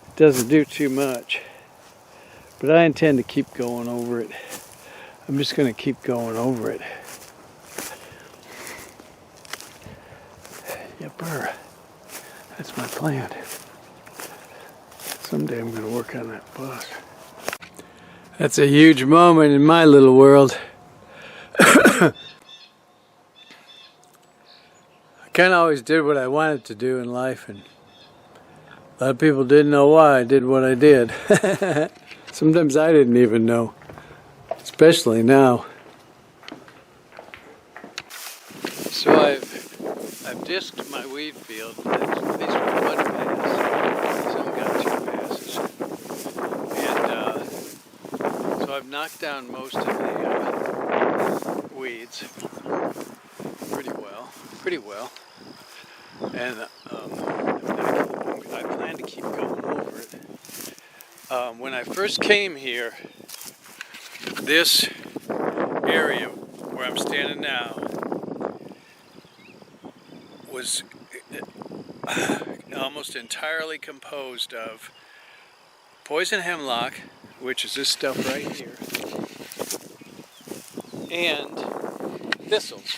it doesn't do too much. But I intend to keep going over it. I'm just going to keep going over it. Yepper. That's my plan. Someday I'm going to work on that bus. That's a huge moment in my little world. I kind of always did what I wanted to do in life, and a lot of people didn't know why I did what I did. Sometimes I didn't even know, especially now. So I've disked my weed field. These were one pass. Some got 2 passes, and so I've knocked down most of the weeds pretty well, and I plan to keep going over it. When I first came here, this area where I'm standing now was almost entirely composed of poison hemlock, which is this stuff right here, and thistles,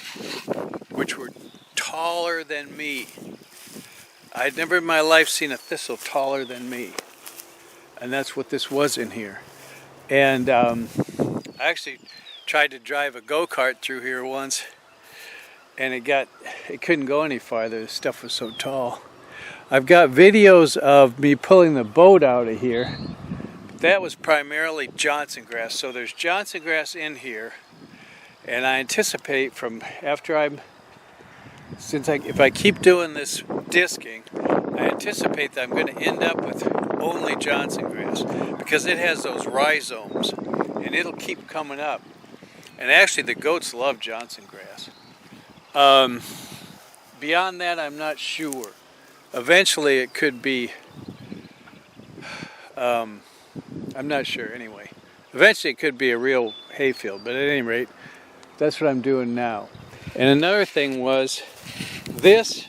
which were taller than me. I'd never in my life seen a thistle taller than me. And that's what this was in here. And I actually tried to drive a go-kart through here once, and it couldn't go any farther. The stuff was so tall. I've got videos of me pulling the boat out of here. That was primarily Johnson grass. So there's Johnson grass in here, and I anticipate if I keep doing this disking, I anticipate that I'm going to end up with only Johnson grass because it has those rhizomes and it'll keep coming up. And actually the goats love Johnson grass. Beyond that, I'm not sure. Eventually it could be, I'm not sure anyway. Eventually it could be a real hayfield, but at any rate, that's what I'm doing now. And another thing was this,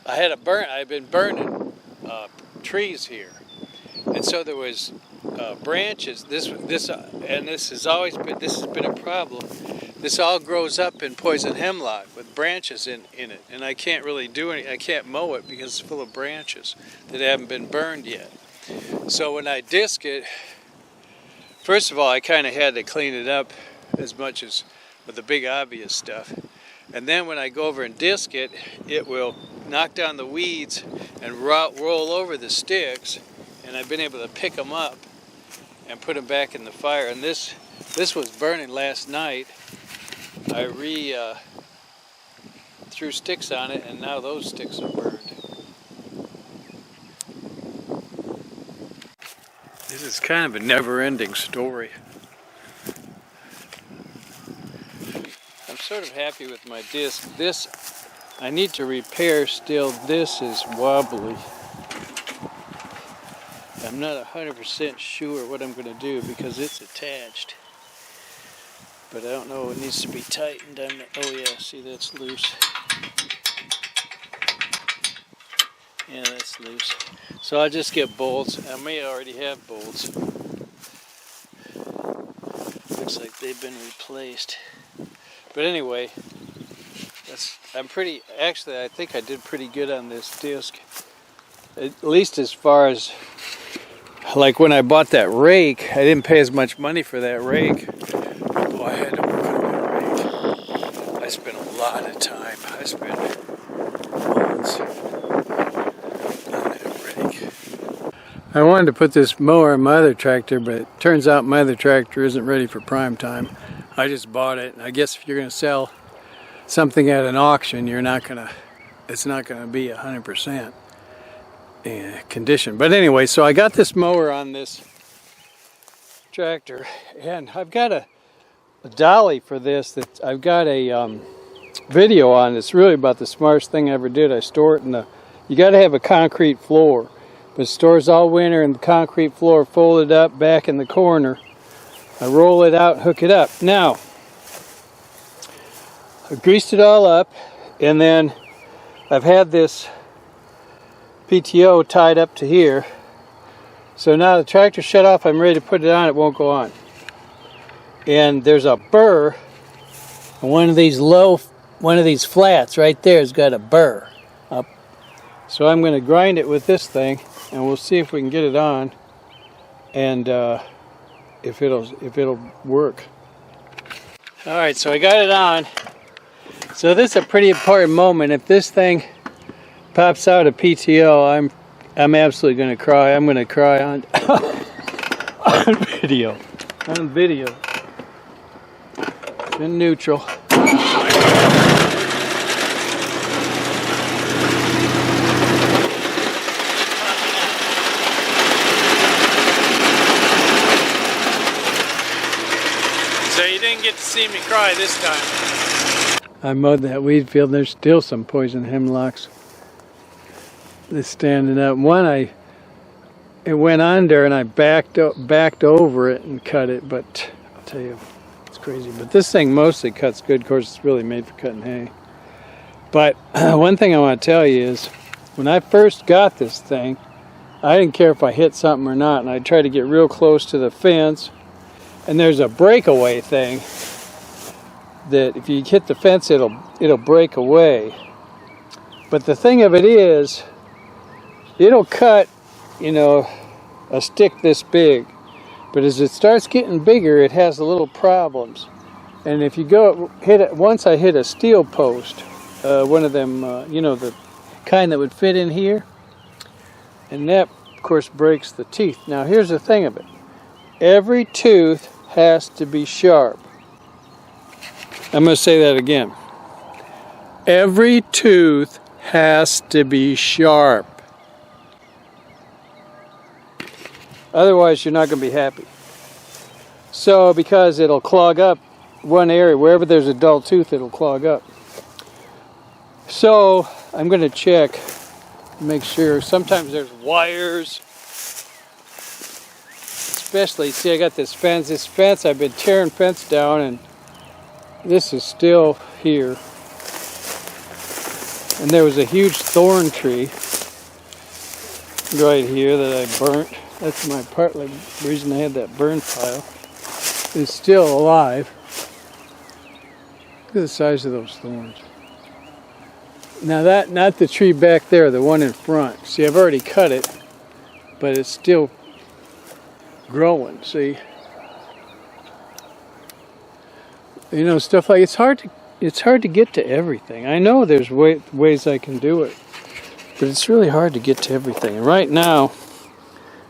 I've been burning trees here, and so there was branches. This has been a problem. This all grows up in poison hemlock with branches in it, and I can't really do anything. I can't mow it because it's full of branches that haven't been burned yet. So when I disc it, first of all, I kind of had to clean it up as much as with the big obvious stuff. And then when I go over and disc it, it will knock down the weeds and roll over the sticks, and I've been able to pick them up and put them back in the fire. And this was burning last night. I threw sticks on it, and now those sticks are burned. This is kind of a never-ending story. I'm sort of happy with my disc. This I need to repair still. This is wobbly. I'm not 100% sure what I'm going to do because it's attached. But I don't know, it needs to be tightened. Oh yeah, see, that's loose. Yeah, that's loose. So I'll just get bolts. I may already have bolts. Looks like they've been replaced. But anyway, I think I did pretty good on this disc. At least as far as, like when I bought that rake, I didn't pay as much money for that rake. Boy, I had to work on that rake. I spent a lot of time. I spent months on that rake. I wanted to put this mower on my other tractor, but it turns out my other tractor isn't ready for prime time. I just bought it. I guess if you're going to sell something at an auction, it's not going to be 100% condition. But anyway, so I got this mower on this tractor, and I've got a dolly for this that I've got a video on. It's really about the smartest thing I ever did. I store it you got to have a concrete floor, but it stores all winter in the concrete floor folded up back in the corner. I roll it out, hook it up. Now, I've greased it all up, and then I've had this PTO tied up to here. So now the tractor's shut off, I'm ready to put it on, it won't go on. And there's a burr, and one of these flats right there has got a burr up. So I'm going to grind it with this thing, and we'll see if we can get it on, and if it'll work. All right, so I got it on. So this is a pretty important moment. If this thing pops out of PTO, I'm absolutely going to cry. I'm going to cry on on video. On video. In neutral. So you didn't get to see me cry this time. I mowed that weed field. There's still some poison hemlocks. They're standing up. It went under, and I backed over it and cut it. But I'll tell you, it's crazy. But this thing mostly cuts good. Of course, it's really made for cutting hay. But one thing I want to tell you is, when I first got this thing, I didn't care if I hit something or not, and I tried to get real close to the fence. And there's a breakaway thing that if you hit the fence, it'll break away. But the thing of it is, it'll cut, a stick this big. But as it starts getting bigger, it has little problems. And if you go hit it, once I hit a steel post, one of them, you know, the kind that would fit in here, and that, of course, breaks the teeth. Now, here's the thing of it. Every tooth has to be sharp. I'm going to say that again. Every tooth has to be sharp. Otherwise, you're not going to be happy. So, because it'll clog up one area, wherever there's a dull tooth, it'll clog up. So, I'm going to check, make sure. Sometimes there's wires. Especially, see, I got this fence. I've been tearing fence down, and this is still here. And there was a huge thorn tree right here that I burnt. That's my partly reason I had that burn pile. It's still alive. Look at the size of those thorns. Now that, not the tree back there, the one in front. See, I've already cut it, but it's still growing, see? You know, stuff like, it's hard to get to everything. I know there's ways I can do it, but it's really hard to get to everything. And right now,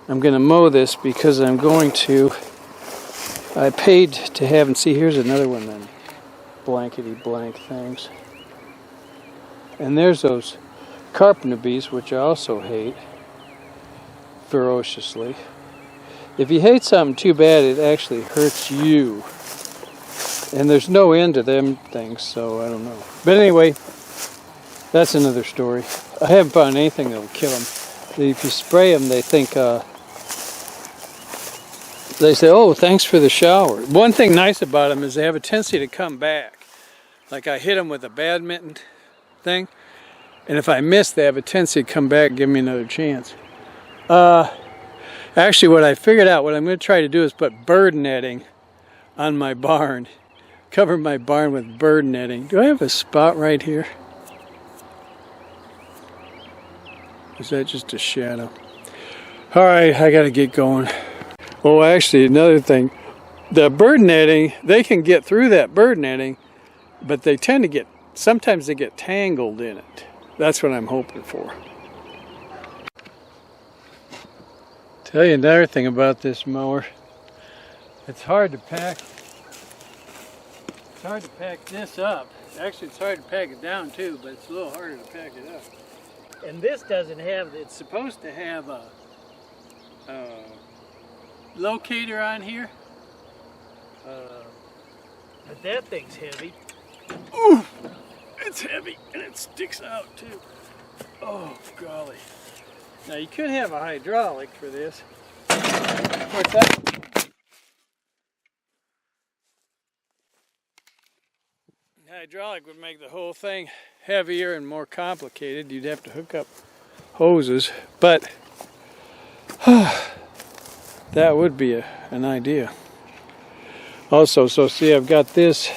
I'm going to mow this because I'm going to, I paid to have, and see, here's another one then, blankety blank things. And there's those carpenter bees, which I also hate ferociously. If you hate something too bad, it actually hurts you. And there's no end to them things, so I don't know. But anyway, that's another story. I haven't found anything that'll kill them. If you spray them, they think, they say, oh, thanks for the shower. One thing nice about them is they have a tendency to come back. Like I hit them with a badminton thing, and if I miss, they have a tendency to come back and give me another chance. Actually, what I figured out, what I'm going to try to do is put bird netting on my barn. Cover my barn with bird netting. Do I have a spot right here? Is that just a shadow? All right, I got to get going. Oh, actually, another thing. The bird netting, they can get through that bird netting, but they tend to get, sometimes they get tangled in it. That's what I'm hoping for. Tell you another thing about this mower. It's hard to pack. It's hard to pack this up. Actually, it's hard to pack it down too, but it's a little harder to pack it up. And this doesn't have, it's supposed to have a locator on here. But that thing's heavy. Ooh, it's heavy and it sticks out too. Oh, golly. Now you could have a hydraulic for this. Of course, that hydraulic would make the whole thing heavier and more complicated. You'd have to hook up hoses, but that would be an idea. Also, so see, I've got this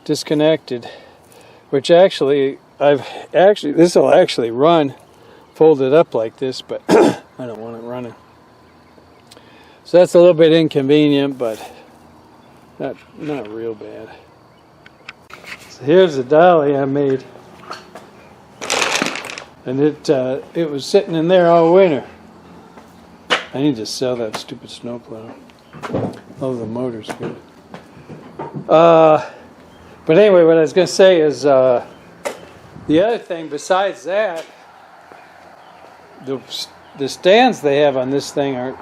disconnected, which actually, this will actually run folded up like this, but I don't want it running. So that's a little bit inconvenient, but not real bad. So here's the dolly I made, and it was sitting in there all winter. I need to sell that stupid snowplow. Oh, the motor's good. But anyway, what I was going to say is the other thing besides that, the stands they have on this thing are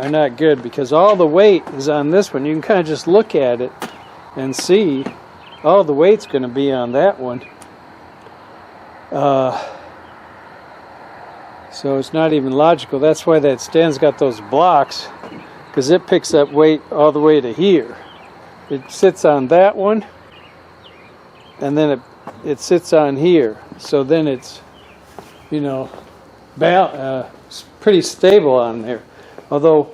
not good because all the weight is on this one. You can kind of just look at it and see all the weight's going to be on that one. So it's not even logical. That's why that stand's got those blocks, because it picks up weight all the way to here. It sits on that one, and then it sits on here. So then it's, you know, pretty stable on there. Although,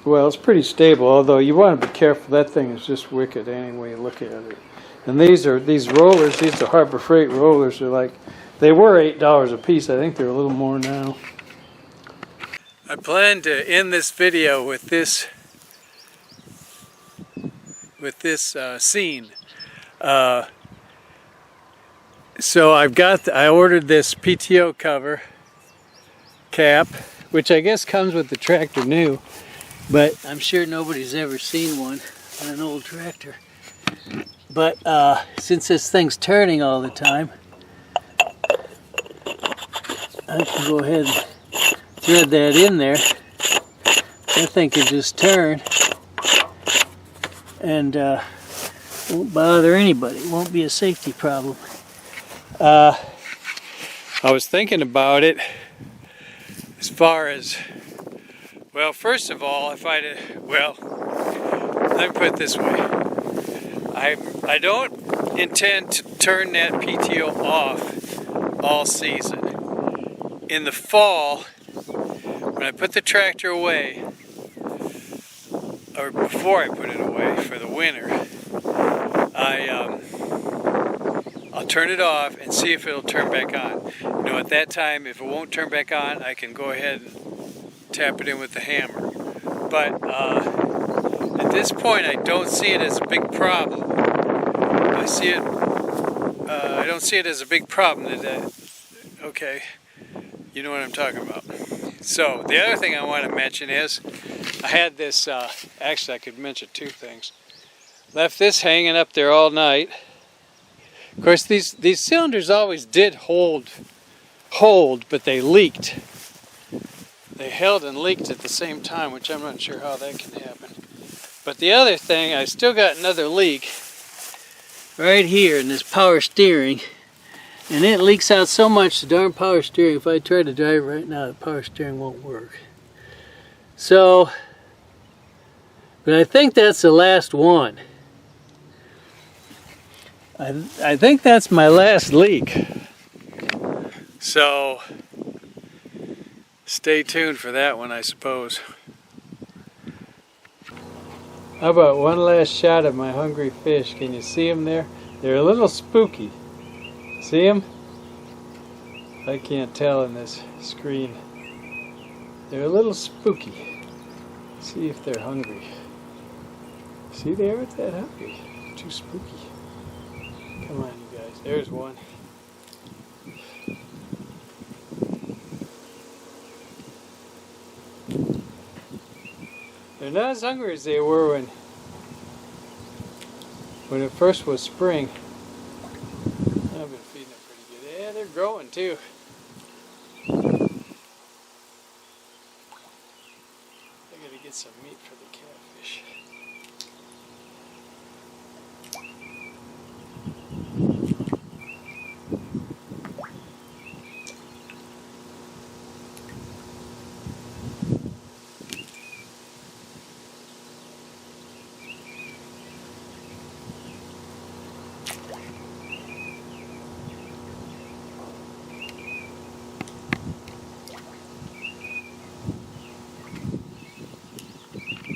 well, it's pretty stable. Although you want to be careful. That thing is just wicked any way you look at it. And these rollers. These are Harbor Freight rollers. They're like, they were $8 a piece. I think they're a little more now. I plan to end this video with this scene. So I ordered this PTO cover cap, which I guess comes with the tractor new, but I'm sure nobody's ever seen one on an old tractor. But since this thing's turning all the time, I can go ahead and thread that in there. That thing can just turn and won't bother anybody. It won't be a safety problem. I was thinking about it as far as, well, first of all, let me put it this way. I don't intend to turn that PTO off all season. In the fall, when I put the tractor away, or before I put it away for the winter, I'll turn it off and see if it'll turn back on. You know, at that time, if it won't turn back on, I can go ahead and tap it in with the hammer. But at this point, I don't see it as a big problem. I don't see it as a big problem. Okay, you know what I'm talking about. So the other thing I want to mention is I had this. Actually, I could mention two things. Left this hanging up there all night. Of course, these cylinders always did hold, but they leaked. They held and leaked at the same time, which I'm not sure how that can happen. But the other thing, I still got another leak right here in this power steering, and it leaks out so much, the darn power steering, if I try to drive it right now, the power steering won't work. So, but I think that's the last one. I think that's my last leak. So, stay tuned for that one, I suppose. How about one last shot of my hungry fish? Can you see them there? They're a little spooky. See them? I can't tell in this screen. They're a little spooky. See if they're hungry. See, they aren't that hungry. They're too spooky. Come on, you guys. There's one. They're not as hungry as they were when it first was spring. I've been feeding them pretty good. Yeah, they're growing too. I gotta get some meat for the catfish.